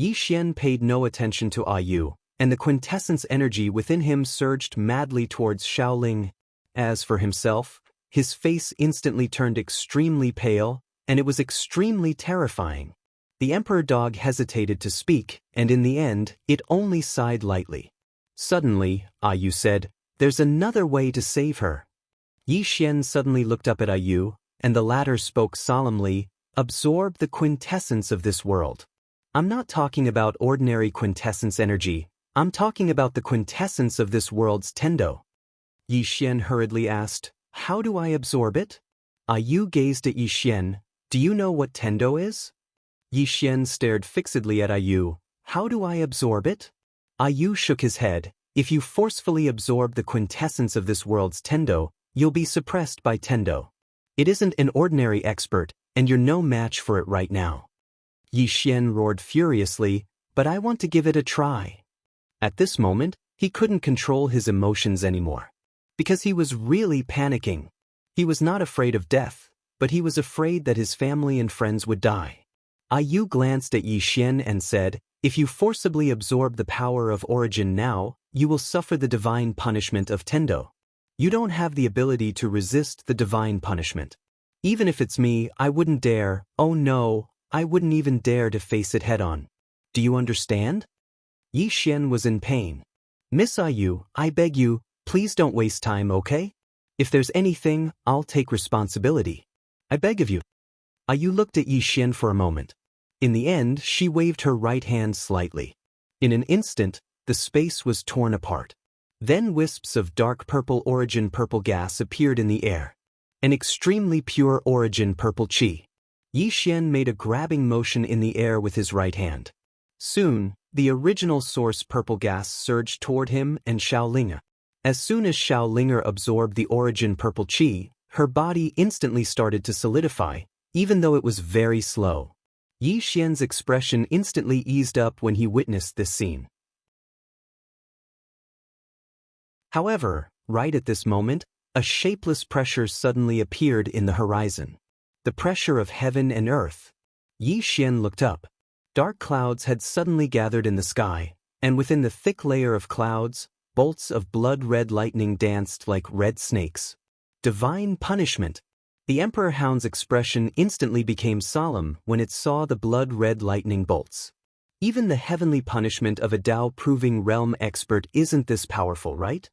Yixian paid no attention to Ayu, and the quintessence energy within him surged madly towards Xiaoling. As for himself, his face instantly turned extremely pale, and it was extremely terrifying. The Emperor Dog hesitated to speak, and in the end, it only sighed lightly. Suddenly, Ayu said, There's another way to save her. Yixian suddenly looked up at Ayu, and the latter spoke solemnly, Absorb the quintessence of this world. I'm not talking about ordinary quintessence energy. I'm talking about the quintessence of this world's Tendo. Yixian hurriedly asked, How do I absorb it? Ayu gazed at Yixian. Do you know what Tendo is? Yixian stared fixedly at Ayu. How do I absorb it? Ayu shook his head. If you forcefully absorb the quintessence of this world's Tendo, you'll be suppressed by Tendo. It isn't an ordinary expert, and you're no match for it right now. Yixian roared furiously, But I want to give it a try. At this moment, he couldn't control his emotions anymore. Because he was really panicking. He was not afraid of death, but he was afraid that his family and friends would die. Ayu glanced at Yixian and said, If you forcibly absorb the power of origin now, you will suffer the divine punishment of Tendo. You don't have the ability to resist the divine punishment. Even if it's me, I wouldn't dare, oh no, I wouldn't even dare to face it head-on. Do you understand? Yixian was in pain. Miss Ayu, I beg you, please don't waste time, okay? If there's anything, I'll take responsibility. I beg of you. Ayu looked at Yixian for a moment. In the end, she waved her right hand slightly. In an instant, the space was torn apart. Then wisps of dark purple origin purple gas appeared in the air. An extremely pure origin purple chi. Yixian made a grabbing motion in the air with his right hand. Soon, the original source purple gas surged toward him and Xiaoling. As soon as Xiaoling absorbed the origin purple chi, her body instantly started to solidify, even though it was very slow. Yixian's expression instantly eased up when he witnessed this scene. However, right at this moment, a shapeless pressure suddenly appeared in the horizon. The pressure of heaven and earth. Yixian looked up. Dark clouds had suddenly gathered in the sky, and within the thick layer of clouds, Bolts of blood-red lightning danced like red snakes. Divine punishment. The Emperor Hound's expression instantly became solemn when it saw the blood-red lightning bolts. Even the heavenly punishment of a Dao-proving realm expert isn't this powerful, right?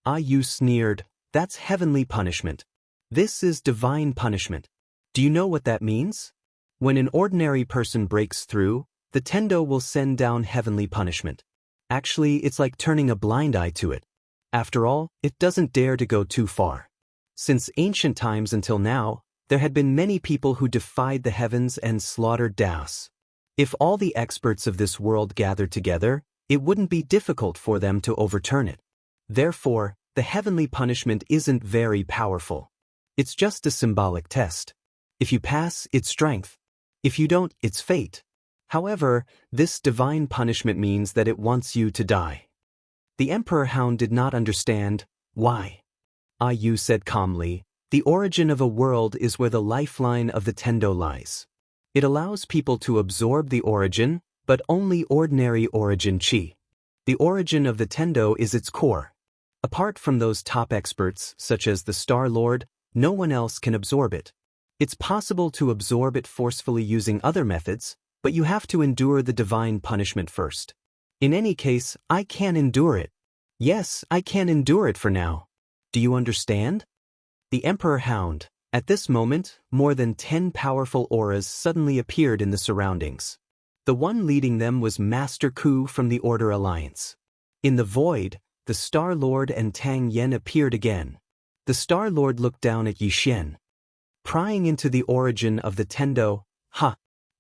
Yu sneered, that's heavenly punishment. This is divine punishment. Do you know what that means? When an ordinary person breaks through, the Tendo will send down heavenly punishment. Actually, it's like turning a blind eye to it. After all, it doesn't dare to go too far. Since ancient times until now, there had been many people who defied the heavens and slaughtered Daoists. If all the experts of this world gathered together, it wouldn't be difficult for them to overturn it. Therefore, the heavenly punishment isn't very powerful. It's just a symbolic test. If you pass, it's strength. If you don't, it's fate. However, this divine punishment means that it wants you to die. The Emperor Hound did not understand why. Yu said calmly, the origin of a world is where the lifeline of the Tendo lies. It allows people to absorb the origin, but only ordinary origin chi. The origin of the Tendo is its core. Apart from those top experts, such as the Star Lord, no one else can absorb it. It's possible to absorb it forcefully using other methods, but you have to endure the divine punishment first. In any case, I can endure it. Yes, I can endure it for now. Do you understand? The Emperor Hound. At this moment, more than 10 powerful auras suddenly appeared in the surroundings. The one leading them was Master Ku from the Order Alliance. In the void, the Star Lord and Tang Yen appeared again. The Star Lord looked down at Yi Xian. Prying into the origin of the Tendo,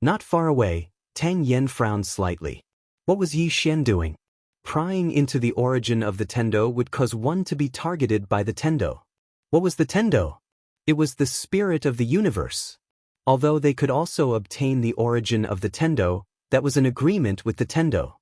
not far away, Tang Yen frowned slightly. What was Yi Xian doing? Prying into the origin of the Tendo would cause one to be targeted by the Tendo. What was the Tendo? It was the spirit of the universe. Although they could also obtain the origin of the Tendo, that was an agreement with the Tendo.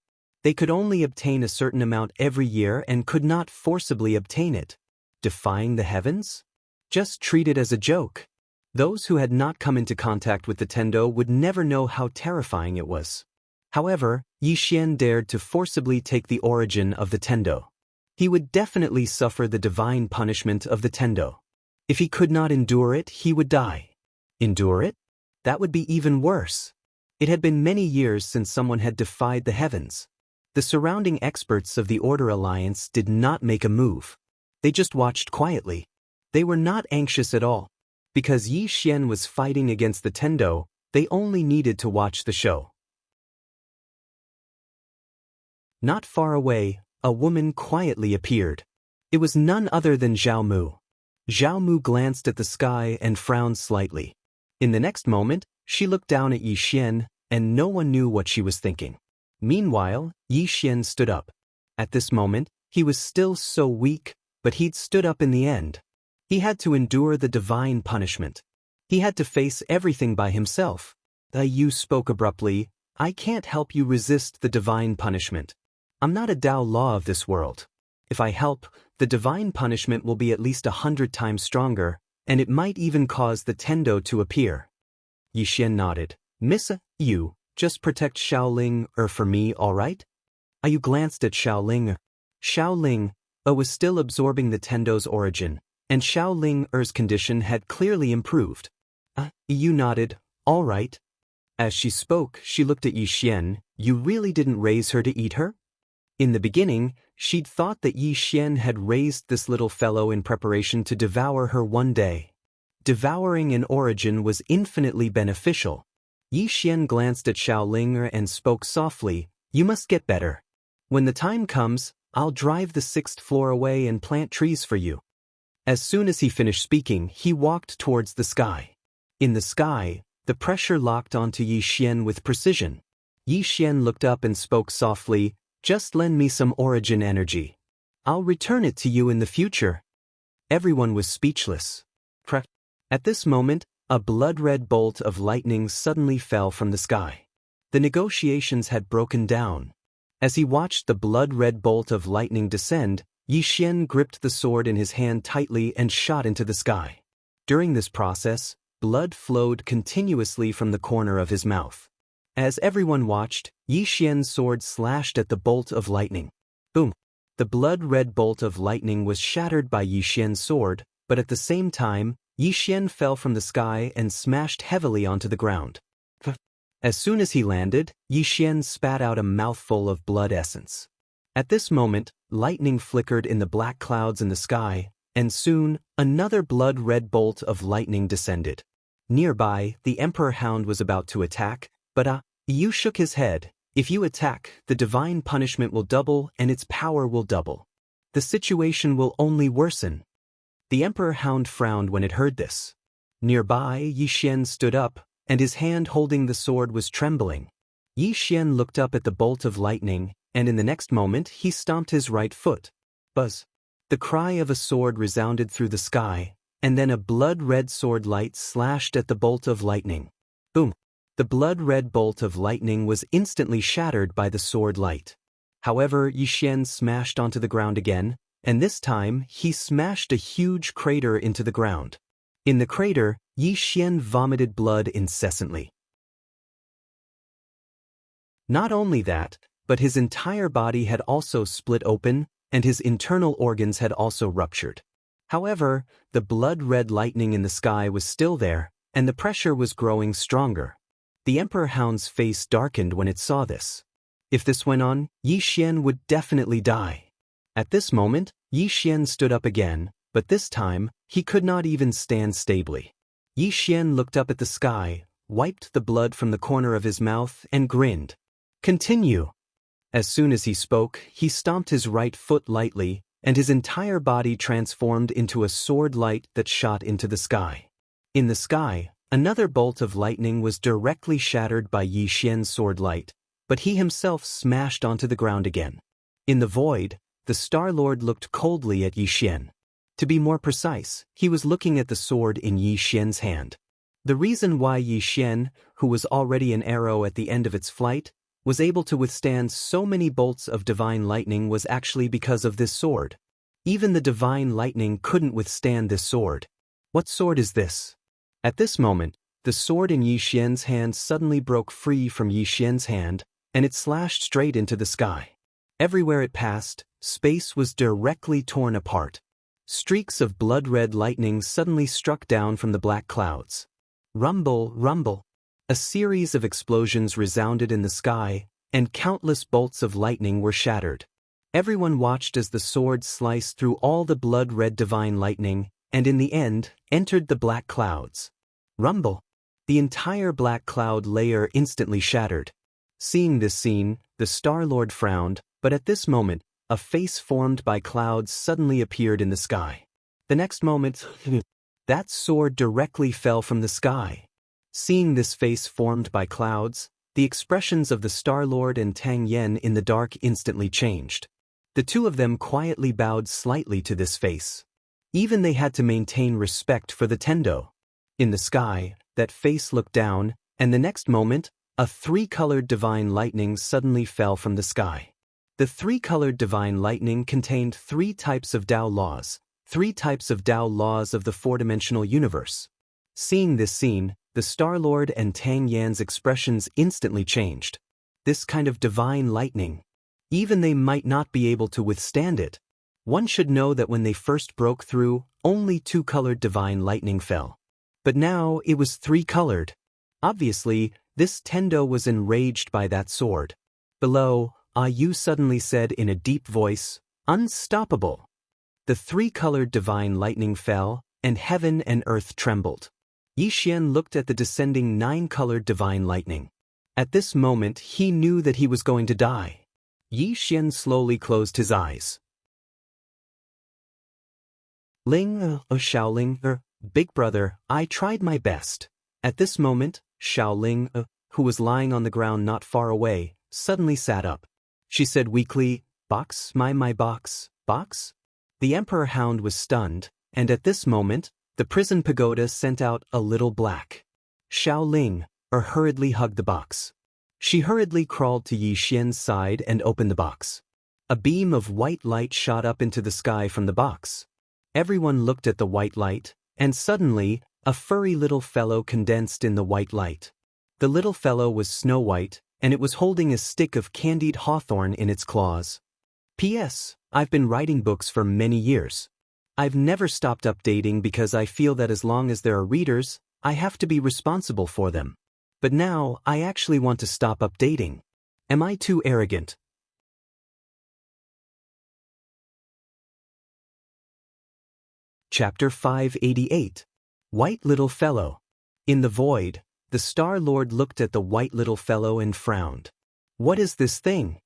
They could only obtain a certain amount every year and could not forcibly obtain it. Defying the heavens? Just treat it as a joke. Those who had not come into contact with the Tendo would never know how terrifying it was. However, Yi Xian dared to forcibly take the origin of the Tendo. He would definitely suffer the divine punishment of the Tendo. If he could not endure it, he would die. Endure it? That would be even worse. It had been many years since someone had defied the heavens. The surrounding experts of the Order Alliance did not make a move. They just watched quietly. They were not anxious at all. Because Yi Xian was fighting against the Tendo, they only needed to watch the show. Not far away, a woman quietly appeared. It was none other than Zhao Mu. Zhao Mu glanced at the sky and frowned slightly. In the next moment, she looked down at Yi Xian, and no one knew what she was thinking. Meanwhile, Yi Xian stood up. At this moment, he was still so weak, but he'd stood up in the end. He had to endure the divine punishment. He had to face everything by himself. Yu spoke abruptly, I can't help you resist the divine punishment. I'm not a Dao law of this world. If I help, the divine punishment will be at least 100 times stronger, and it might even cause the Tendo to appear. Yi Xian nodded. Miss Yu, just protect Xiaoling for me, all right? Yu glanced at Xiaoling. Xiaoling was still absorbing the Tendo's origin, and Xiaoling condition had clearly improved. Yu nodded, all right. As she spoke, she looked at Yi Xian. You really didn't raise her to eat her? In the beginning, she'd thought that Yi Xian had raised this little fellow in preparation to devour her one day. Devouring an origin was infinitely beneficial. Yi Xian glanced at Xiaoling and spoke softly, you must get better. When the time comes, I'll drive the 6th floor away and plant trees for you. As soon as he finished speaking, he walked towards the sky. In the sky, the pressure locked onto Yi Xian with precision. Yi Xian looked up and spoke softly, just lend me some origin energy. I'll return it to you in the future. Everyone was speechless. At this moment, a blood-red bolt of lightning suddenly fell from the sky. The negotiations had broken down. As he watched the blood-red bolt of lightning descend, Yi Xian gripped the sword in his hand tightly and shot into the sky. During this process, blood flowed continuously from the corner of his mouth. As everyone watched, Yi Xian's sword slashed at the bolt of lightning. Boom! The blood-red bolt of lightning was shattered by Yi Xian's sword, but at the same time, Yi Xian fell from the sky and smashed heavily onto the ground. As soon as he landed, Yi Xian spat out a mouthful of blood essence. At this moment, lightning flickered in the black clouds in the sky, and soon, another blood-red bolt of lightning descended. Nearby, the Emperor Hound was about to attack, but Yu shook his head. If you attack, the divine punishment will double and its power will double. The situation will only worsen. The Emperor Hound frowned when it heard this. Nearby, Yi Xian stood up, and his hand holding the sword was trembling. Yi Xian looked up at the bolt of lightning, and in the next moment he stomped his right foot. Buzz! The cry of a sword resounded through the sky, and then a blood-red sword light slashed at the bolt of lightning. Boom! The blood-red bolt of lightning was instantly shattered by the sword light. However, Yi Xian smashed onto the ground again, and this time he smashed a huge crater into the ground. In the crater, Yi Xian vomited blood incessantly. Not only that, but his entire body had also split open, and his internal organs had also ruptured. However, the blood-red lightning in the sky was still there, and the pressure was growing stronger. The Emperor Hound's face darkened when it saw this. If this went on, Yi Xian would definitely die. At this moment, Yi Xian stood up again, but this time, he could not even stand stably. Yi Xian looked up at the sky, wiped the blood from the corner of his mouth, and grinned. Continue! As soon as he spoke, he stomped his right foot lightly, and his entire body transformed into a sword light that shot into the sky. In the sky, another bolt of lightning was directly shattered by Yi Xian's sword light, but he himself smashed onto the ground again. In the void, the Star-Lord looked coldly at Yi Xian. To be more precise, he was looking at the sword in Yi Xian's hand. The reason why Yi Xian, who was already an arrow at the end of its flight, was able to withstand so many bolts of divine lightning was actually because of this sword. Even the divine lightning couldn't withstand this sword. What sword is this? At this moment, the sword in Yi Xian's hand suddenly broke free from Yi Xian's hand, and it slashed straight into the sky. Everywhere it passed, space was directly torn apart. Streaks of blood-red lightning suddenly struck down from the black clouds. Rumble, rumble. A series of explosions resounded in the sky, and countless bolts of lightning were shattered. Everyone watched as the sword sliced through all the blood-red divine lightning, and in the end, entered the black clouds. Rumble! The entire black cloud layer instantly shattered. Seeing this scene, the Star-Lord frowned, but at this moment, a face formed by clouds suddenly appeared in the sky. The next moment, that sword directly fell from the sky. Seeing this face formed by clouds, the expressions of the Star-Lord and Tang Yen in the dark instantly changed. The two of them quietly bowed slightly to this face. Even they had to maintain respect for the Tendo. In the sky, that face looked down, and the next moment, a three-colored divine lightning suddenly fell from the sky. The three-colored divine lightning contained 3 types of Tao laws, 3 types of Tao laws of the four-dimensional universe. Seeing this scene, the Star-Lord and Tang Yan's expressions instantly changed. This kind of divine lightning. Even they might not be able to withstand it. One should know that when they first broke through, only 2-colored divine lightning fell. But now it was 3-colored. Obviously, this Tendo was enraged by that sword. Below, Yu suddenly said in a deep voice, "Unstoppable!" The 3-colored divine lightning fell, and heaven and earth trembled. Yi Xian looked at the descending 9-colored divine lightning. At this moment he knew that he was going to die. Yi Xian slowly closed his eyes. Xiaoling, big brother, I tried my best. At this moment, Xiaoling, who was lying on the ground not far away, suddenly sat up. She said weakly, "Box, my box, box?" The Emperor Hound was stunned, and at this moment, the prison pagoda sent out a little black. Xiaoling, hurriedly hugged the box. She hurriedly crawled to Yi Xian's side and opened the box. A beam of white light shot up into the sky from the box. Everyone looked at the white light, and suddenly, a furry little fellow condensed in the white light. The little fellow was snow white, and it was holding a stick of candied hawthorn in its claws. P.S. I've been writing books for many years. I've never stopped updating because I feel that as long as there are readers, I have to be responsible for them. But now, I actually want to stop updating. Am I too arrogant? Chapter 588. White Little Fellow. In the void, the Star Lord looked at the white little fellow and frowned. What is this thing?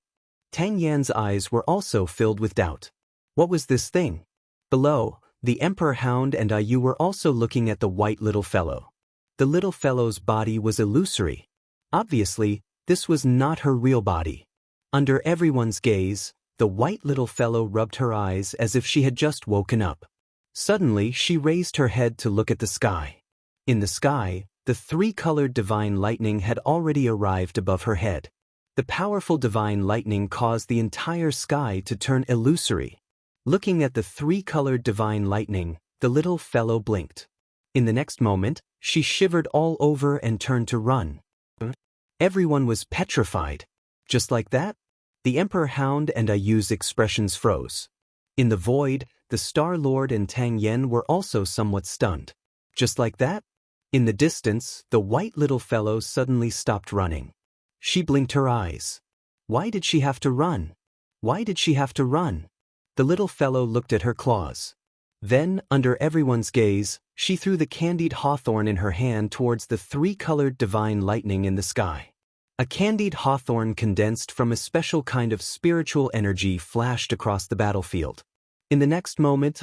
Tang Yan's eyes were also filled with doubt. What was this thing? Below, the Emperor Hound and Ayu were also looking at the white little fellow. The little fellow's body was illusory. Obviously, this was not her real body. Under everyone's gaze, the white little fellow rubbed her eyes as if she had just woken up. Suddenly, she raised her head to look at the sky. In the sky, the three-colored divine lightning had already arrived above her head. The powerful divine lightning caused the entire sky to turn illusory. Looking at the three-colored divine lightning, the little fellow blinked. In the next moment, she shivered all over and turned to run. Everyone was petrified. Just like that, the Emperor Hound and Ayu's expressions froze. In the void, the Star Lord and Tang Yan were also somewhat stunned. Just like that, in the distance, the white little fellow suddenly stopped running. She blinked her eyes. Why did she have to run? Why did she have to run? The little fellow looked at her claws. Then, under everyone's gaze, she threw the candied hawthorn in her hand towards the three-colored divine lightning in the sky. A candied hawthorn condensed from a special kind of spiritual energy flashed across the battlefield. In the next moment,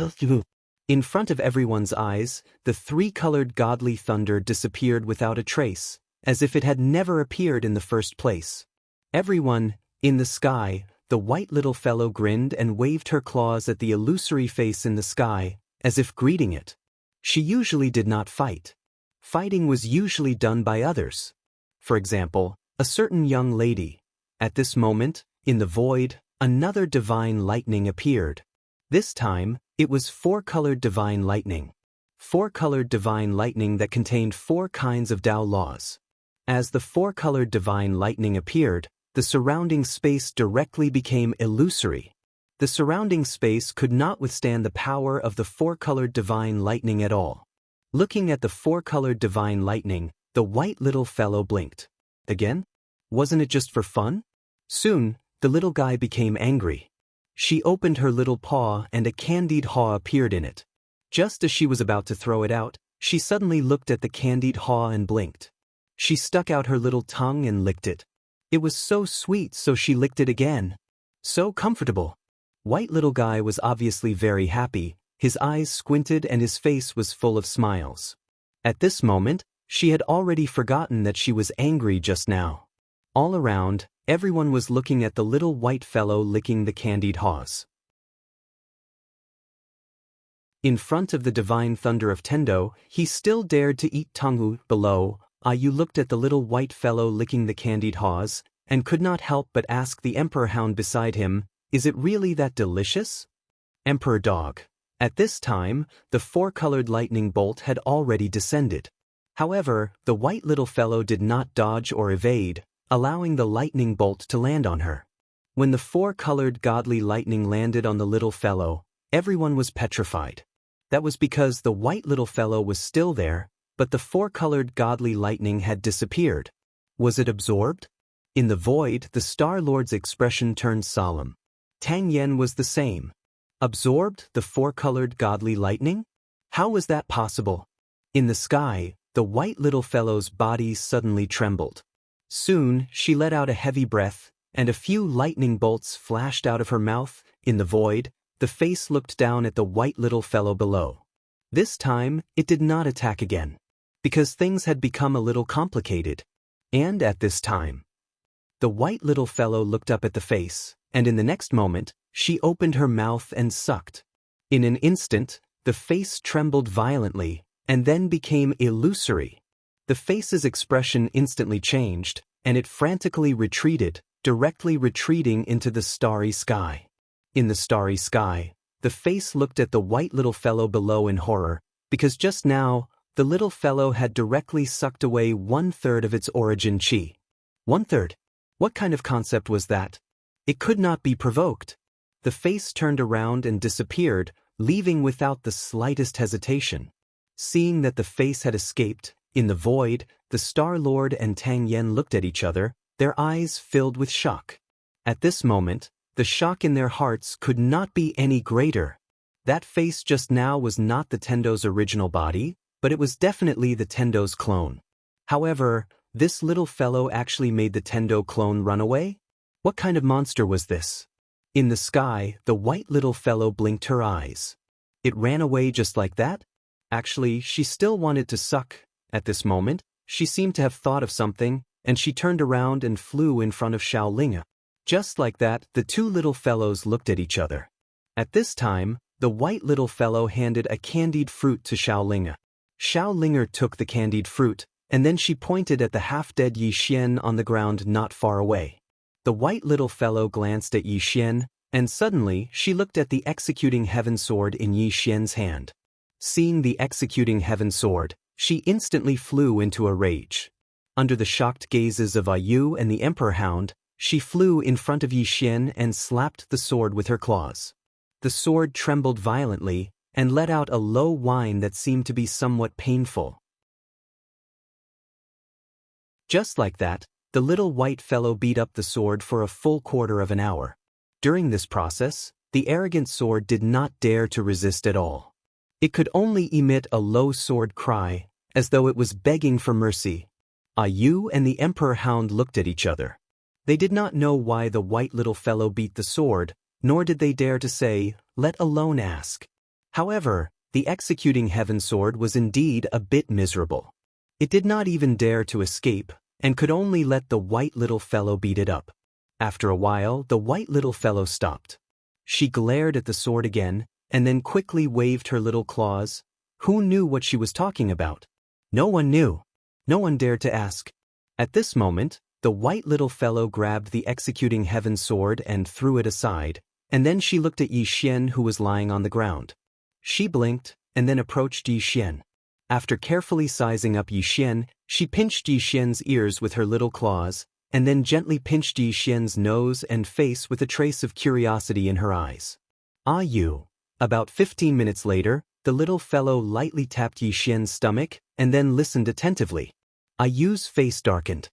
in front of everyone's eyes, the three-colored godly thunder disappeared without a trace, as if it had never appeared in the first place. Everyone, in the sky, the white little fellow grinned and waved her claws at the illusory face in the sky, as if greeting it. She usually did not fight. Fighting was usually done by others. For example, a certain young lady. At this moment, in the void, another divine lightning appeared. This time, it was four-colored divine lightning. Four-colored divine lightning that contained four kinds of Tao laws. As the four-colored divine lightning appeared, the surrounding space directly became illusory. The surrounding space could not withstand the power of the four-colored divine lightning at all. Looking at the four-colored divine lightning, the white little fellow blinked. Again? Wasn't it just for fun? Soon, the little guy became angry. She opened her little paw and a candied haw appeared in it. Just as she was about to throw it out, she suddenly looked at the candied haw and blinked. She stuck out her little tongue and licked it. It was so sweet, so she licked it again. So comfortable. White little guy was obviously very happy, his eyes squinted and his face was full of smiles. At this moment, she had already forgotten that she was angry just now. All around, everyone was looking at the little white fellow licking the candied haws. In front of the divine thunder of Tendo, he still dared to eat Tonghu. Below, Ayu looked at the little white fellow licking the candied haws, and could not help but ask the Emperor Hound beside him, "Is it really that delicious?" Emperor Dog. At this time, the four-colored lightning bolt had already descended. However, the white little fellow did not dodge or evade, allowing the lightning bolt to land on her. When the four-colored godly lightning landed on the little fellow, everyone was petrified. That was because the white little fellow was still there, but the four-colored godly lightning had disappeared. Was it absorbed? In the void, the Star Lord's expression turned solemn. Tang Yan was the same. Absorbed the four-colored godly lightning? How was that possible? In the sky, the white little fellow's body suddenly trembled. Soon, she let out a heavy breath, and a few lightning bolts flashed out of her mouth. In the void, the face looked down at the white little fellow below. This time, it did not attack again, because things had become a little complicated. And at this time, the white little fellow looked up at the face, and in the next moment, she opened her mouth and sucked. In an instant, the face trembled violently, and then became illusory. The face's expression instantly changed, and it frantically retreated, directly retreating into the starry sky. In the starry sky, the face looked at the white little fellow below in horror, because just now, the little fellow had directly sucked away 1/3 of its origin chi. 1/3? What kind of concept was that? It could not be provoked. the face turned around and disappeared, leaving without the slightest hesitation. Seeing that the face had escaped, in the void, the Star-Lord and Tang Yen looked at each other, their eyes filled with shock. At this moment, the shock in their hearts could not be any greater. That face just now was not the Tendo's original body, but it was definitely the Tendo's clone. However, this little fellow actually made the Tendo clone run away? What kind of monster was this? In the sky, the white little fellow blinked her eyes. It ran away just like that? Actually, she still wanted to suck. At this moment, she seemed to have thought of something, and she turned around and flew in front of Xiaolinga. Just like that, the two little fellows looked at each other. At this time, the white little fellow handed a candied fruit to Xiaolinga. Xiaolinga took the candied fruit, and then she pointed at the half-dead Yi Xian on the ground not far away. The white little fellow glanced at Yi Xian, and suddenly she looked at the executing heaven sword in Yi Xian's hand. Seeing the executing heaven sword, she instantly flew into a rage. Under the shocked gazes of Yu and the Emperor Hound, she flew in front of Yi Xian and slapped the sword with her claws. The sword trembled violently and let out a low whine that seemed to be somewhat painful. Just like that, the little white fellow beat up the sword for a full quarter of an hour. During this process, the arrogant sword did not dare to resist at all. It could only emit a low sword cry, as though it was begging for mercy. Yu and the Emperor Hound looked at each other. They did not know why the white little fellow beat the sword, nor did they dare to say, let alone ask. However, the executing heaven sword was indeed a bit miserable. It did not even dare to escape, and could only let the white little fellow beat it up. After a while, the white little fellow stopped. She glared at the sword again, and then quickly waved her little claws. Who knew what she was talking about? No one knew. No one dared to ask. At this moment, the white little fellow grabbed the executing heaven sword and threw it aside, and then she looked at Yi Xian who was lying on the ground. She blinked, and then approached Yi Xian. After carefully sizing up Yi Xian, she pinched Yi Xian's ears with her little claws, and then gently pinched Yi Xian's nose and face with a trace of curiosity in her eyes. Yu. About 15 minutes later, the little fellow lightly tapped Yi Xian's stomach, and then listened attentively. Yu's face darkened.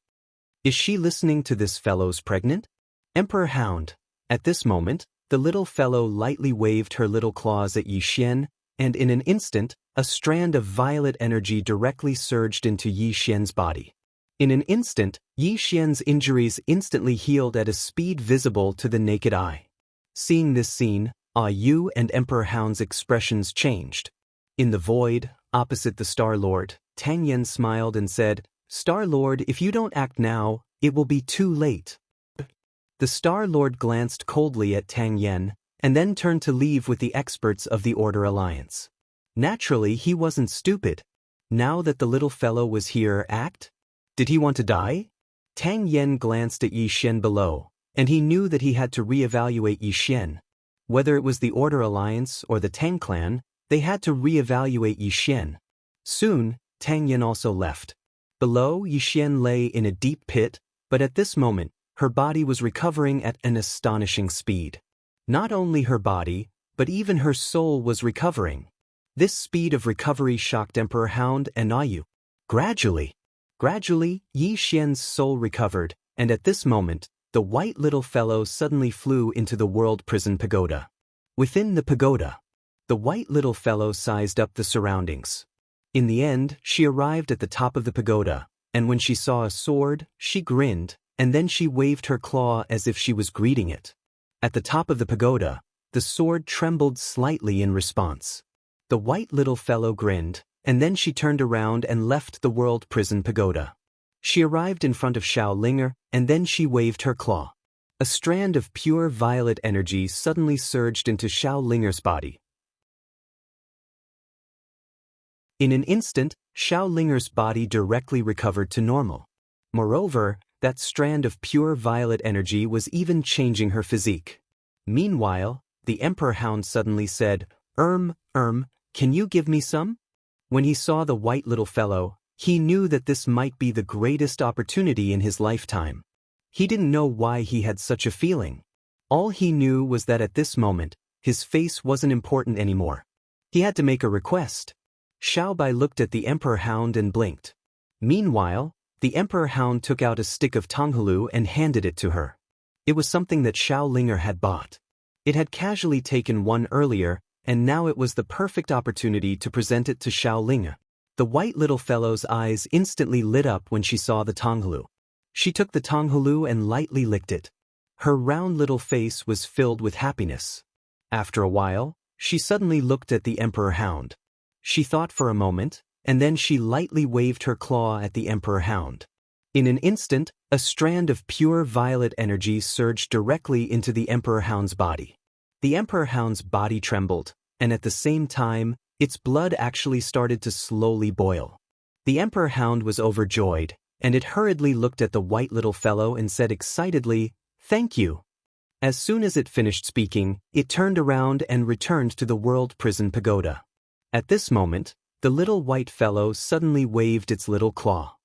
Is she listening to this fellow's pregnant? Emperor Hound. At this moment, the little fellow lightly waved her little claws at Yi Xian, and in an instant, a strand of violet energy directly surged into Yi Xian's body. In an instant, Yi Xian's injuries instantly healed at a speed visible to the naked eye. Seeing this scene, Yu and Emperor Hound's expressions changed. In the void, opposite the Star-Lord, Tang Yen smiled and said, Star-Lord, if you don't act now, it will be too late. The Star-Lord glanced coldly at Tang Yen, and then turned to leave with the experts of the Order Alliance. Naturally, he wasn't stupid. Now that the little fellow was here, act? Did he want to die? Tang Yen glanced at Yi Xian below, and he knew that he had to re-evaluate Yi Xian. Whether it was the Order Alliance or the Tang clan, they had to re-evaluate Yi Xian. Soon, Tang Yen also left. Below, Yi Xian lay in a deep pit, but at this moment, her body was recovering at an astonishing speed. Not only her body, but even her soul was recovering. This speed of recovery shocked Emperor Hound and Yu. Gradually, Yi Xian's soul recovered, and at this moment, the white little fellow suddenly flew into the world prison pagoda. Within the pagoda, the white little fellow sized up the surroundings. In the end, she arrived at the top of the pagoda, and when she saw a sword, she grinned, and then she waved her claw as if she was greeting it. At the top of the pagoda, the sword trembled slightly in response. The white little fellow grinned, and then she turned around and left the world prison pagoda. She arrived in front of Xiaolinga, and then she waved her claw. A strand of pure violet energy suddenly surged into Xiaolinga's body. In an instant, Xiaolinga's body directly recovered to normal. Moreover, that strand of pure violet energy was even changing her physique. Meanwhile, the Emperor Hound suddenly said, can you give me some? When he saw the white little fellow, he knew that this might be the greatest opportunity in his lifetime. He didn't know why he had such a feeling. All he knew was that at this moment, his face wasn't important anymore. He had to make a request. Xiao Bai looked at the Emperor Hound and blinked. Meanwhile, the Emperor Hound took out a stick of tonghalu and handed it to her. It was something that Xiao Linger had bought. It had casually taken one earlier, and now it was the perfect opportunity to present it to Xiao Linger. The white little fellow's eyes instantly lit up when she saw the tonghalu. She took the tonghalu and lightly licked it. Her round little face was filled with happiness. After a while, she suddenly looked at the Emperor Hound. She thought for a moment, and then she lightly waved her claw at the Emperor Hound. In an instant, a strand of pure violet energy surged directly into the Emperor Hound's body. The Emperor Hound's body trembled, and at the same time, its blood actually started to slowly boil. The Emperor Hound was overjoyed, and it hurriedly looked at the white little fellow and said excitedly, "Thank you." As soon as it finished speaking, it turned around and returned to the World Prison Pagoda. At this moment, the little white fellow suddenly waved its little claw.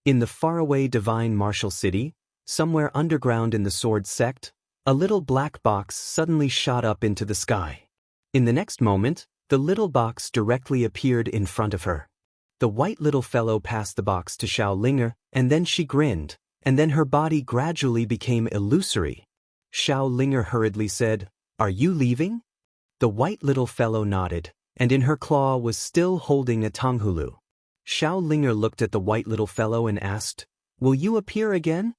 In the faraway divine martial city, somewhere underground in the sword sect, a little black box suddenly shot up into the sky. In the next moment, the little box directly appeared in front of her. The white little fellow passed the box to Xiao Linger, and then she grinned, and then her body gradually became illusory. Xiao Linger hurriedly said, "Are you leaving?" The white little fellow nodded, and in her claw was still holding a tonghalu. Xiao Linger looked at the white little fellow and asked, "Will you appear again?"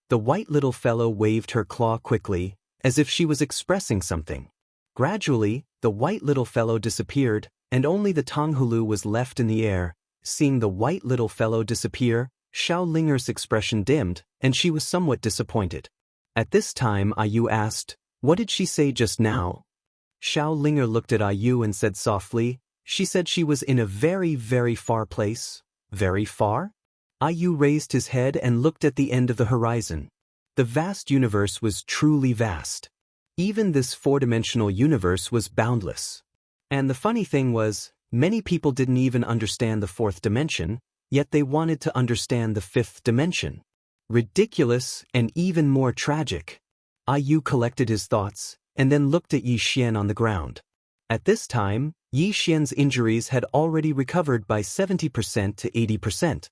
The white little fellow waved her claw quickly, as if she was expressing something. Gradually, the white little fellow disappeared, and only the tonghalu was left in the air. Seeing the white little fellow disappear, Xiao Linger's expression dimmed, and she was somewhat disappointed. At this time Ayu asked, "What did she say just now?" Xiao Linger looked at Ayu and said softly, "She said she was in a very, very far place." "Very far?" Ayu raised his head and looked at the end of the horizon. The vast universe was truly vast. Even this four-dimensional universe was boundless. And the funny thing was, many people didn't even understand the fourth dimension, yet they wanted to understand the fifth dimension. Ridiculous and even more tragic. Ayu collected his thoughts, and then looked at Yi Xian on the ground. At this time, Yi Xian's injuries had already recovered by 70% to 80%.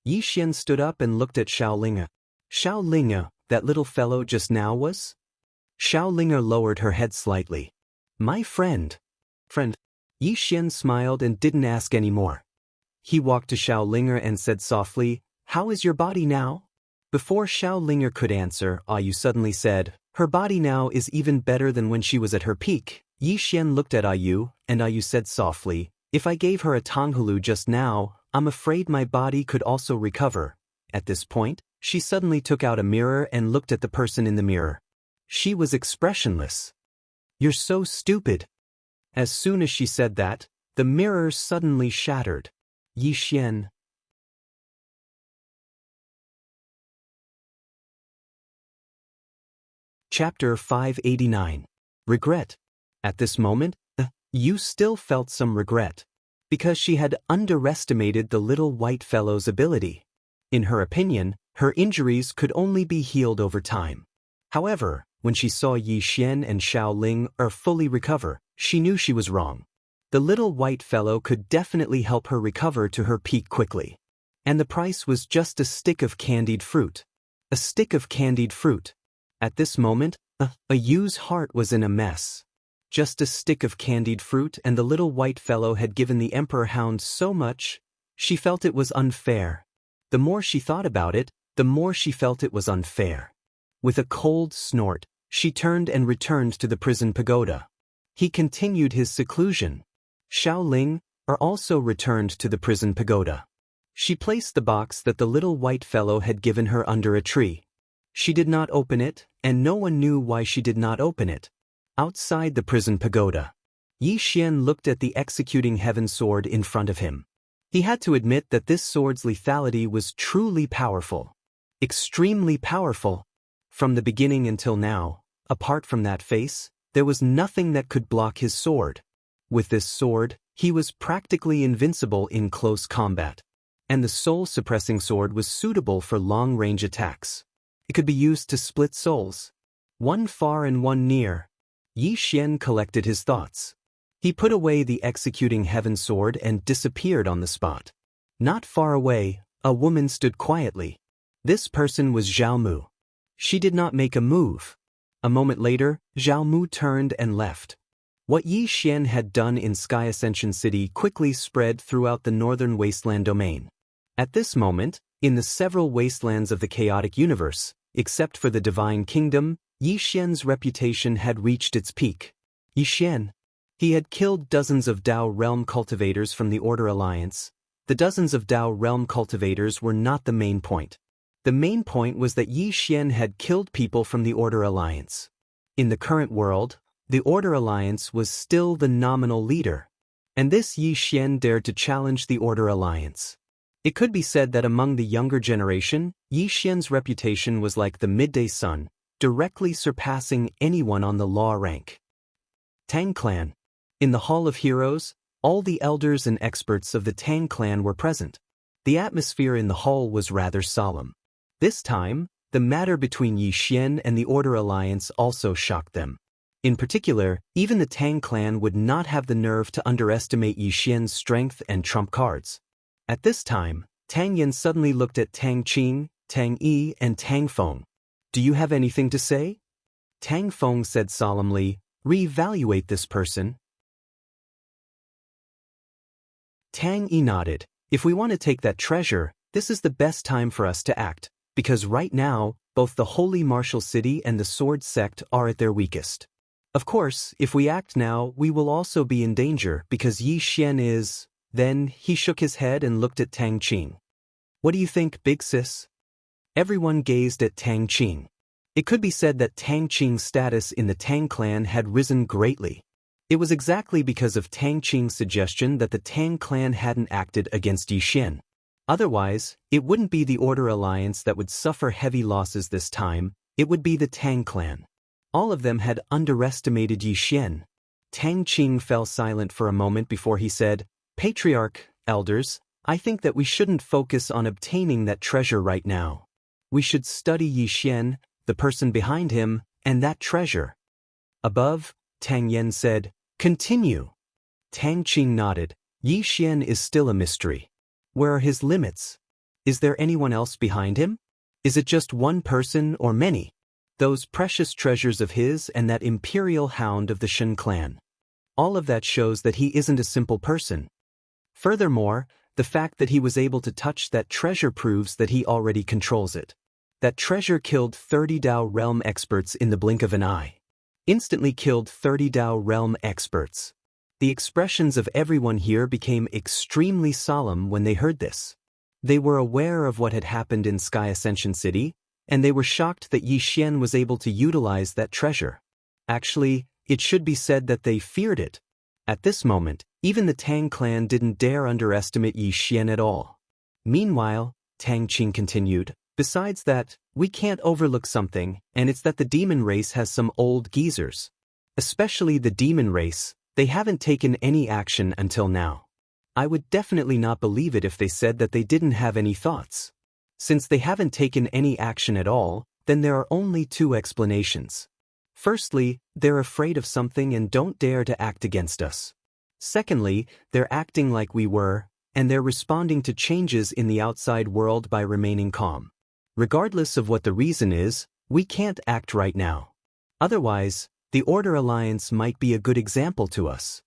Yi Xian stood up and looked at Xiao Linger. "Xiao Linger, that little fellow just now was?" Xiao Linger lowered her head slightly. "My friend." "Friend?" Yi Xian smiled and didn't ask any more. He walked to Xiao Linger and said softly, "How is your body now?" Before Xiao Linger could answer, Ayu suddenly said, "Her body now is even better than when she was at her peak." Yi Xian looked at Ayu, and Ayu said softly, "If I gave her a tonghalu just now, I'm afraid my body could also recover." At this point, she suddenly took out a mirror and looked at the person in the mirror. She was expressionless. "You're so stupid." As soon as she said that, the mirror suddenly shattered. Yi Xian. Chapter 589. Regret. At this moment, Yu still felt some regret, because she had underestimated the little white fellow's ability. In her opinion, her injuries could only be healed over time. However, when she saw Yi Xian and Xiao Ling fully recover, she knew she was wrong. The little white fellow could definitely help her recover to her peak quickly. And the price was just a stick of candied fruit. A stick of candied fruit. At this moment, Ayu's heart was in a mess. Just a stick of candied fruit, and the little white fellow had given the Emperor Hound so much, she felt it was unfair. The more she thought about it, the more she felt it was unfair. With a cold snort, she turned and returned to the prison pagoda. He continued his seclusion. Xiao Ling also returned to the prison pagoda. She placed the box that the little white fellow had given her under a tree. She did not open it, and no one knew why she did not open it. Outside the prison pagoda, Yi Xian looked at the executing heaven sword in front of him. He had to admit that this sword's lethality was truly powerful. Extremely powerful. From the beginning until now, apart from that face, there was nothing that could block his sword. With this sword, he was practically invincible in close combat. And the soul-suppressing sword was suitable for long-range attacks. It could be used to split souls. One far and one near. Yi Xian collected his thoughts. He put away the executing heaven sword and disappeared on the spot. Not far away, a woman stood quietly. This person was Zhao Mu. She did not make a move. A moment later, Zhao Mu turned and left. What Yi Xian had done in Sky Ascension City quickly spread throughout the northern wasteland domain. At this moment, in the several wastelands of the chaotic universe, except for the Divine Kingdom, Yi Xian's reputation had reached its peak. Yi Xian. He had killed dozens of Dao realm cultivators from the Order Alliance. The dozens of Dao realm cultivators were not the main point. The main point was that Yi Xian had killed people from the Order Alliance. In the current world, the Order Alliance was still the nominal leader. And this Yi Xian dared to challenge the Order Alliance. It could be said that among the younger generation, Yi Xian's reputation was like the midday sun, directly surpassing anyone on the law rank. Tang Clan. In the Hall of Heroes, all the elders and experts of the Tang Clan were present. The atmosphere in the hall was rather solemn. This time, the matter between Yi Xian and the Order Alliance also shocked them. In particular, even the Tang Clan would not have the nerve to underestimate Yi Xian's strength and trump cards. At this time, Tang Yan suddenly looked at Tang Qing, Tang Yi, and Tang Feng. "Do you have anything to say?" Tang Feng said solemnly, "Re-evaluate this person." Tang Yi nodded. "If we want to take that treasure, this is the best time for us to act, because right now, both the Holy Martial City and the Sword Sect are at their weakest. Of course, if we act now, we will also be in danger because Yi Xian is..." Then, he shook his head and looked at Tang Qing. "What do you think, big sis?" Everyone gazed at Tang Qing. It could be said that Tang Qing's status in the Tang Clan had risen greatly. It was exactly because of Tang Qing's suggestion that the Tang Clan hadn't acted against Yi Xian. Otherwise, it wouldn't be the Order Alliance that would suffer heavy losses this time, it would be the Tang Clan. All of them had underestimated Yi Xian. Tang Qing fell silent for a moment before he said, "Patriarch, elders, I think that we shouldn't focus on obtaining that treasure right now. We should study Yi Xian, the person behind him, and that treasure." Above, Tang Yan said, "Continue." Tang Qing nodded. "Yi Xian is still a mystery. Where are his limits? Is there anyone else behind him? Is it just one person or many? Those precious treasures of his and that imperial hound of the Shen clan. All of that shows that he isn't a simple person. Furthermore, the fact that he was able to touch that treasure proves that he already controls it. That treasure killed 30 Dao realm experts in the blink of an eye. Instantly killed 30 Dao realm experts. The expressions of everyone here became extremely solemn when they heard this. They were aware of what had happened in Sky Ascension City, and they were shocked that Yi Xian was able to utilize that treasure. Actually, it should be said that they feared it. At this moment, even the Tang Clan didn't dare underestimate Yi Xian at all. Meanwhile, Tang Qing continued, "Besides that, we can't overlook something, and it's that the demon race has some old geezers. Especially the demon race, they haven't taken any action until now. I would definitely not believe it if they said that they didn't have any thoughts. Since they haven't taken any action at all, then there are only two explanations. Firstly, they're afraid of something and don't dare to act against us. Secondly, they're acting like we were, and they're responding to changes in the outside world by remaining calm. Regardless of what the reason is, we can't act right now. Otherwise, the Order Alliance might be a good example to us."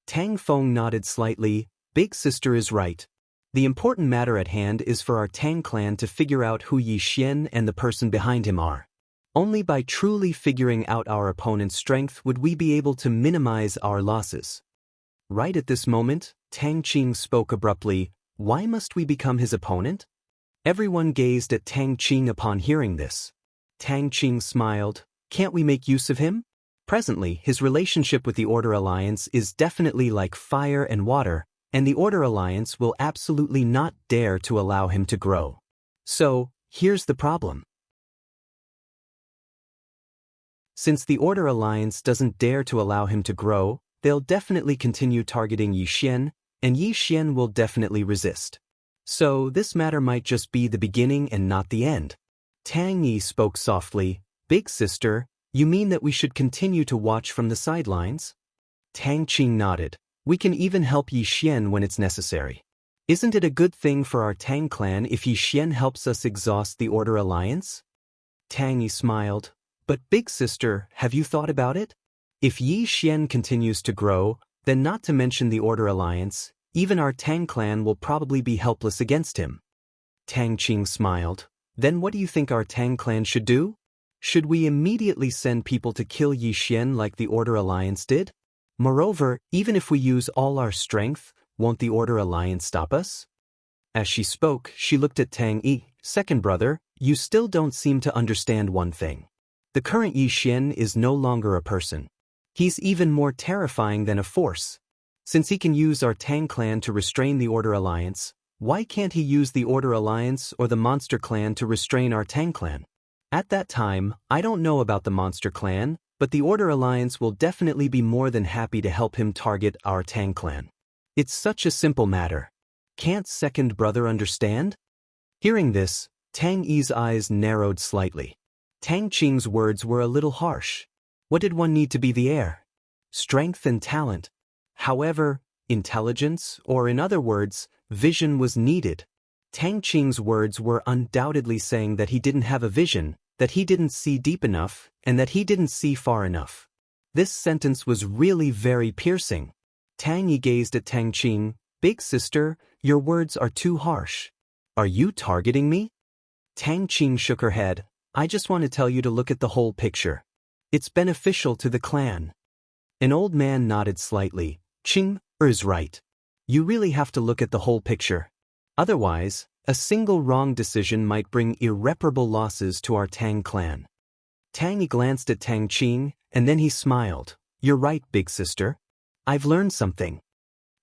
Tang Feng nodded slightly. "Big sister is right. The important matter at hand is for our Tang clan to figure out who Yi Xian and the person behind him are. Only by truly figuring out our opponent's strength would we be able to minimize our losses." Right at this moment, Tang Qing spoke abruptly, "Why must we become his opponent?" Everyone gazed at Tang Qing upon hearing this. Tang Qing smiled, "Can't we make use of him? Presently, his relationship with the Order Alliance is definitely like fire and water, and the Order Alliance will absolutely not dare to allow him to grow. So, here's the problem. Since the Order Alliance doesn't dare to allow him to grow, they'll definitely continue targeting Yi Xian, and Yi Xian will definitely resist. So, this matter might just be the beginning and not the end. Tang Yi spoke softly. Big sister, you mean that we should continue to watch from the sidelines? Tang Qing nodded. We can even help Yi Xian when it's necessary. Isn't it a good thing for our Tang clan if Yi Xian helps us exhaust the Order Alliance? Tang Yi smiled. But big sister, have you thought about it? If Yi Xian continues to grow, then not to mention the Order Alliance, even our Tang clan will probably be helpless against him. Tang Qing smiled. Then what do you think our Tang clan should do? Should we immediately send people to kill Yi Xian like the Order Alliance did? Moreover, even if we use all our strength, won't the Order Alliance stop us? As she spoke, she looked at Tang Yi. Second brother, you still don't seem to understand one thing. The current Yi Xian is no longer a person. He's even more terrifying than a force. Since he can use our Tang clan to restrain the Order Alliance, why can't he use the Order Alliance or the Monster Clan to restrain our Tang clan? At that time, I don't know about the Monster Clan, but the Order Alliance will definitely be more than happy to help him target our Tang clan. It's such a simple matter. Can't second brother understand? Hearing this, Tang Yi's eyes narrowed slightly. Tang Qing's words were a little harsh. What did one need to be the heir? Strength and talent. However, intelligence, or in other words, vision was needed. Tang Qing's words were undoubtedly saying that he didn't have a vision, that he didn't see deep enough, and that he didn't see far enough. This sentence was really very piercing. Tang Yi gazed at Tang Qing. Big sister, your words are too harsh. Are you targeting me? Tang Qing shook her head. I just want to tell you to look at the whole picture. It's beneficial to the clan. An old man nodded slightly. Qing is right. You really have to look at the whole picture. Otherwise, a single wrong decision might bring irreparable losses to our Tang clan. Tang Yi glanced at Tang Qing, and then he smiled. You're right, big sister. I've learned something.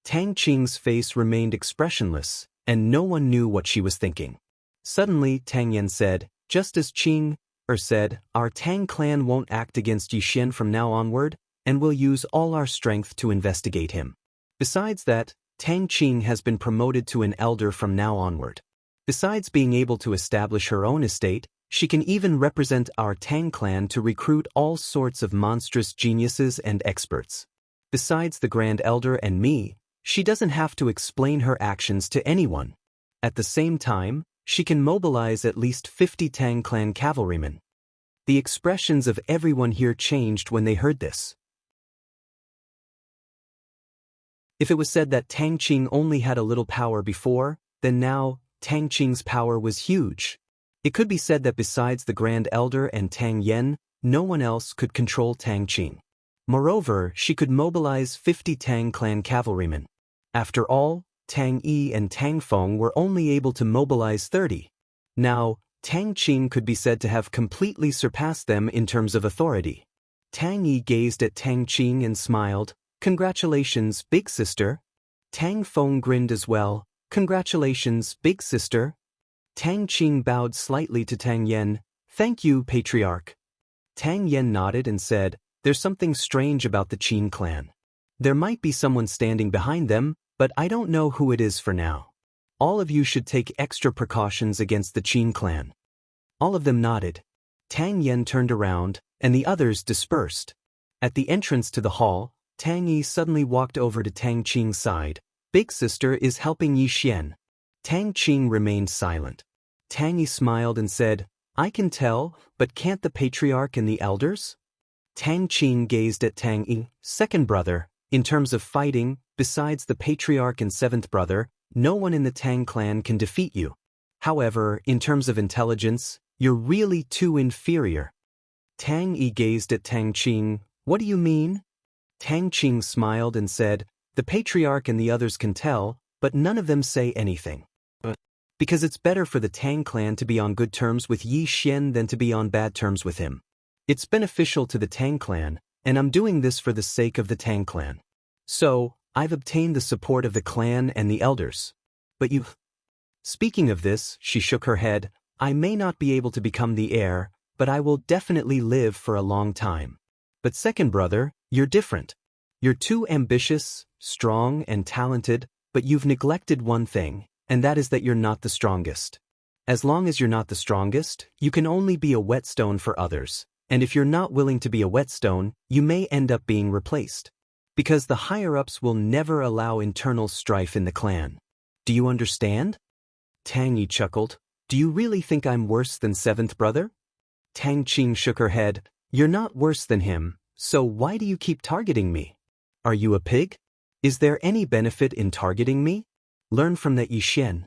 Tang Qing's face remained expressionless, and no one knew what she was thinking. Suddenly, Tang Yan said, just as Qing said, our Tang clan won't act against Yi Xian from now onward, and we'll use all our strength to investigate him. Besides that, Tang Qing has been promoted to an elder from now onward. Besides being able to establish her own estate, she can even represent our Tang clan to recruit all sorts of monstrous geniuses and experts. Besides the Grand Elder and me, she doesn't have to explain her actions to anyone. At the same time, she can mobilize at least 50 Tang clan cavalrymen. The expressions of everyone here changed when they heard this. If it was said that Tang Qing only had a little power before, then now, Tang Qing's power was huge. It could be said that besides the Grand Elder and Tang Yen, no one else could control Tang Qing. Moreover, she could mobilize 50 Tang clan cavalrymen. After all, Tang Yi and Tang Feng were only able to mobilize 30. Now, Tang Qing could be said to have completely surpassed them in terms of authority. Tang Yi gazed at Tang Qing and smiled. Congratulations, big sister. Tang Feng grinned as well. Congratulations, big sister. Tang Qing bowed slightly to Tang Yen. Thank you, patriarch. Tang Yen nodded and said, there's something strange about the Qin clan. There might be someone standing behind them, but I don't know who it is for now. All of you should take extra precautions against the Qin clan. All of them nodded. Tang Yen turned around, and the others dispersed. At the entrance to the hall, Tang Yi suddenly walked over to Tang Qing's side. Big sister is helping Yi Xian. Tang Qing remained silent. Tang Yi smiled and said, I can tell, but can't the patriarch and the elders? Tang Qing gazed at Tang Yi. Second brother, in terms of fighting, besides the patriarch and seventh brother, no one in the Tang clan can defeat you. However, in terms of intelligence, you're really too inferior. Tang Yi gazed at Tang Qing. What do you mean? Tang Qing smiled and said, the patriarch and the others can tell, but none of them say anything. Because it's better for the Tang clan to be on good terms with Yi Xian than to be on bad terms with him. It's beneficial to the Tang clan, and I'm doing this for the sake of the Tang clan. So, I've obtained the support of the clan and the elders. But you... Speaking of this, she shook her head, I may not be able to become the heir, but I will definitely live for a long time. But second brother, you're different. You're too ambitious, strong, and talented, but you've neglected one thing, and that is that you're not the strongest. As long as you're not the strongest, you can only be a whetstone for others, and if you're not willing to be a whetstone, you may end up being replaced. Because the higher-ups will never allow internal strife in the clan. Do you understand? Tang Yi chuckled. Do you really think I'm worse than seventh brother? Tang Qing shook her head. You're not worse than him, so why do you keep targeting me? Are you a pig? Is there any benefit in targeting me? Learn from that Yi Xian.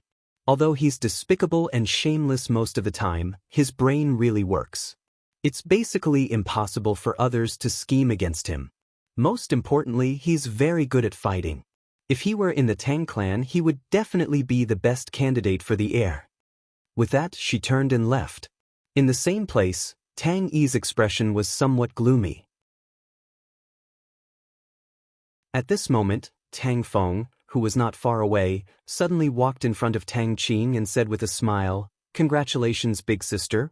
Although he's despicable and shameless most of the time, his brain really works. It's basically impossible for others to scheme against him. Most importantly, he's very good at fighting. If he were in the Tang clan, he would definitely be the best candidate for the heir. With that, she turned and left. In the same place, Tang Yi's expression was somewhat gloomy. At this moment, Tang Feng, who was not far away, suddenly walked in front of Tang Qing and said with a smile, "Congratulations, big sister,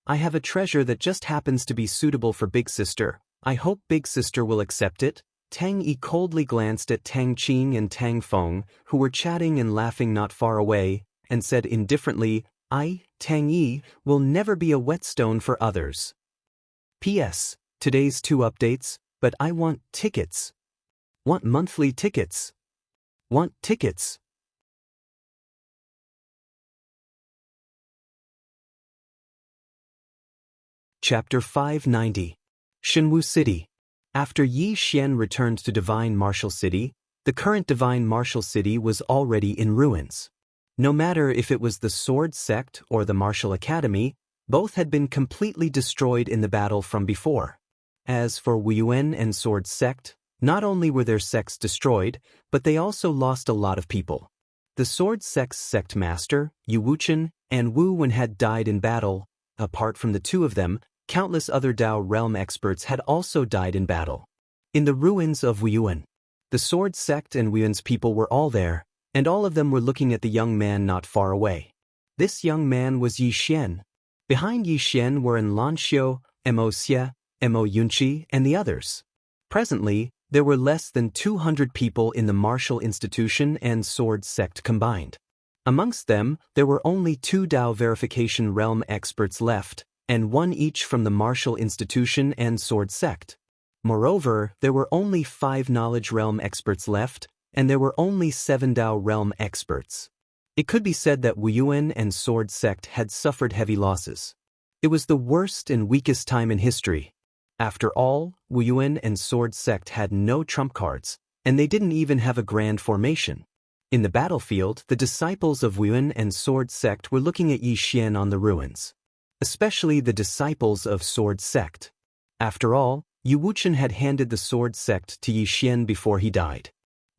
I have a treasure that just happens to be suitable for big sister. I hope big sister will accept it." Tang Yi coldly glanced at Tang Qing and Tang Feng, who were chatting and laughing not far away, and said indifferently, "I, Tang Yi, will never be a whetstone for others. P.S. Today's 2 updates, but I want tickets. Want monthly tickets. Want tickets." Chapter 590. Shenwu City. After Yi Xian returned to Divine Martial City, the current Divine Martial City was already in ruins. No matter if it was the Sword Sect or the Martial Academy, both had been completely destroyed in the battle from before. As for Wuxia and Sword Sect, not only were their sects destroyed, but they also lost a lot of people. The Sword Sect's sect master, Wuxia and Wu Wen had died in battle. Apart from the 2 of them, countless other Dao realm experts had also died in battle. In the ruins of Wuxia, the Sword Sect and Wuxian's people were all there, and all of them were looking at the young man not far away. This young man was Yi Xian. Behind Yi Xian were Xianxia, Xia, Yunqi, and the others. Presently, there were less than 200 people in the martial institution and Sword Sect combined. Amongst them, there were only 2 Dao verification realm experts left, and 1 each from the martial institution and Sword Sect. Moreover, there were only 5 knowledge realm experts left, and there were only 7 Dao realm experts. It could be said that Wuxia and Sword Sect had suffered heavy losses. It was the worst and weakest time in history. After all, Wuxia and Sword Sect had no trump cards, and they didn't even have a grand formation. In the battlefield, the disciples of Wuxia and Sword Sect were looking at Yi Xian on the ruins. Especially the disciples of Sword Sect. After all, Wuxia had handed the Sword Sect to Yi Xian before he died.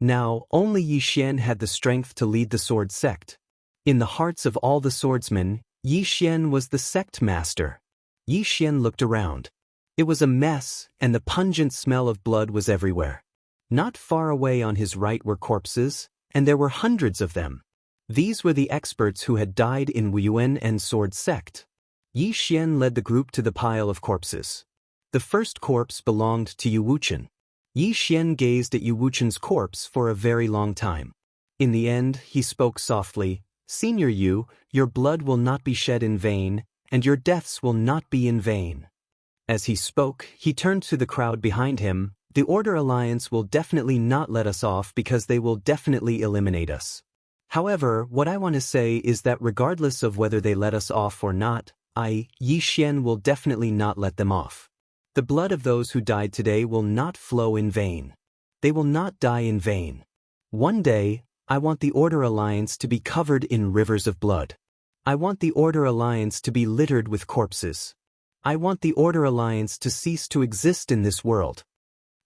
Now, only Yi Xian had the strength to lead the Sword Sect. In the hearts of all the swordsmen, Yi Xian was the sect master. Yi Xian looked around. It was a mess, and the pungent smell of blood was everywhere. Not far away on his right were corpses, and there were hundreds of them. These were the experts who had died in Wuxia and Sword Sect. Yi Xian led the group to the pile of corpses. The first corpse belonged to Wuxia. Yi Xian gazed at Wuxian's corpse for a very long time. In the end, he spoke softly, "Senior Yu, your blood will not be shed in vain, and your deaths will not be in vain." As he spoke, he turned to the crowd behind him. "The Order Alliance will definitely not let us off because they will definitely eliminate us. However, what I want to say is that regardless of whether they let us off or not, Yi Xian will definitely not let them off. The blood of those who died today will not flow in vain. They will not die in vain. One day, I want the Order Alliance to be covered in rivers of blood. I want the Order Alliance to be littered with corpses. I want the Order Alliance to cease to exist in this world."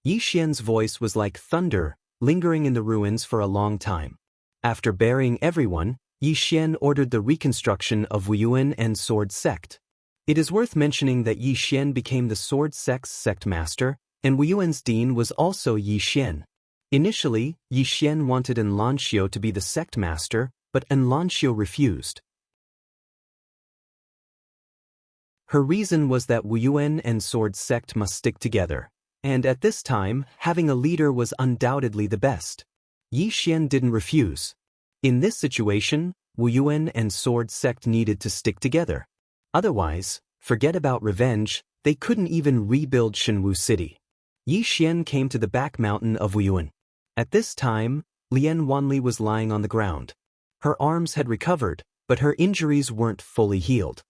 Yi Xian's voice was like thunder, lingering in the ruins for a long time. After burying everyone, Yi Xian ordered the reconstruction of Wuxia and Sword Sect. It is worth mentioning that Yi Xian became the Sword Sect's sect master, and Wuxian's dean was also Yi Xian. Initially, Yi Xian wanted Xianxia to be the sect master, but Xianxia refused. Her reason was that Wuxia and Sword Sect must stick together, and at this time, having a leader was undoubtedly the best. Yi Xian didn't refuse. In this situation, Wuxia and Sword sect needed to stick together. Otherwise, forget about revenge, they couldn't even rebuild Shenwu City. Yi Xian came to the back mountain of Wuxia. At this time, Lian Wanli was lying on the ground. Her arms had recovered, but her injuries weren't fully healed.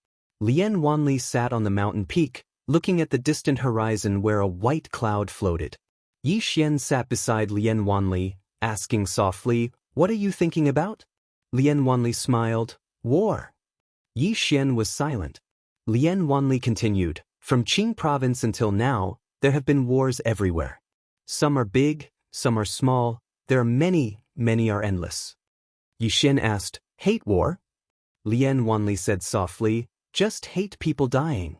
Lian Wanli sat on the mountain peak, looking at the distant horizon where a white cloud floated. Yi Xian sat beside Lian Wanli, asking softly, "What are you thinking about?" Lian Wanli smiled, "War." Yi Xian was silent. Lian Wanli continued, "From Qing province until now, there have been wars everywhere. Some are big, some are small, there are many, many are endless." Yi Xian asked, "Hate war?" Lian Wanli said softly, "Just hate people dying."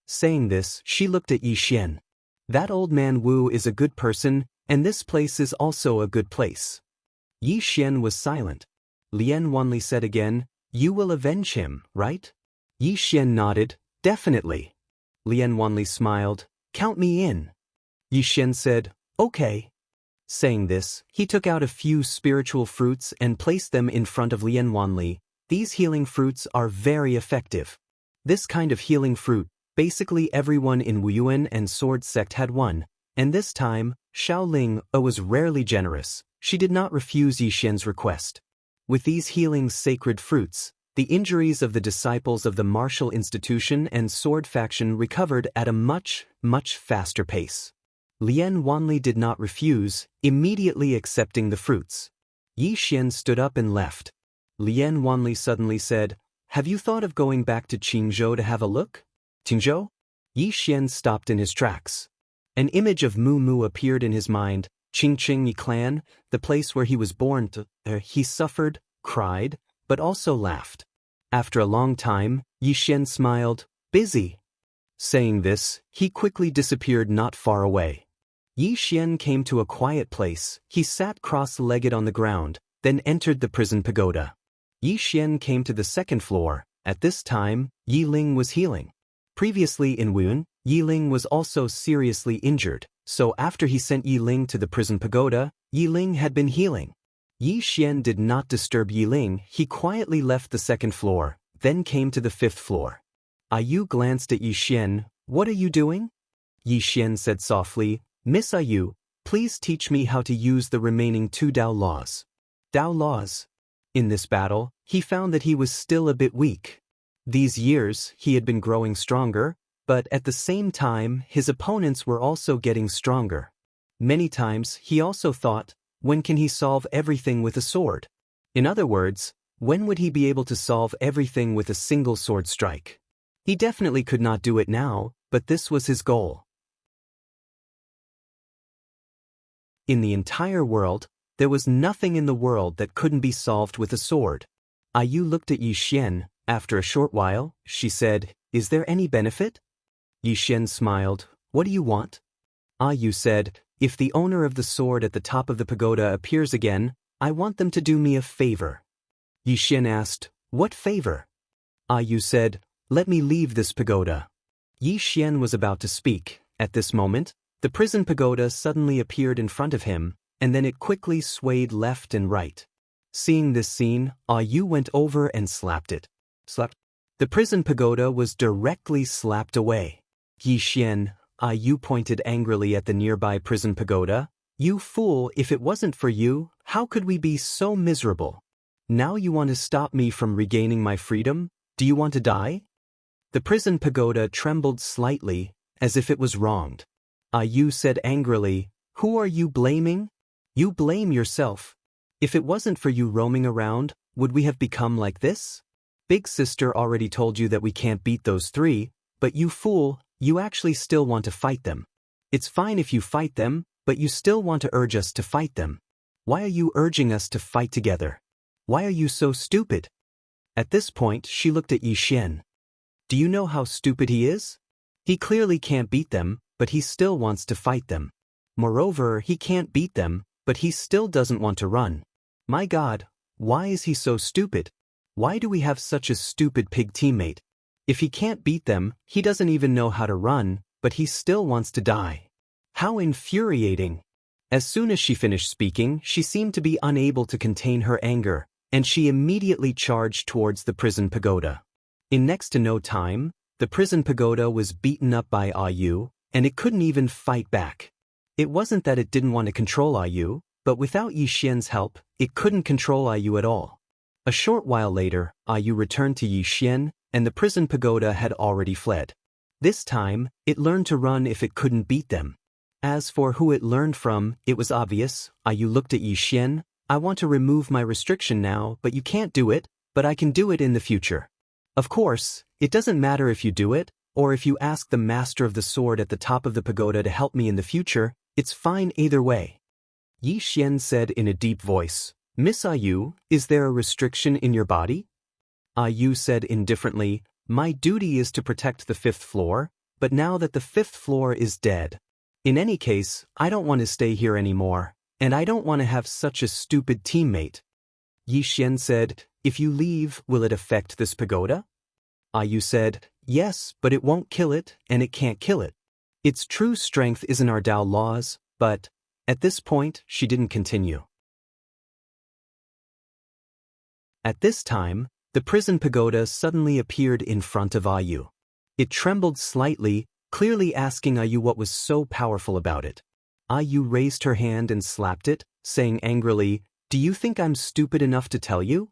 Saying this, she looked at Yi Xian. "That old man Wu is a good person, and this place is also a good place." Yi Xian was silent. Lian Wanli said again, "You will avenge him, right?" Yi Xian nodded, "Definitely." Lian Wanli smiled, "Count me in." Yi Xian said, "Okay." Saying this, he took out a few spiritual fruits and placed them in front of Lian Wanli. These healing fruits are very effective. This kind of healing fruit, basically everyone in Wuxia and Sword sect had one, and this time, Xiaoling was rarely generous. She did not refuse Yi Xian's request. With these healing sacred fruits, the injuries of the disciples of the martial institution and sword faction recovered at a much, much faster pace. Lian Wanli did not refuse, immediately accepting the fruits. Yi Xian stood up and left. Lian Wanli suddenly said, "Have you thought of going back to Qingzhou to have a look?" "Qingzhou?" Yi Xian stopped in his tracks. An image of Mu Mu appeared in his mind. Qingqing Yi clan, the place where he was born. He suffered, cried, but also laughed. After a long time, Yi Xian smiled, "Busy." Saying this, he quickly disappeared not far away. Yi Xian came to a quiet place. He sat cross-legged on the ground, then entered the prison pagoda. Yi Xian came to the second floor. At this time, Yi Ling was healing. Previously in Wuxia, Yi Ling was also seriously injured, so after he sent Yi Ling to the prison pagoda, Yi Ling had been healing. Yi Xian did not disturb Yi Ling. He quietly left the second floor, then came to the fifth floor. Ayu glanced at Yi Xian. "What are you doing?" Yi Xian said softly, "Miss Ayu, please teach me how to use the remaining 2 Dao laws." Dao laws. In this battle, he found that he was still a bit weak. These years, he had been growing stronger, but at the same time, his opponents were also getting stronger. Many times, he also thought, when can he solve everything with a sword? In other words, when would he be able to solve everything with a single sword strike? He definitely could not do it now, but this was his goal. In the entire world, there was nothing in the world that couldn't be solved with a sword. Ayu looked at Yi Xian. After a short while, she said, "Is there any benefit?" Yi Xian smiled. "What do you want?" Ayu said, "If the owner of the sword at the top of the pagoda appears again, I want them to do me a favor." Yi Xian asked, "What favor?" Ayu said, "Let me leave this pagoda." Yi Xian was about to speak. At this moment, the prison pagoda suddenly appeared in front of him, and then it quickly swayed left and right. Seeing this scene, Ayu went over and slapped it. Slapped. The prison pagoda was directly slapped away. Yi Xian, Ayu pointed angrily at the nearby prison pagoda. "You fool, if it wasn't for you, how could we be so miserable? Now you want to stop me from regaining my freedom? Do you want to die?" The prison pagoda trembled slightly, as if it was wronged. Ayu said angrily, "Who are you blaming? You blame yourself. If it wasn't for you roaming around, would we have become like this? Big sister already told you that we can't beat those 3, but you fool, you actually still want to fight them. It's fine if you fight them, but you still want to urge us to fight them. Why are you urging us to fight together? Why are you so stupid?" At this point, she looked at Yi Xian. "Do you know how stupid he is? He clearly can't beat them, but he still wants to fight them. Moreover, he can't beat them, but he still doesn't want to run. My God, why is he so stupid? Why do we have such a stupid pig teammate? If he can't beat them, he doesn't even know how to run, but he still wants to die. How infuriating." As soon as she finished speaking, she seemed to be unable to contain her anger, and she immediately charged towards the prison pagoda. In next to no time, the prison pagoda was beaten up by Ayu, and it couldn't even fight back. It wasn't that it didn't want to control Ayu, but without Yixian's help, it couldn't control Ayu at all. A short while later, Ayu returned to Yixian, and the prison pagoda had already fled. This time, it learned to run if it couldn't beat them. As for who it learned from, it was obvious. Ayu looked at Yixian. I want to remove my restriction now, but you can't do it, but I can do it in the future. Of course, it doesn't matter if you do it, or if you ask the master of the sword at the top of the pagoda to help me in the future, it's fine either way. Yixian said in a deep voice, Miss Ayu, is there a restriction in your body? Ayu said indifferently, my duty is to protect the 5th floor, but now that the 5th floor is dead. In any case, I don't want to stay here anymore, and I don't want to have such a stupid teammate. Yixian said, if you leave, will it affect this pagoda? Ayu said, yes, but it won't kill it, and it can't kill it. Its true strength isn't our Dao laws, but, at this point, she didn't continue. At this time, the prison pagoda suddenly appeared in front of Ayu. It trembled slightly, clearly asking Ayu what was so powerful about it. Ayu raised her hand and slapped it, saying angrily, do you think I'm stupid enough to tell you?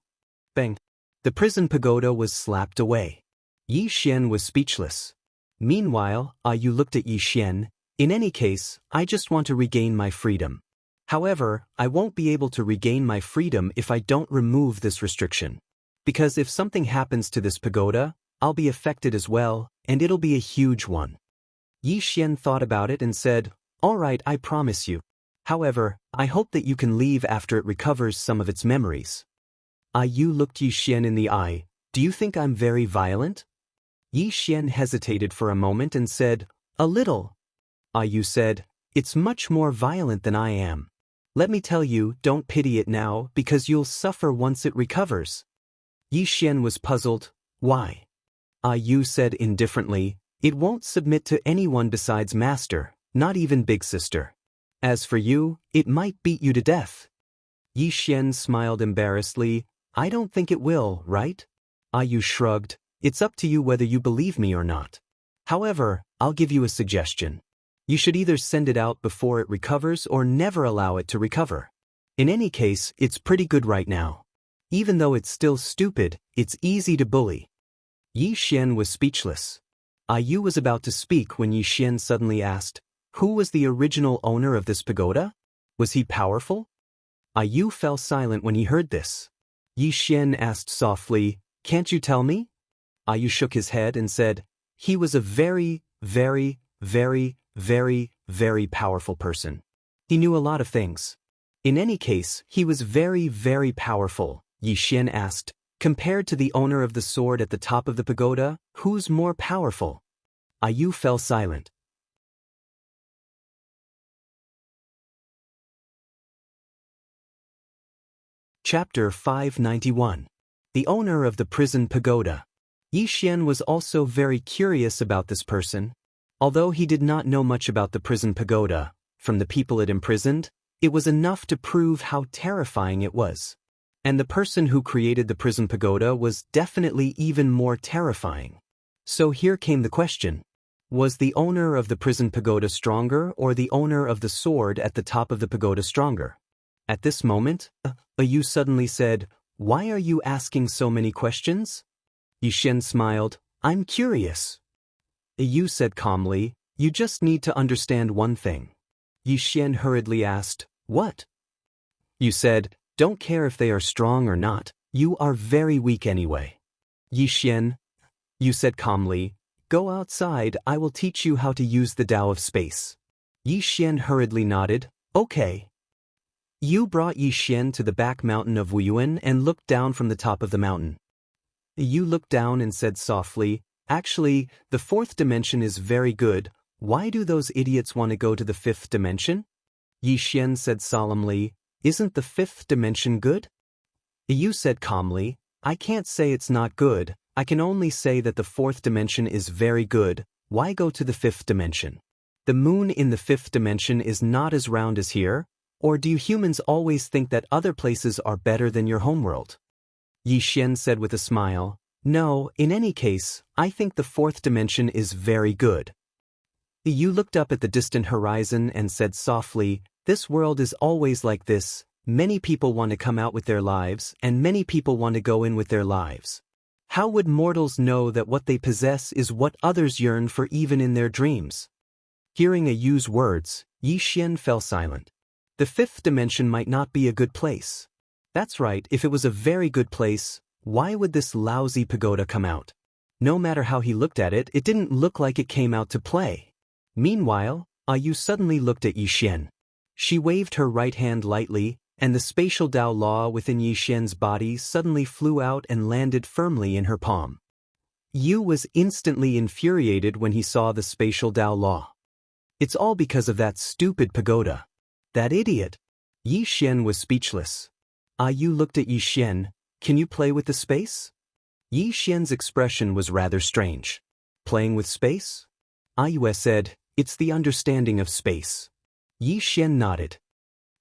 Bang! The prison pagoda was slapped away. Yixian was speechless. Meanwhile, Ayu looked at Yixian. In any case, I just want to regain my freedom. However, I won't be able to regain my freedom if I don't remove this restriction. Because if something happens to this pagoda, I'll be affected as well, and it'll be a huge one. Yixian thought about it and said, all right, I promise you. However, I hope that you can leave after it recovers some of its memories. Ayu looked Yixian in the eye. Do you think I'm very violent? Yixian hesitated for a moment and said, a little. Ayu said, it's much more violent than I am. Let me tell you, don't pity it now, because you'll suffer once it recovers. Yixian was puzzled. Why? Ayu said indifferently, it won't submit to anyone besides Master, not even Big Sister. As for you, it might beat you to death. Yixian smiled embarrassedly. I don't think it will, right? Ayu shrugged. It's up to you whether you believe me or not. However, I'll give you a suggestion. You should either send it out before it recovers or never allow it to recover. In any case, it's pretty good right now. Even though it's still stupid, it's easy to bully. Yixian was speechless. Ayu was about to speak when Yixian suddenly asked, who was the original owner of this pagoda? Was he powerful? Ayu fell silent when he heard this. Yixian asked softly, can't you tell me? Ayu shook his head and said, he was a very, very, very, very, very powerful person. He knew a lot of things. In any case, he was very, very powerful. Yixian asked, compared to the owner of the sword at the top of the pagoda, who's more powerful? Ayu fell silent. Chapter 591. The owner of the prison pagoda. Yixian was also very curious about this person. Although he did not know much about the prison pagoda, from the people it imprisoned, it was enough to prove how terrifying it was. And the person who created the prison pagoda was definitely even more terrifying. So here came the question. Was the owner of the prison pagoda stronger or the owner of the sword at the top of the pagoda stronger? At this moment, Ayu suddenly said, why are you asking so many questions? Yixian smiled, I'm curious. Ayu said calmly, you just need to understand one thing. Yixian hurriedly asked, what? You said, don't care if they are strong or not, you are very weak anyway. Yixian, you said calmly, go outside, I will teach you how to use the Dao of space. Yixian hurriedly nodded, okay. Yu brought Yixian to the back mountain of Wuyan and looked down from the top of the mountain. Yu looked down and said softly, actually, the 4th dimension is very good, why do those idiots want to go to the 5th dimension? Yixian said solemnly, isn't the 5th dimension good? Yu said calmly, I can't say it's not good, I can only say that the 4th dimension is very good, why go to the 5th dimension? The moon in the 5th dimension is not as round as here, or do you humans always think that other places are better than your homeworld? Yi Xian said with a smile. No, in any case, I think the fourth dimension is very good. Yu looked up at the distant horizon and said softly, this world is always like this. Many people want to come out with their lives, and many people want to go in with their lives. How would mortals know that what they possess is what others yearn for even in their dreams? Hearing Yu's words, Yi Xian fell silent. The fifth dimension might not be a good place. That's right, if it was a very good place, why would this lousy pagoda come out? No matter how he looked at it, it didn't look like it came out to play. Meanwhile, Yu suddenly looked at Yi Xian. She waved her right hand lightly, and the spatial Dao Law within Yi Xian's body suddenly flew out and landed firmly in her palm. Yu was instantly infuriated when he saw the spatial Dao Law. It's all because of that stupid pagoda. That idiot. Yi Xian was speechless. Yu looked at Yi Xian. Can you play with the space? Yi Xian's expression was rather strange. Playing with space? Yu said, it's the understanding of space. Yi Xian nodded.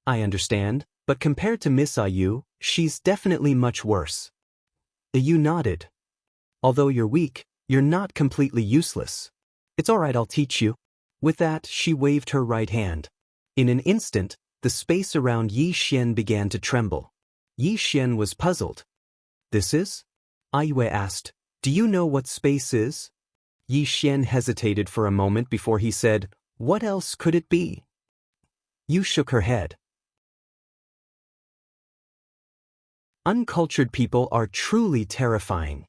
I understand, but compared to Miss Yu, she's definitely much worse. Yu nodded. Although you're weak, you're not completely useless. It's all right, I'll teach you. With that, she waved her right hand. In an instant, the space around Yi Xian began to tremble. Yi Xian was puzzled. This is? Yu asked, do you know what space is? Yi Xian hesitated for a moment before he said, what else could it be? Yu shook her head. Uncultured people are truly terrifying.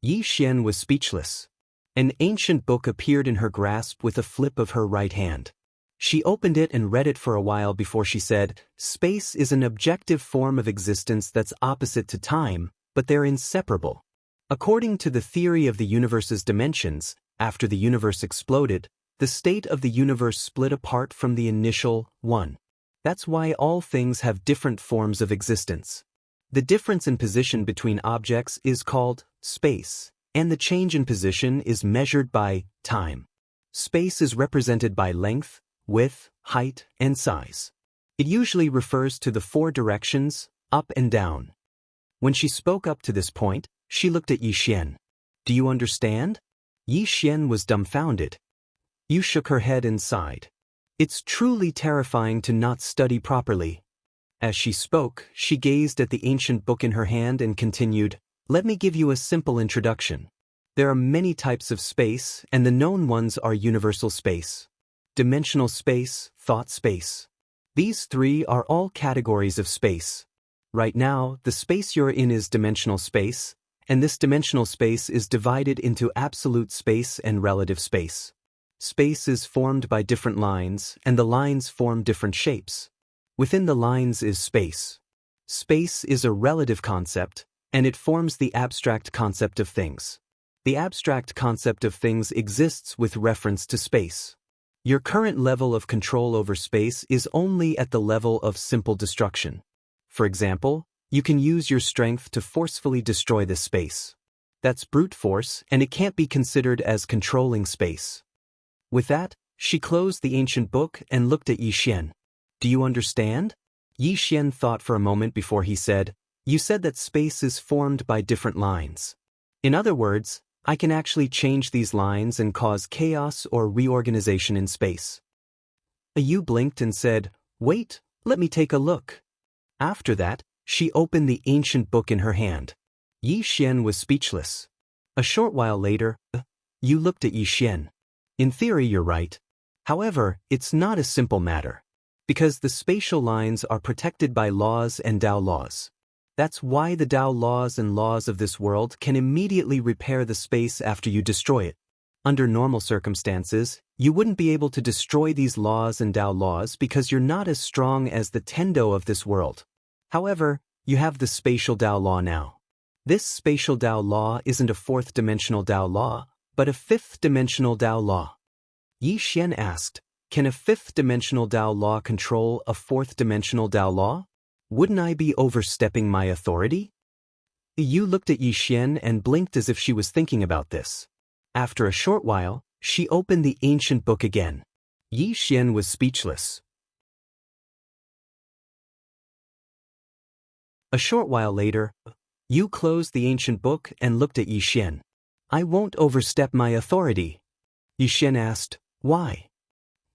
Yi Xian was speechless. An ancient book appeared in her grasp with a flip of her right hand. She opened it and read it for a while before she said, space is an objective form of existence that's opposite to time, but they're inseparable. According to the theory of the universe's dimensions, after the universe exploded, the state of the universe split apart from the initial one. That's why all things have different forms of existence. The difference in position between objects is called space, and the change in position is measured by time. Space is represented by length, width, height, and size. It usually refers to the four directions, up and down. When she spoke up to this point, she looked at Yi Xian. Do you understand? Yi Xian was dumbfounded. Yu shook her head and sighed. It's truly terrifying to not study properly. As she spoke, she gazed at the ancient book in her hand and continued, let me give you a simple introduction. There are many types of space, and the known ones are universal space, dimensional space, thought space. These three are all categories of space. Right now, the space you're in is dimensional space, and this dimensional space is divided into absolute space and relative space. Space is formed by different lines, and the lines form different shapes. Within the lines is space. Space is a relative concept, and it forms the abstract concept of things. The abstract concept of things exists with reference to space. Your current level of control over space is only at the level of simple destruction. For example, you can use your strength to forcefully destroy this space. That's brute force, and it can't be considered as controlling space. With that, she closed the ancient book and looked at Yi Xian. Do you understand? Yi Xian thought for a moment before he said, you said that space is formed by different lines. In other words, I can actually change these lines and cause chaos or reorganization in space. Yu blinked and said, wait, let me take a look. After that, she opened the ancient book in her hand. Yi Xian was speechless. A short while later, Yu looked at Yi Xian. In theory, you're right. However, it's not a simple matter. Because the spatial lines are protected by laws and Dao laws. That's why the Dao laws and laws of this world can immediately repair the space after you destroy it. Under normal circumstances, you wouldn't be able to destroy these laws and Dao laws because you're not as strong as the Tendo of this world. However, you have the spatial Dao law now. This spatial Dao law isn't a fourth-dimensional Dao law, but a fifth-dimensional Dao law. Yi Xian asked, can a fifth-dimensional Dao law control a fourth-dimensional Dao law? Wouldn't I be overstepping my authority? Yu looked at Yi Xian and blinked as if she was thinking about this. After a short while, she opened the ancient book again. Yi Xian was speechless. A short while later, Yu closed the ancient book and looked at Yixian. I won't overstep my authority. Yixian asked, why?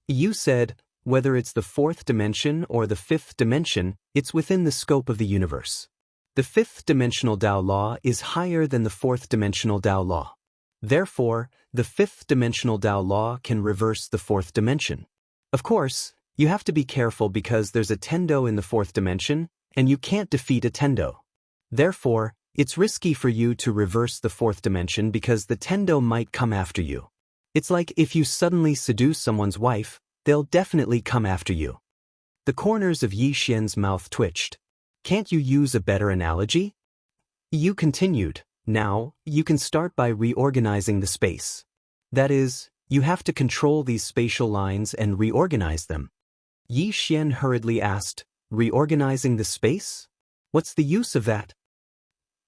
Yu said, whether it's the fourth dimension or the fifth dimension, it's within the scope of the universe. The fifth dimensional Dao law is higher than the fourth dimensional Dao law. Therefore, the fifth dimensional Dao law can reverse the fourth dimension. Of course, you have to be careful because there's a Tendo in the fourth dimension, and you can't defeat a Tendo. Therefore, it's risky for you to reverse the fourth dimension because the Tendo might come after you. It's like if you suddenly seduce someone's wife, they'll definitely come after you. The corners of Yixian's mouth twitched. Can't you use a better analogy? Yu continued, now, you can start by reorganizing the space. That is, you have to control these spatial lines and reorganize them. Yixian hurriedly asked, reorganizing the space? What's the use of that?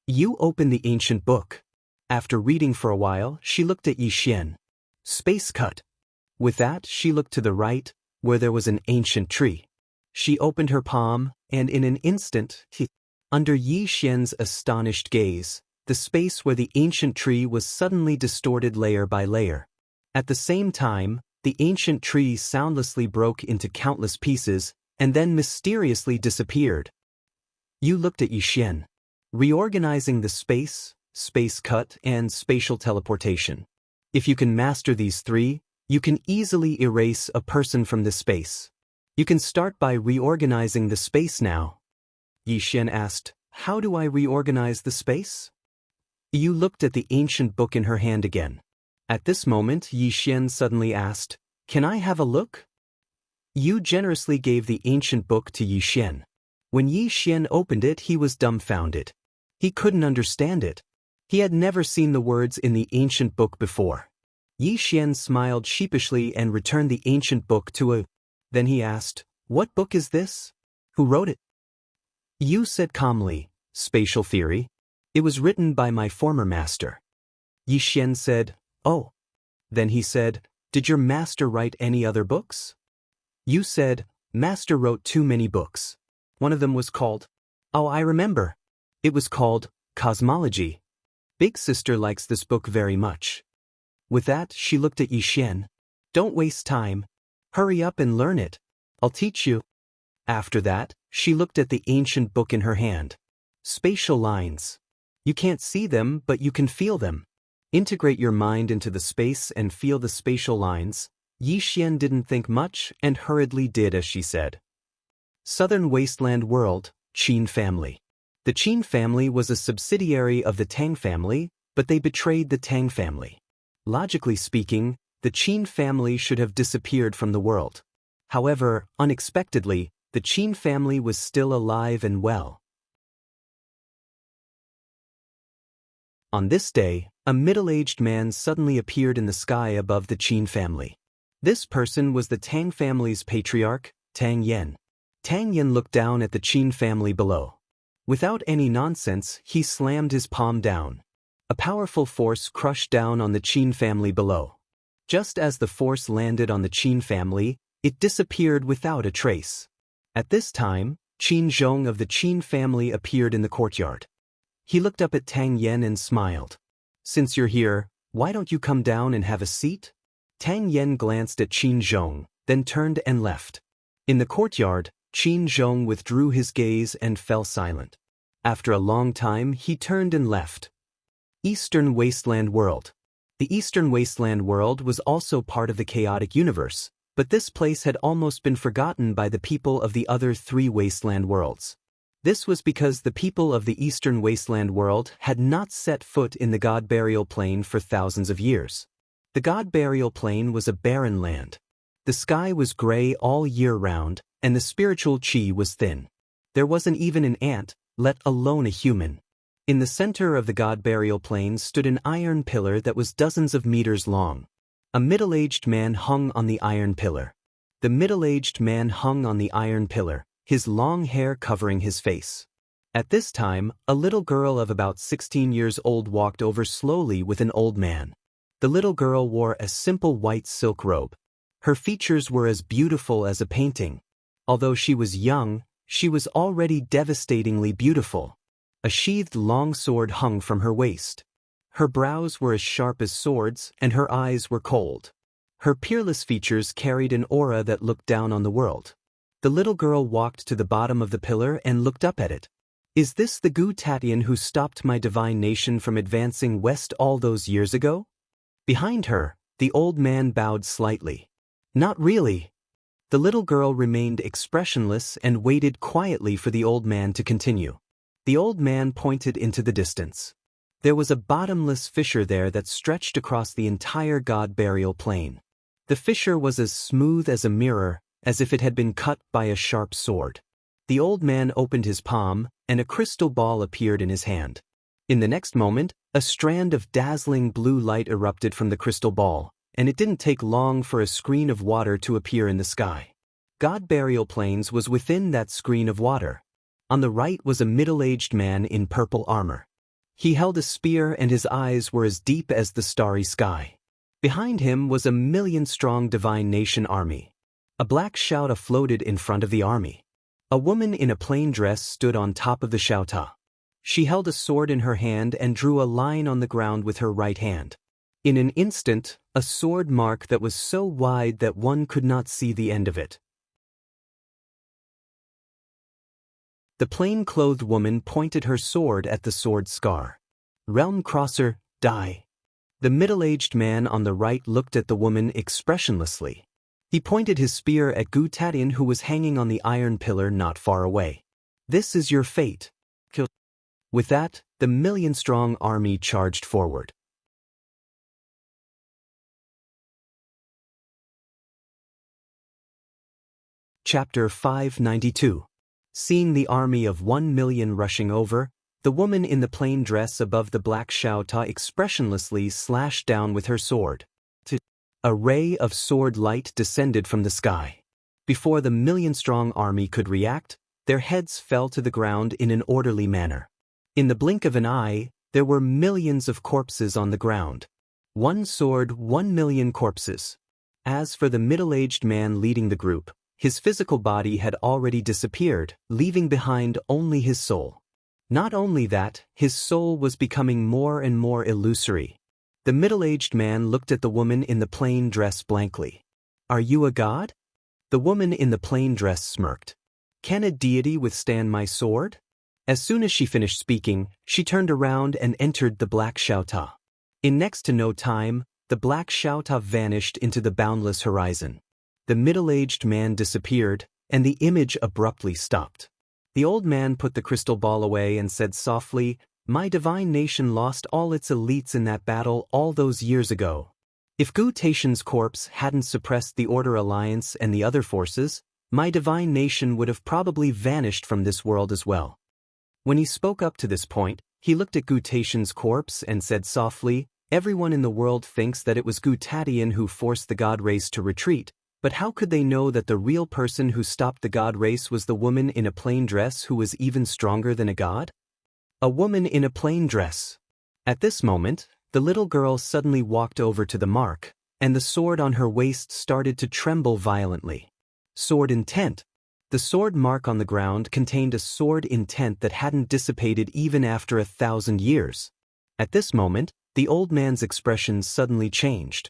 Yu opened the ancient book. After reading for a while, she looked at Yixian. Space cut. With that, she looked to the right, where there was an ancient tree. She opened her palm, and in an instant, under Yixian's astonished gaze, the space where the ancient tree was suddenly distorted layer by layer. At the same time, the ancient tree soundlessly broke into countless pieces, and then mysteriously disappeared. Yu looked at Yixian. Reorganizing the space, space cut, and spatial teleportation. If you can master these three, you can easily erase a person from this space. You can start by reorganizing the space now. Yixian asked, how do I reorganize the space? Yu looked at the ancient book in her hand again. At this moment, Yixian suddenly asked, can I have a look? Yu generously gave the ancient book to Yixian. When Yixian opened it, he was dumbfounded. He couldn't understand it. He had never seen the words in the ancient book before. Yixian smiled sheepishly and returned the ancient book to Yu. Then he asked, what book is this? Who wrote it? Yu said calmly, Spatial Theory. It was written by my former master. Yixian said, oh. Then he said, did your master write any other books? Yu said, master wrote too many books. One of them was called, oh, I remember. It was called Cosmology. Big sister likes this book very much. With that, she looked at Yixian. Don't waste time. Hurry up and learn it. I'll teach you. After that, she looked at the ancient book in her hand. Spatial lines. You can't see them, but you can feel them. Integrate your mind into the space and feel the spatial lines. Yixian didn't think much and hurriedly did as she said. Southern Wasteland World, Qin family. The Qin family was a subsidiary of the Tang family, but they betrayed the Tang family. Logically speaking, the Qin family should have disappeared from the world. However, unexpectedly, the Qin family was still alive and well. On this day, a middle-aged man suddenly appeared in the sky above the Qin family. This person was the Tang family's patriarch, Tang Yen. Tang Yen looked down at the Qin family below. Without any nonsense, he slammed his palm down. A powerful force crushed down on the Qin family below. Just as the force landed on the Qin family, it disappeared without a trace. At this time, Qin Zhong of the Qin family appeared in the courtyard. He looked up at Tang Yen and smiled. Since you're here, why don't you come down and have a seat? Tang Yen glanced at Qin Zhong, then turned and left. In the courtyard, Qin Zhong withdrew his gaze and fell silent. After a long time, he turned and left. Eastern Wasteland World. The Eastern Wasteland World was also part of the chaotic universe, but this place had almost been forgotten by the people of the other three Wasteland Worlds. This was because the people of the Eastern Wasteland World had not set foot in the God Burial Plain for thousands of years. The God Burial Plain was a barren land. The sky was gray all year round, and the spiritual chi was thin. There wasn't even an ant, let alone a human. In the center of the God Burial Plain stood an iron pillar that was dozens of meters long. A middle-aged man hung on the iron pillar. The middle-aged man hung on the iron pillar, his long hair covering his face. At this time, a little girl of about 16 years old walked over slowly with an old man. The little girl wore a simple white silk robe. Her features were as beautiful as a painting. Although she was young, she was already devastatingly beautiful. A sheathed long sword hung from her waist. Her brows were as sharp as swords, and her eyes were cold. Her peerless features carried an aura that looked down on the world. The little girl walked to the bottom of the pillar and looked up at it. Is this the Gu Tatian who stopped my divine nation from advancing west all those years ago? Behind her, the old man bowed slightly. Not really. The little girl remained expressionless and waited quietly for the old man to continue. The old man pointed into the distance. There was a bottomless fissure there that stretched across the entire god burial plain. The fissure was as smooth as a mirror, as if it had been cut by a sharp sword. The old man opened his palm, and a crystal ball appeared in his hand. In the next moment, a strand of dazzling blue light erupted from the crystal ball, and it didn't take long for a screen of water to appear in the sky. God Burial Plains was within that screen of water. On the right was a middle-aged man in purple armor. He held a spear and his eyes were as deep as the starry sky. Behind him was a million-strong divine nation army. A black shouta floated in front of the army. A woman in a plain dress stood on top of the shouta. She held a sword in her hand and drew a line on the ground with her right hand. In an instant, a sword mark that was so wide that one could not see the end of it. The plain-clothed woman pointed her sword at the sword scar. Realm Crosser, die. The middle-aged man on the right looked at the woman expressionlessly. He pointed his spear at Gu Tatian who was hanging on the iron pillar not far away. This is your fate. Kill. With that, the million-strong army charged forward. Chapter 592. Seeing the army of 1 million rushing over, the woman in the plain dress above the black shouta expressionlessly slashed down with her sword. A ray of sword light descended from the sky. Before the million-strong army could react, their heads fell to the ground in an orderly manner. In the blink of an eye, there were millions of corpses on the ground. One sword, 1 million corpses. As for the middle-aged man leading the group, his physical body had already disappeared, leaving behind only his soul. Not only that, his soul was becoming more and more illusory. The middle-aged man looked at the woman in the plain dress blankly. Are you a god? The woman in the plain dress smirked. Can a deity withstand my sword? As soon as she finished speaking, she turned around and entered the black shouta. In next to no time, the black shouta vanished into the boundless horizon. The middle-aged man disappeared, and the image abruptly stopped. The old man put the crystal ball away and said softly, My divine nation lost all its elites in that battle all those years ago. If Gu Tatian's corpse hadn't suppressed the Order Alliance and the other forces, my divine nation would have probably vanished from this world as well. When he spoke up to this point, he looked at Gu Tatian's corpse and said softly, Everyone in the world thinks that it was Gu Tatian who forced the god race to retreat, but how could they know that the real person who stopped the god race was the woman in a plain dress who was even stronger than a god? A woman in a plain dress. At this moment, the little girl suddenly walked over to the mark, and the sword on her waist started to tremble violently. Sword intent. The sword mark on the ground contained a sword intent that hadn't dissipated even after 1,000 years. At this moment, the old man's expression suddenly changed.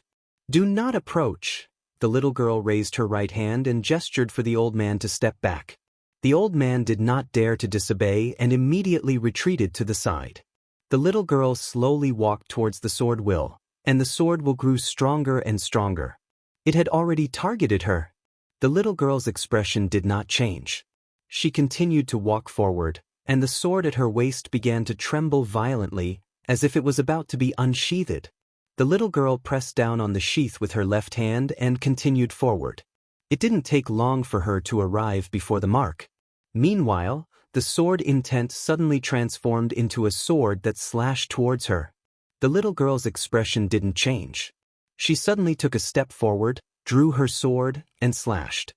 Do not approach. The little girl raised her right hand and gestured for the old man to step back. The old man did not dare to disobey and immediately retreated to the side. The little girl slowly walked towards the sword will, and the sword will grew stronger and stronger. It had already targeted her. The little girl's expression did not change. She continued to walk forward, and the sword at her waist began to tremble violently, as if it was about to be unsheathed. The little girl pressed down on the sheath with her left hand and continued forward. It didn't take long for her to arrive before the mark. Meanwhile, the sword intent suddenly transformed into a sword that slashed towards her. The little girl's expression didn't change. She suddenly took a step forward, drew her sword, and slashed.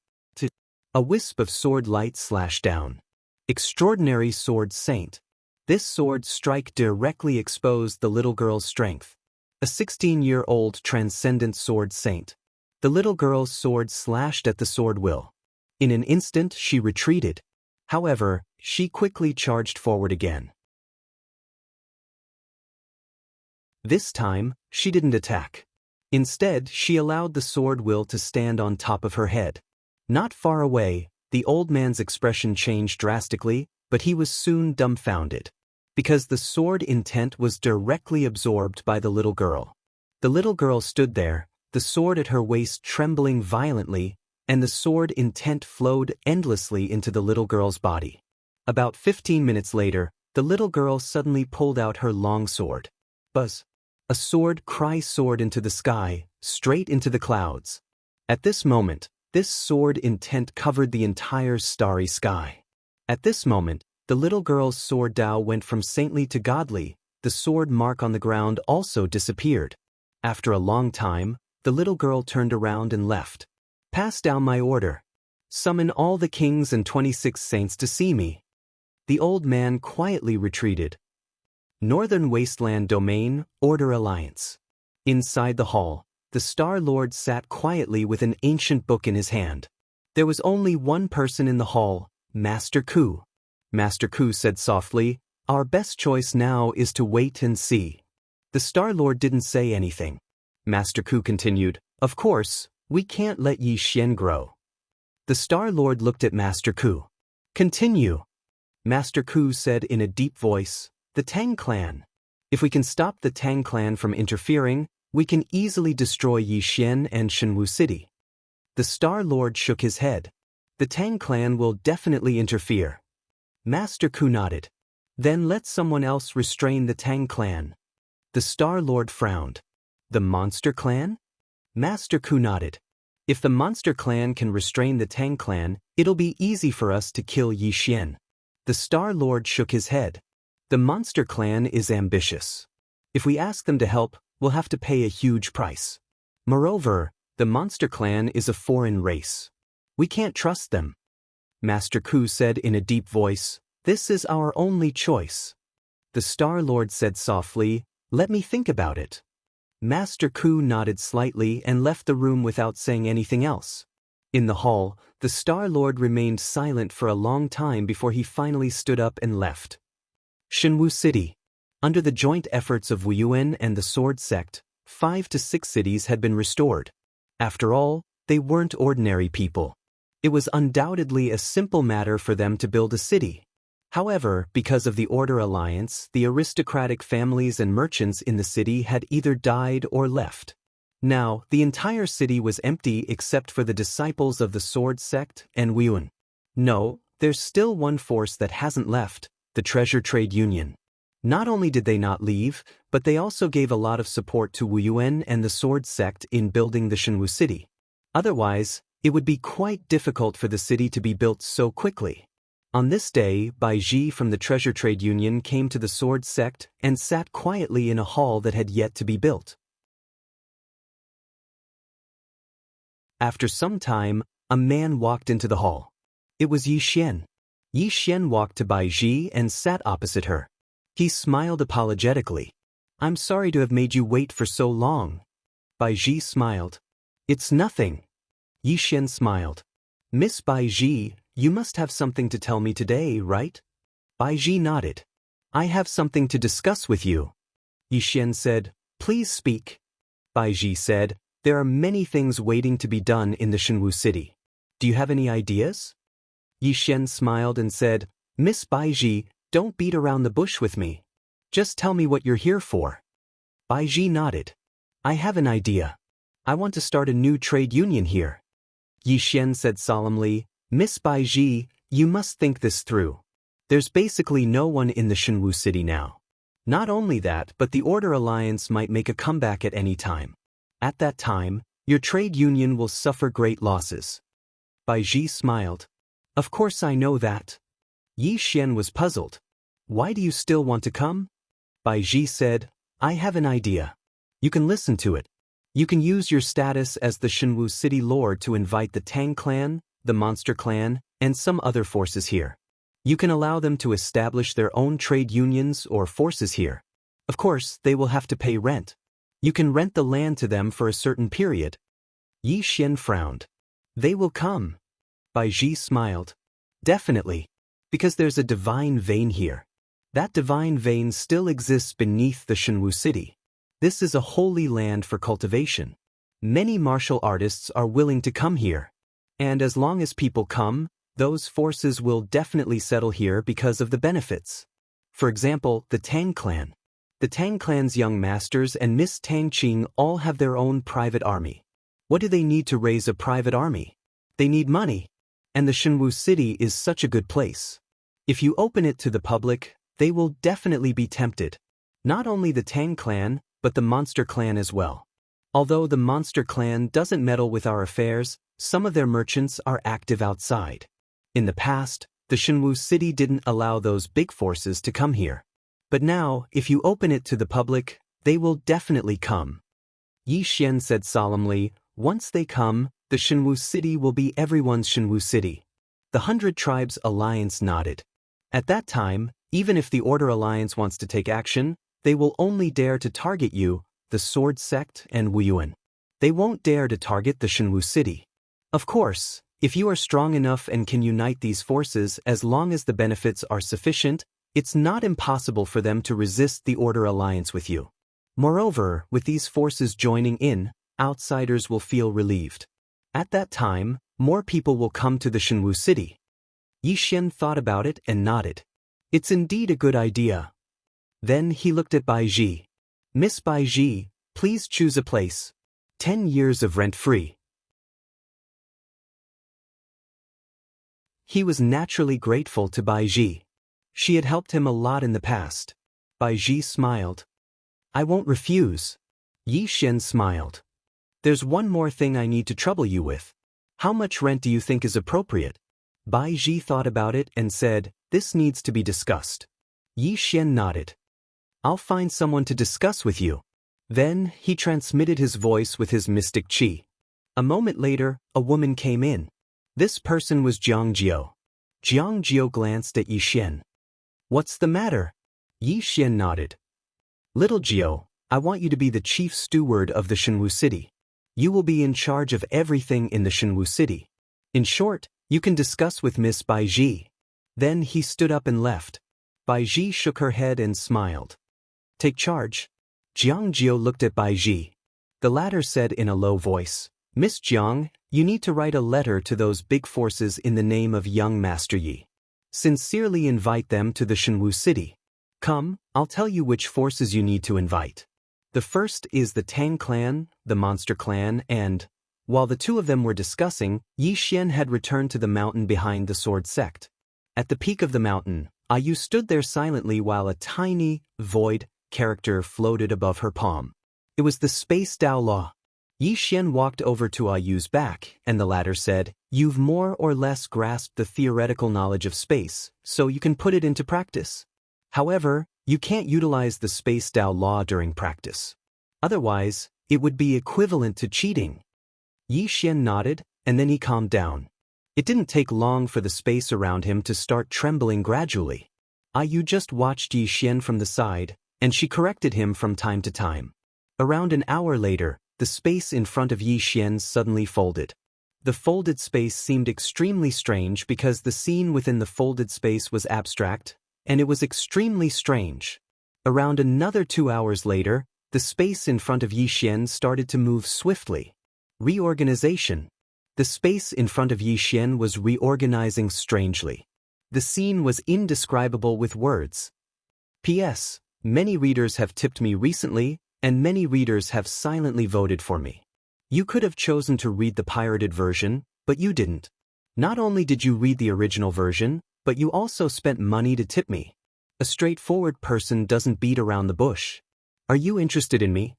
A wisp of sword light slashed down. Extraordinary sword saint. This sword strike directly exposed the little girl's strength. A 16-year-old transcendent sword saint. The little girl's sword slashed at the sword will. In an instant she retreated. However, she quickly charged forward again. This time, she didn't attack. Instead, she allowed the sword will to stand on top of her head. Not far away, the old man's expression changed drastically, but he was soon dumbfounded. Because the sword intent was directly absorbed by the little girl. The little girl stood there, the sword at her waist trembling violently, and the sword intent flowed endlessly into the little girl's body. About 15 minutes later, the little girl suddenly pulled out her long sword. Buzz! A sword cry soared into the sky, straight into the clouds. At this moment, this sword intent covered the entire starry sky. At this moment, the little girl's sword Dao went from saintly to godly, the sword mark on the ground also disappeared. After a long time, the little girl turned around and left. Pass down my order. Summon all the kings and 26 saints to see me. The old man quietly retreated. Northern Wasteland Domain, Order Alliance. Inside the hall, the Star Lord sat quietly with an ancient book in his hand. There was only one person in the hall, Master Ku. Master Ku said softly, "Our best choice now is to wait and see." The Star Lord didn't say anything. Master Ku continued, "Of course, we can't let Yi Xian grow." The Star Lord looked at Master Ku. "Continue." Master Ku said in a deep voice, "The Tang clan. If we can stop the Tang clan from interfering, we can easily destroy Yi Xian and Shenwu City." The Star Lord shook his head. "The Tang clan will definitely interfere." Master Ku nodded. "Then let someone else restrain the Tang clan." The Star Lord frowned. "The Monster Clan?" Master Ku nodded. "If the Monster Clan can restrain the Tang clan, it'll be easy for us to kill Yi Xian." The Star Lord shook his head. "The Monster Clan is ambitious. If we ask them to help, we'll have to pay a huge price. Moreover, the Monster Clan is a foreign race. We can't trust them." Master Ku said in a deep voice, "This is our only choice." The Star Lord said softly, "Let me think about it." Master Ku nodded slightly and left the room without saying anything else. In the hall, the Star Lord remained silent for a long time before he finally stood up and left. Shenwu City. Under the joint efforts of Wuyan and the Sword Sect, 5 to 6 cities had been restored. After all, they weren't ordinary people. It was undoubtedly a simple matter for them to build a city. However, because of the Order Alliance, the aristocratic families and merchants in the city had either died or left. Now, the entire city was empty except for the disciples of the Sword Sect and Wuyan. No, there's still one force that hasn't left, the Treasure Trade Union. Not only did they not leave, but they also gave a lot of support to Wuyan and the Sword Sect in building the Shenwu City. Otherwise, it would be quite difficult for the city to be built so quickly. On this day, Bai Ji from the Treasure Trade Union came to the Sword Sect and sat quietly in a hall that had yet to be built. After some time, a man walked into the hall. It was Yi Xian. Yi Xian walked to Bai Ji and sat opposite her. He smiled apologetically. "I'm sorry to have made you wait for so long." Bai Ji smiled. "It's nothing." Yi Xian smiled. "Miss Bai Ji, you must have something to tell me today, right?" Bai Ji nodded. "I have something to discuss with you." Yi Xian said, "Please speak." Bai Ji said, "There are many things waiting to be done in the Shenwu City. Do you have any ideas?" Yi Xian smiled and said, "Miss Bai Ji, don't beat around the bush with me. Just tell me what you're here for." Bai Ji nodded. "I have an idea. I want to start a new trade union here." Yi Xian said solemnly, "Miss Bai Ji, you must think this through. There's basically no one in the Shenwu City now. Not only that, but the Order Alliance might make a comeback at any time. At that time, your trade union will suffer great losses." Bai Ji smiled. "Of course I know that." Yi Xian was puzzled. "Why do you still want to come?" Bai Ji said, "I have an idea. You can listen to it. You can use your status as the Shenwu City Lord to invite the Tang clan, the Monster clan, and some other forces here. You can allow them to establish their own trade unions or forces here. Of course, they will have to pay rent. You can rent the land to them for a certain period." Yi Xian frowned. "They will come." Bai Ji smiled. "Definitely. Because there's a divine vein here. That divine vein still exists beneath the Shenwu City. This is a holy land for cultivation. Many martial artists are willing to come here. And as long as people come, those forces will definitely settle here because of the benefits. For example, the Tang clan. The Tang clan's young masters and Miss Tang Qing all have their own private army. What do they need to raise a private army? They need money. And the Shenwu city is such a good place. If you open it to the public, they will definitely be tempted. Not only the Tang clan, but the Monster clan as well. Although the Monster clan doesn't meddle with our affairs, some of their merchants are active outside. In the past, the Shenwu city didn't allow those big forces to come here. But now, if you open it to the public, they will definitely come. Yi Xian said solemnly, once they come, the Shenwu city will be everyone's Shenwu city. The 100 Tribes Alliance nodded. At that time, even if the Order Alliance wants to take action, they will only dare to target you, the Sword Sect and Wuyuan. They won't dare to target the Shenwu city. Of course, if you are strong enough and can unite these forces as long as the benefits are sufficient, it's not impossible for them to resist the Order Alliance with you. Moreover, with these forces joining in, outsiders will feel relieved. At that time, more people will come to the Shenwu city. Yi Xian thought about it and nodded. It's indeed a good idea. Then he looked at Bai Ji. Miss Bai Ji, please choose a place. 10 years of rent-free. He was naturally grateful to Bai Ji. She had helped him a lot in the past. Bai Ji smiled. I won't refuse. Yi Xian smiled. There's one more thing I need to trouble you with. How much rent do you think is appropriate? Bai Ji thought about it and said, this needs to be discussed. Yi Xian nodded. I'll find someone to discuss with you. Then he transmitted his voice with his mystic qi. A moment later, a woman came in. This person was Jiang Jiao. Jiang Jiao glanced at Yi Xian. What's the matter? Yi Xian nodded. Little Jiao, I want you to be the chief steward of the Shenwu city. You will be in charge of everything in the Shenwu city. In short, you can discuss with Miss Bai Ji. Then he stood up and left. Bai Ji shook her head and smiled. Take charge. Jiang Jiao looked at Bai Ji. The latter said in a low voice, Miss Jiang, you need to write a letter to those big forces in the name of young Master Yi. Sincerely invite them to the Shenwu city. Come, I'll tell you which forces you need to invite. The first is the Tang clan, the Monster clan, and, while the two of them were discussing, Yi Xian had returned to the mountain behind the Sword Sect. At the peak of the mountain, Ayu stood there silently while a tiny, void character floated above her palm. It was the Space Dao Law. Yi Xian walked over to Ayu's back, and the latter said, You've more or less grasped the theoretical knowledge of space, so you can put it into practice. However, you can't utilize the Space Dao Law during practice. Otherwise, it would be equivalent to cheating. Yi Xian nodded, and then he calmed down. It didn't take long for the space around him to start trembling gradually. Ayu just watched Yi Xian from the side, and she corrected him from time to time. Around an hour later, the space in front of Yi Xian suddenly folded. The folded space seemed extremely strange because the scene within the folded space was abstract, and it was extremely strange. Around another 2 hours later, the space in front of Yi Xian started to move swiftly. Reorganization. The space in front of Yi Xian was reorganizing strangely. The scene was indescribable with words. P.S. Many readers have tipped me recently, and many readers have silently voted for me. You could have chosen to read the pirated version, but you didn't. Not only did you read the original version, but you also spent money to tip me. A straightforward person doesn't beat around the bush. Are you interested in me?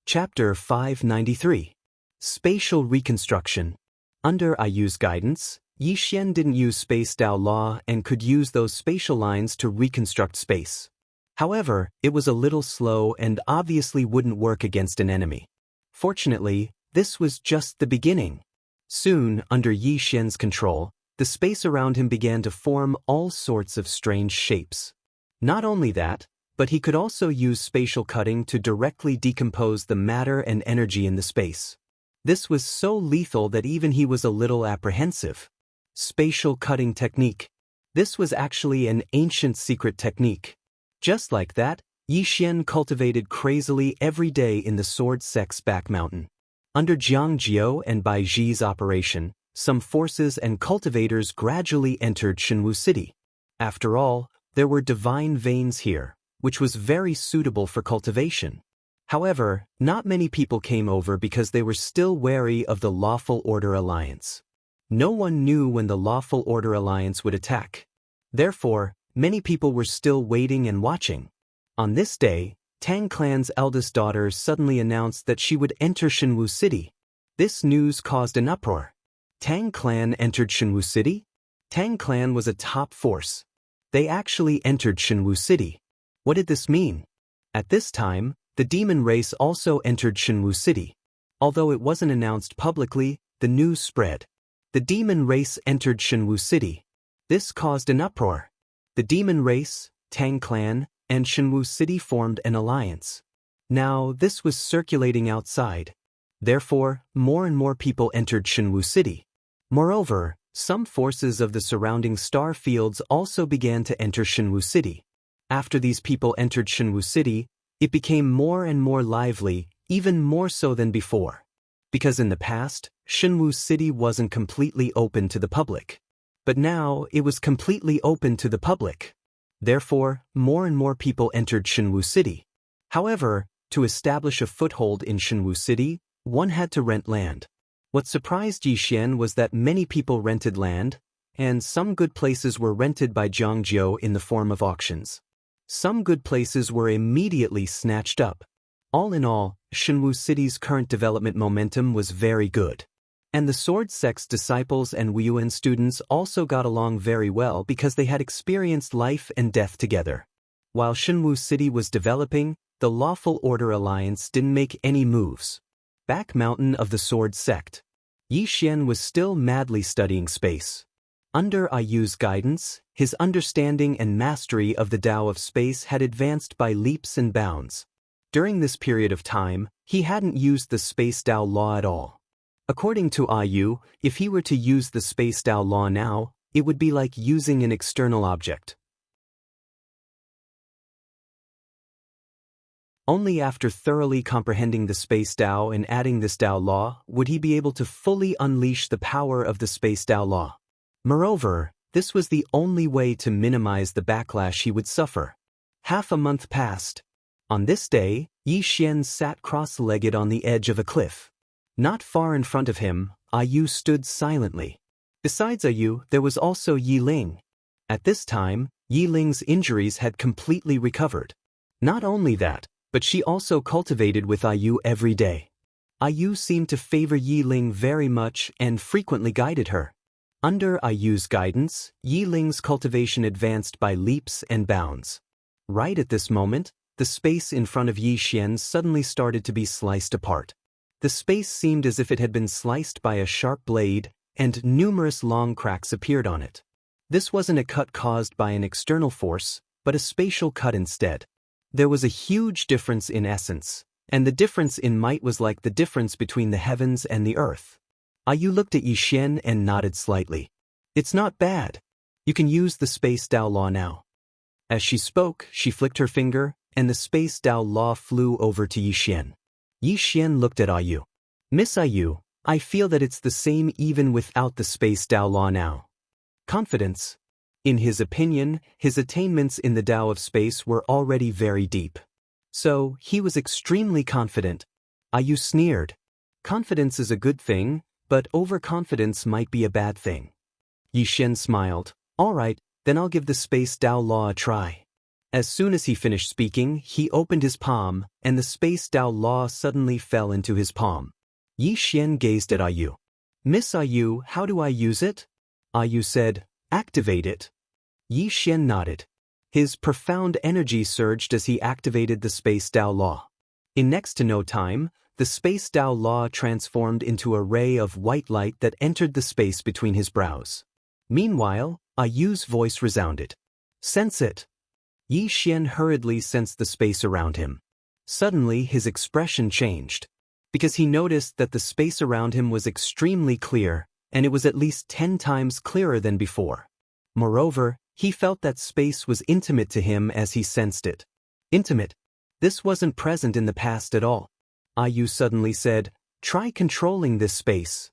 Chapter 593. Spatial Reconstruction. Under Ayu's guidance, Yi Xian didn't use Space Dao Law and could use those spatial lines to reconstruct space. However, it was a little slow and obviously wouldn't work against an enemy. Fortunately, this was just the beginning. Soon, under Yi Xian's control, the space around him began to form all sorts of strange shapes. Not only that, but he could also use spatial cutting to directly decompose the matter and energy in the space. This was so lethal that even he was a little apprehensive. Spatial cutting technique. This was actually an ancient secret technique. Just like that, Yixian cultivated crazily every day in the sword sect's back mountain. Under Jiang Jiao and Bai Zhi's operation, some forces and cultivators gradually entered Shenwu City. After all, there were divine veins here, which was very suitable for cultivation. However, not many people came over because they were still wary of the Lawful Order Alliance. No one knew when the Lawful Order Alliance would attack. Therefore, many people were still waiting and watching. On this day, Tang Clan's eldest daughter suddenly announced that she would enter Shenwu City. This news caused an uproar. Tang Clan entered Shenwu City? Tang Clan was a top force. They actually entered Shenwu City. What did this mean? At this time, the demon race also entered Shenwu City. Although it wasn't announced publicly, the news spread. The demon race entered Shenwu City. This caused an uproar. The demon race, Tang Clan, and Shenwu City formed an alliance. Now, this was circulating outside. Therefore, more and more people entered Shenwu City. Moreover, some forces of the surrounding star fields also began to enter Shenwu City. After these people entered Shenwu City, it became more and more lively, even more so than before. Because in the past, Shenwu City wasn't completely open to the public. But now, it was completely open to the public. Therefore, more and more people entered Shenwu City. However, to establish a foothold in Shenwu City, one had to rent land. What surprised Yixian was that many people rented land, and some good places were rented by Jiangjiao in the form of auctions. Some good places were immediately snatched up. All in all, Shenwu City's current development momentum was very good. And the sword sect's disciples and Wuxia students also got along very well because they had experienced life and death together. While Shenwu City was developing, the Lawful Order Alliance didn't make any moves. Back mountain of the sword sect. Yixian was still madly studying space. Under Ayu's guidance, his understanding and mastery of the Tao of space had advanced by leaps and bounds. During this period of time, he hadn't used the space Tao law at all. According to Ayu, if he were to use the space Tao law now, it would be like using an external object. Only after thoroughly comprehending the space Tao and adding this Tao law would he be able to fully unleash the power of the space Tao law. Moreover, this was the only way to minimize the backlash he would suffer. Half a month passed. On this day, Yixian sat cross-legged on the edge of a cliff. Not far in front of him, Ayu stood silently. Besides Ayu, there was also Yi Ling. At this time, Yi Ling's injuries had completely recovered. Not only that, but she also cultivated with Ayu every day. Ayu seemed to favor Yi Ling very much and frequently guided her. Under Ayu's guidance, Yi Ling's cultivation advanced by leaps and bounds. Right at this moment, the space in front of Yixian suddenly started to be sliced apart. The space seemed as if it had been sliced by a sharp blade, and numerous long cracks appeared on it. This wasn't a cut caused by an external force, but a spatial cut instead. There was a huge difference in essence, and the difference in might was like the difference between the heavens and the earth. Ayu looked at Yixian and nodded slightly. It's not bad. You can use the space Tao law now. As she spoke, she flicked her finger, and the space Tao law flew over to Yixian. Yixian looked at Ayu. Miss Ayu, I feel that it's the same even without the space Tao law now. Confidence. In his opinion, his attainments in the Tao of space were already very deep. So, he was extremely confident. Ayu sneered. Confidence is a good thing, but overconfidence might be a bad thing. Yixian smiled. All right, then I'll give the space Tao law a try. As soon as he finished speaking, he opened his palm, and the space Tao law suddenly fell into his palm. Yixian gazed at Ayu. Miss Ayu, how do I use it? Ayu said, activate it. Yixian nodded. His profound energy surged as he activated the space Tao law. In next to no time, the space Tao law transformed into a ray of white light that entered the space between his brows. Meanwhile, Ayu's voice resounded. Sense it. Yixian hurriedly sensed the space around him. Suddenly, his expression changed. Because he noticed that the space around him was extremely clear, and it was at least 10 times clearer than before. Moreover, He felt that space was intimate to him as he sensed it. Intimate. This wasn't present in the past at all. Yu suddenly said, "Try controlling this space."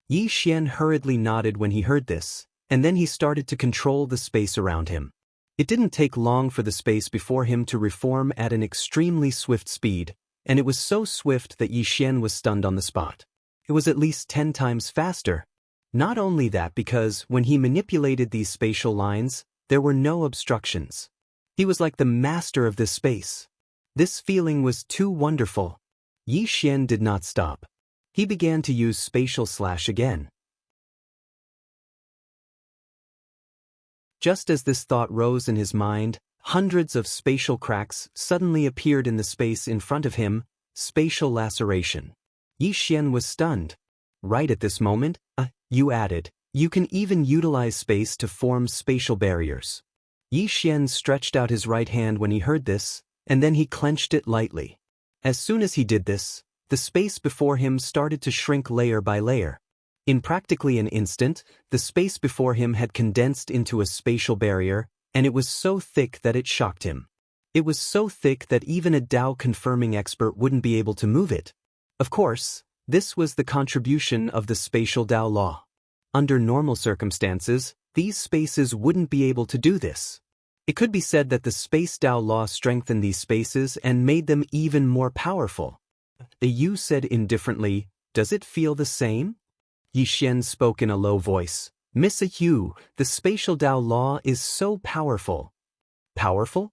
Yi Xian hurriedly nodded when he heard this, and then he started to control the space around him. It didn't take long for the space before him to reform at an extremely swift speed, and it was so swift that Yi Xian was stunned on the spot. It was at least 10 times faster. Not only that, because when he manipulated these spatial lines, there were no obstructions. He was like the master of this space. This feeling was too wonderful. Yi Xian did not stop. He began to use spatial slash again. Just as this thought rose in his mind, hundreds of spatial cracks suddenly appeared in the space in front of him. Spatial laceration. Yi Xian was stunned. Right at this moment, Yu added, "You can even utilize space to form spatial barriers." Yi Xian stretched out his right hand when he heard this, and then he clenched it lightly. As soon as he did this, the space before him started to shrink layer by layer. In practically an instant, the space before him had condensed into a spatial barrier, and it was so thick that it shocked him. It was so thick that even a Dao-confirming expert wouldn't be able to move it. Of course, this was the contribution of the spatial Dao law. Under normal circumstances, these spaces wouldn't be able to do this. It could be said that the space Dao law strengthened these spaces and made them even more powerful. Yu said indifferently, "Does it feel the same?" Yi Xian spoke in a low voice, "Miss Yu, the spatial Dao law is so powerful." Powerful?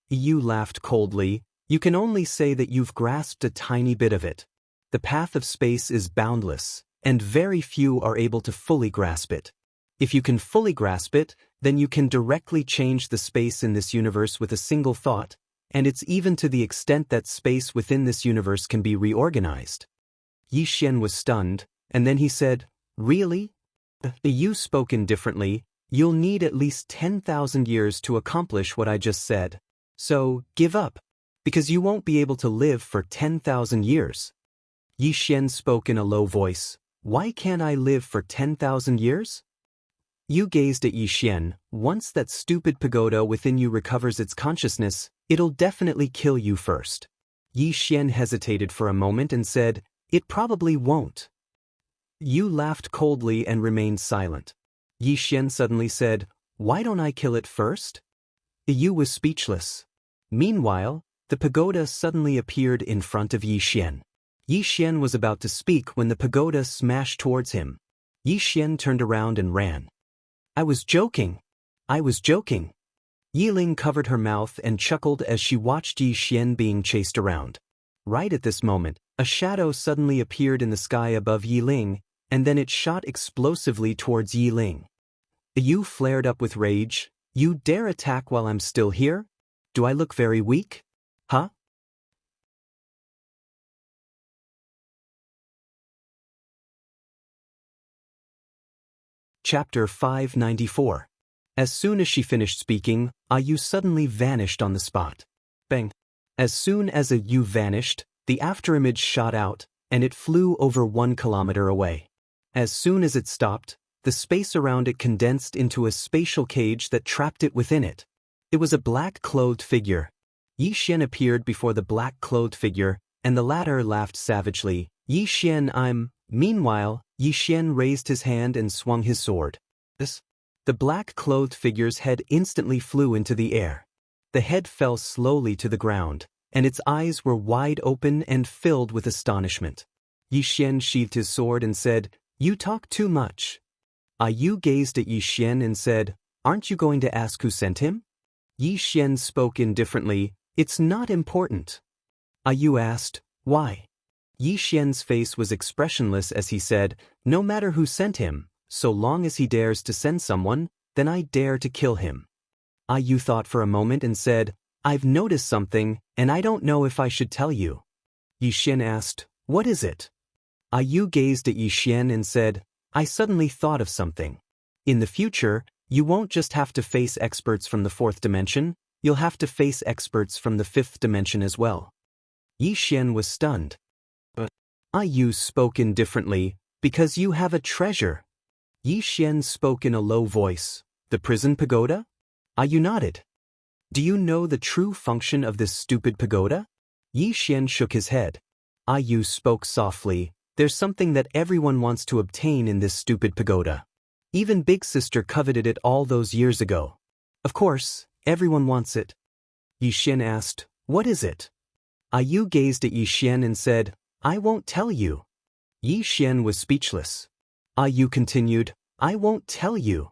Yu laughed coldly. "You can only say that you've grasped a tiny bit of it. The path of space is boundless, and very few are able to fully grasp it. If you can fully grasp it, then you can directly change the space in this universe with a single thought, and it's even to the extent that space within this universe can be reorganized." Yi Xian was stunned, and then he said, "Really?" Yu spoke indifferently, "You'll need at least 10,000 years to accomplish what I just said. So, give up, because you won't be able to live for 10,000 years. Yi Xian spoke in a low voice, "Why can't I live for 10,000 years? Yu gazed at Yi Xian. "Once that stupid pagoda within you recovers its consciousness, it'll definitely kill you first." Yi Xian hesitated for a moment and said, "It probably won't." Yu laughed coldly and remained silent. Yi Xian suddenly said, "Why don't I kill it first?" Yu was speechless. Meanwhile, the pagoda suddenly appeared in front of Yi Xian. Yi Xian was about to speak when the pagoda smashed towards him. Yi Xian turned around and ran. "I was joking. I was joking." Yi Ling covered her mouth and chuckled as she watched Yi Xian being chased around. Right at this moment, a shadow suddenly appeared in the sky above Yi Ling, and then it shot explosively towards Yi Ling. Yu flared up with rage. "You dare attack while I'm still here? Do I look very weak? Huh?" Chapter 594. As soon as she finished speaking, Yu suddenly vanished on the spot. Bang! As soon as Yu vanished, the afterimage shot out, and it flew over 1 kilometer away. As soon as it stopped, the space around it condensed into a spatial cage that trapped it within it. It was a black-clothed figure. Yi Xian appeared before the black-clothed figure, and the latter laughed savagely. "Yi Xian, I'm..." Meanwhile, Yi Xian raised his hand and swung his sword. The black-clothed figure's head instantly flew into the air. The head fell slowly to the ground, and its eyes were wide open and filled with astonishment. Yi Xian sheathed his sword and said, "You talk too much." Yu gazed at Yi Xian and said, "Aren't you going to ask who sent him?" Yi Xian spoke indifferently, "It's not important." Yu asked, "Why?" Yi Xian's face was expressionless as he said, "No matter who sent him, so long as he dares to send someone, then I dare to kill him." Yu thought for a moment and said, "I've noticed something, and I don't know if I should tell you." Yi Xian asked, "What is it?" Yu gazed at Yi Xian and said, "I suddenly thought of something. In the future, you won't just have to face experts from the 4th dimension, you'll have to face experts from the 5th dimension as well." Yi Xian was stunned. "But," Yu spoke indifferently, "because you have a treasure." Yi Xian spoke in a low voice, The prison pagoda? You nodded. Do you know the true function of this stupid pagoda? Yi Xian shook his head. Yu spoke softly. There's something that everyone wants to obtain in this stupid pagoda. Even Big Sister coveted it all those years ago. Of course, everyone wants it. Yi Xian asked, what is it? Yu gazed at Yi Xian and said, I won't tell you. Yi Xian was speechless. Yu continued, I won't tell you.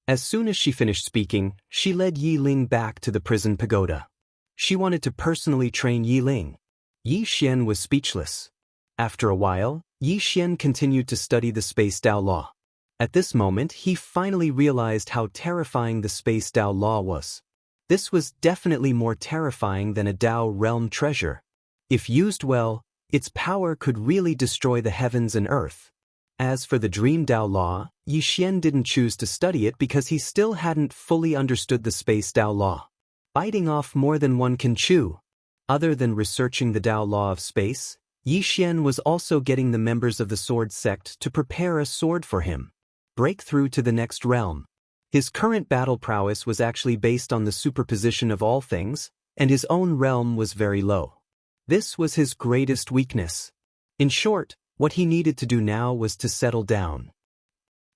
As soon as she finished speaking, she led Yi Ling back to the prison pagoda. She wanted to personally train Yi Ling. Yi Xian was speechless. After a while, Yi Xian continued to study the Space Dao Law. At this moment, he finally realized how terrifying the Space Dao Law was. This was definitely more terrifying than a Dao realm treasure. If used well, its power could really destroy the heavens and earth. As for the Dream Dao Law, Yi Xian didn't choose to study it because he still hadn't fully understood the Space Dao Law. Biting off more than one can chew. Other than researching the Dao Law of space, Yi Xian was also getting the members of the Sword Sect to prepare a sword for him. Break through to the next realm. His current battle prowess was actually based on the superposition of all things, and his own realm was very low. This was his greatest weakness. In short, what he needed to do now was to settle down.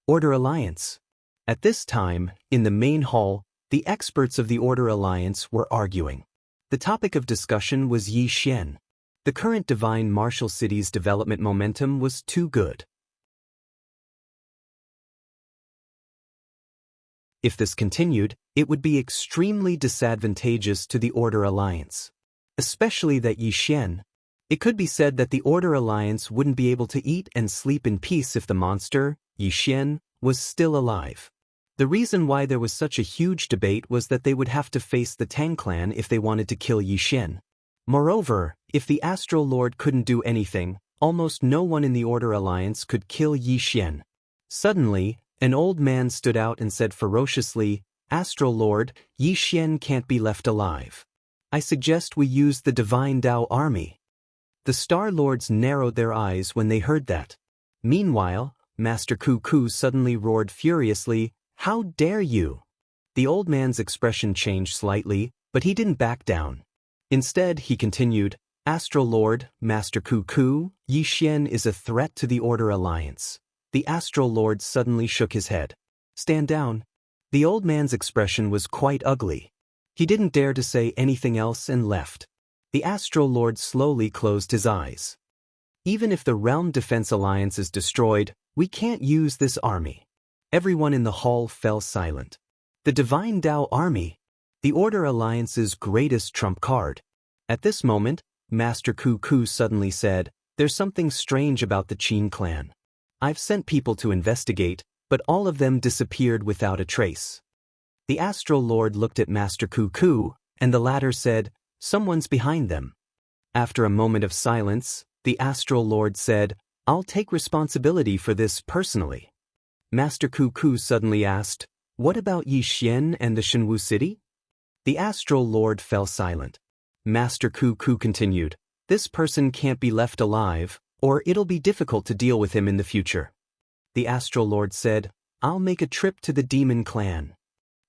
Order Alliance. At this time, in the main hall, the experts of the Order Alliance were arguing. The topic of discussion was Yi Xian. The current divine martial city's development momentum was too good. If this continued, it would be extremely disadvantageous to the Order Alliance. Especially that Yi Xian. It could be said that the Order Alliance wouldn't be able to eat and sleep in peace if the monster, Yi Xian, was still alive. The reason why there was such a huge debate was that they would have to face the Tang clan if they wanted to kill Yi Xian. Moreover, if the Astral Lord couldn't do anything, almost no one in the Order Alliance could kill Yi Xian. Suddenly, an old man stood out and said ferociously, Astral Lord, Yi Xian can't be left alive. I suggest we use the Divine Dao Army. The Star Lords narrowed their eyes when they heard that. Meanwhile, Master Cuckoo suddenly roared furiously, How dare you! The old man's expression changed slightly, but he didn't back down. Instead, he continued, Astral Lord, Master Cuckoo, Yi Xian is a threat to the Order Alliance. The Astral Lord suddenly shook his head. Stand down. The old man's expression was quite ugly. He didn't dare to say anything else and left. The Astral Lord slowly closed his eyes. Even if the Realm Defense Alliance is destroyed, we can't use this army. Everyone in the hall fell silent. The Divine Dao Army, the Order Alliance's greatest trump card. At this moment, Master Cuckoo suddenly said, There's something strange about the Qin clan. I've sent people to investigate, but all of them disappeared without a trace. The Astral Lord looked at Master Cuckoo, and the latter said, Someone's behind them. After a moment of silence, the Astral Lord said, I'll take responsibility for this personally. Master Cuckoo suddenly asked, What about Yi Xian and the Shenwu city? The Astral Lord fell silent. Master Cuckoo continued, This person can't be left alive, or it'll be difficult to deal with him in the future. The Astral Lord said, I'll make a trip to the Demon Clan.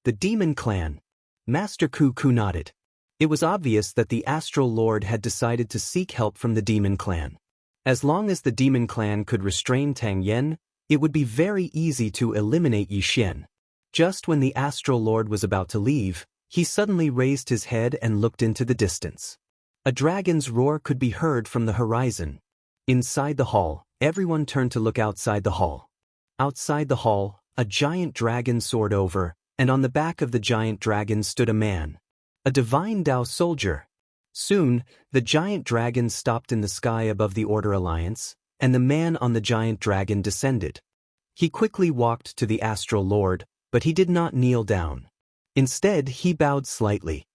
The Demon Clan. Master Cuckoo nodded. It was obvious that the Astral Lord had decided to seek help from the Demon Clan. As long as the Demon Clan could restrain Tang Yen, it would be very easy to eliminate Yi Xian. Just when the Astral Lord was about to leave, he suddenly raised his head and looked into the distance. A dragon's roar could be heard from the horizon. Inside the hall, everyone turned to look outside the hall. Outside the hall, a giant dragon soared over, and on the back of the giant dragon stood a man. A divine Dao soldier. Soon, the giant dragon stopped in the sky above the Order Alliance, and the man on the giant dragon descended. He quickly walked to the Astral Lord, but he did not kneel down. Instead, he bowed slightly.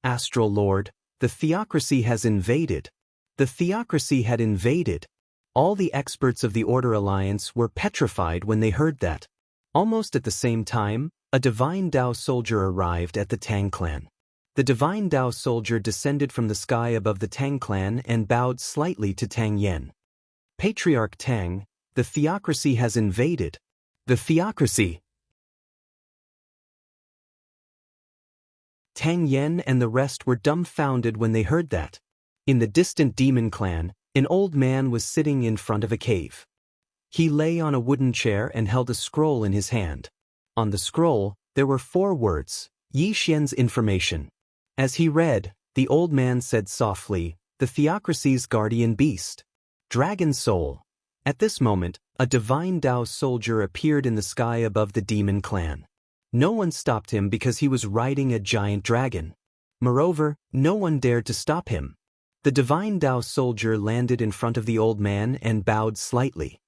Astral Lord, the theocracy has invaded. The theocracy had invaded. All the experts of the Order Alliance were petrified when they heard that. Almost at the same time, a divine Dao soldier arrived at the Tang clan. The divine Dao soldier descended from the sky above the Tang clan and bowed slightly to Tang Yen. Patriarch Tang, the theocracy has invaded. The theocracy. Tang Yen and the rest were dumbfounded when they heard that. In the distant demon clan, an old man was sitting in front of a cave. He lay on a wooden chair and held a scroll in his hand. On the scroll, there were 4 words, Yi Xian's information. As he read, the old man said softly, "The theocracy's guardian beast. Dragon soul." At this moment, a divine Dao soldier appeared in the sky above the demon clan. No one stopped him because he was riding a giant dragon. Moreover, no one dared to stop him. The divine Dao soldier landed in front of the old man and bowed slightly.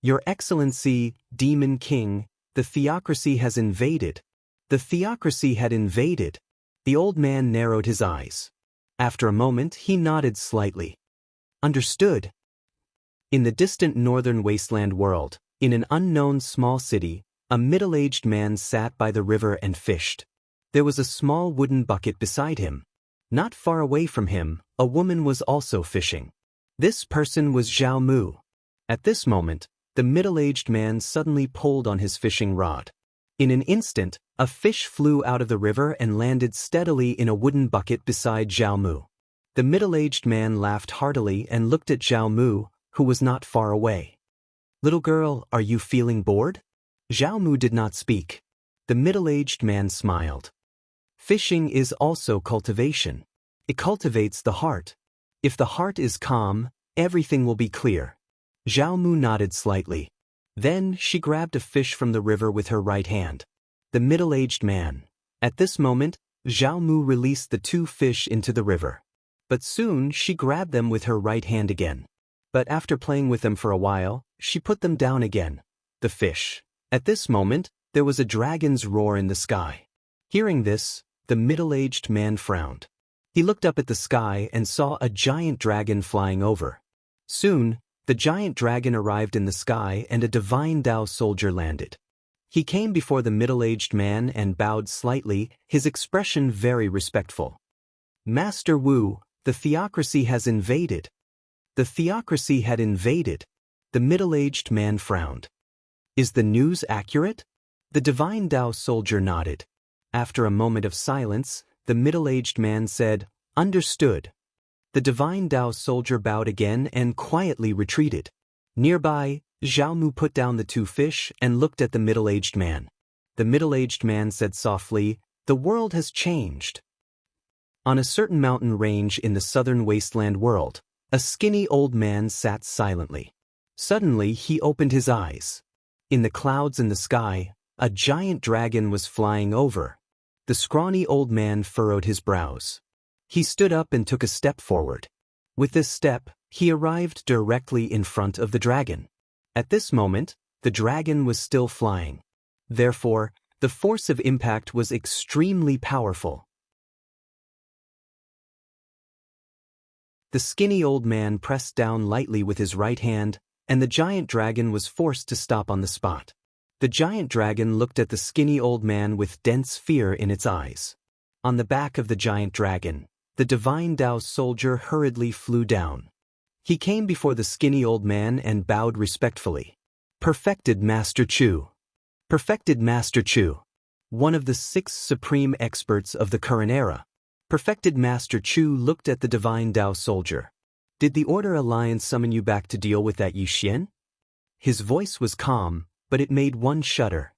"Your Excellency, Demon King, the theocracy has invaded." The theocracy had invaded. The old man narrowed his eyes. After a moment, he nodded slightly. Understood. In the distant northern wasteland world, in an unknown small city, a middle-aged man sat by the river and fished. There was a small wooden bucket beside him. Not far away from him, a woman was also fishing. This person was Zhao Mu. At this moment, the middle-aged man suddenly pulled on his fishing rod. In an instant, a fish flew out of the river and landed steadily in a wooden bucket beside Zhao Mu. The middle-aged man laughed heartily and looked at Zhao Mu, who was not far away. "Little girl, are you feeling bored?" Zhao Mu did not speak. The middle-aged man smiled. Fishing is also cultivation. It cultivates the heart. If the heart is calm, everything will be clear. Zhao Mu nodded slightly. Then she grabbed a fish from the river with her right hand. The middle-aged man. At this moment, Zhao Mu released the 2 fish into the river. But soon she grabbed them with her right hand again. But after playing with them for a while, she put them down again. The fish. At this moment, there was a dragon's roar in the sky. Hearing this, the middle-aged man frowned. He looked up at the sky and saw a giant dragon flying over. Soon, the giant dragon arrived in the sky and a divine Dao soldier landed. He came before the middle-aged man and bowed slightly, his expression very respectful. "Master Wu, the theocracy has invaded." The theocracy had invaded. The middle-aged man frowned. "Is the news accurate?" The divine Dao soldier nodded. After a moment of silence, the middle-aged man said, "Understood." The divine Dao soldier bowed again and quietly retreated. Nearby, Zhao Mu put down the 2 fish and looked at the middle-aged man. The middle-aged man said softly, "The world has changed." On a certain mountain range in the southern wasteland world, a skinny old man sat silently. Suddenly, he opened his eyes. In the clouds in the sky, a giant dragon was flying over. The scrawny old man furrowed his brows. He stood up and took a step forward. With this step, he arrived directly in front of the dragon. At this moment, the dragon was still flying. Therefore, the force of impact was extremely powerful. The skinny old man pressed down lightly with his right hand, and the giant dragon was forced to stop on the spot. The giant dragon looked at the skinny old man with dense fear in its eyes. On the back of the giant dragon, the divine Dao soldier hurriedly flew down. He came before the skinny old man and bowed respectfully. "Perfected Master Chu." Perfected Master Chu. One of the 6 supreme experts of the current era. Perfected Master Chu looked at the divine Dao soldier. "Did the Order Alliance summon you back to deal with that Yi Xian?" His voice was calm, but it made one shudder.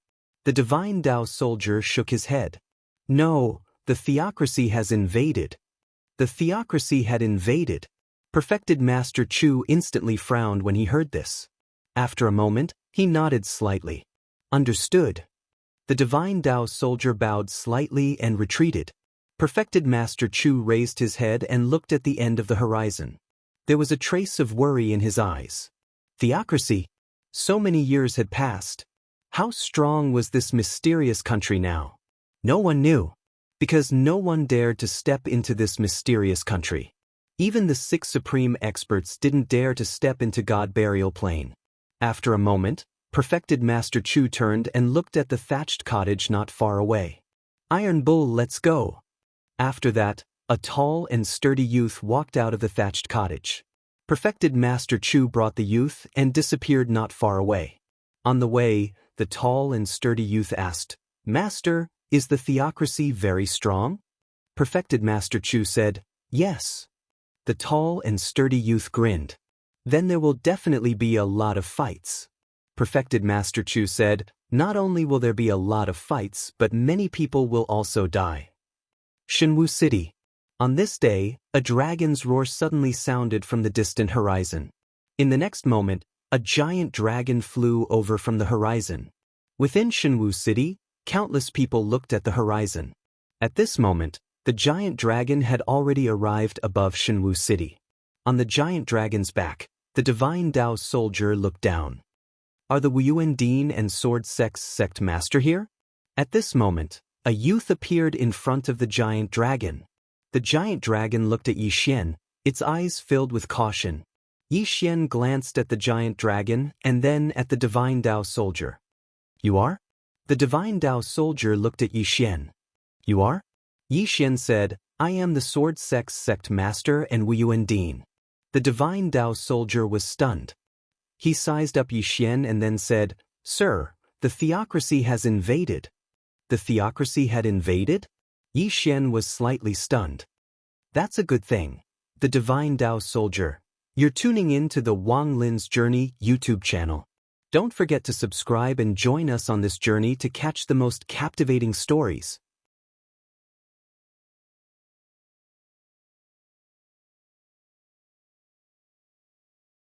The divine Dao soldier shook his head. "No, the theocracy has invaded." The theocracy had invaded. Perfected Master Chu instantly frowned when he heard this. After a moment, he nodded slightly. "Understood." The divine Dao soldier bowed slightly and retreated. Perfected Master Chu raised his head and looked at the end of the horizon. There was a trace of worry in his eyes. Theocracy? So many years had passed. How strong was this mysterious country now? No one knew, because no one dared to step into this mysterious country. Even the 6 supreme experts didn't dare to step into God Burial Plain. After a moment, Perfected Master Chu turned and looked at the thatched cottage not far away. "Iron Bull, let's go." After that, a tall and sturdy youth walked out of the thatched cottage. Perfected Master Chu brought the youth and disappeared not far away. On the way, the tall and sturdy youth asked, "Master, is the theocracy very strong?" Perfected Master Chu said, "Yes." The tall and sturdy youth grinned. "Then there will definitely be a lot of fights." Perfected Master Chu said, "Not only will there be a lot of fights, but many people will also die." Shenwu City. On this day, a dragon's roar suddenly sounded from the distant horizon. In the next moment, a giant dragon flew over from the horizon. Within Shenwu City, countless people looked at the horizon. At this moment, the giant dragon had already arrived above Shenwu City. On the giant dragon's back, the divine Dao soldier looked down. "Are the Wuxia and Sword sect master here?" At this moment, a youth appeared in front of the giant dragon. The giant dragon looked at Yi Xian, its eyes filled with caution. Yi Xian glanced at the giant dragon and then at the divine Dao soldier. "You are?" The divine Dao soldier looked at Yi Xian. "You are?" Yi Xian said, "I am the Sword sect master and Wuxia." The divine Dao soldier was stunned. He sized up Yi Xian and then said, "Sir, the theocracy has invaded." The theocracy had invaded? Yi Xian was slightly stunned. "That's a good thing." The divine Dao soldier. You're tuning in to the Wang Lin's Journey YouTube channel. Don't forget to subscribe and join us on this journey to catch the most captivating stories.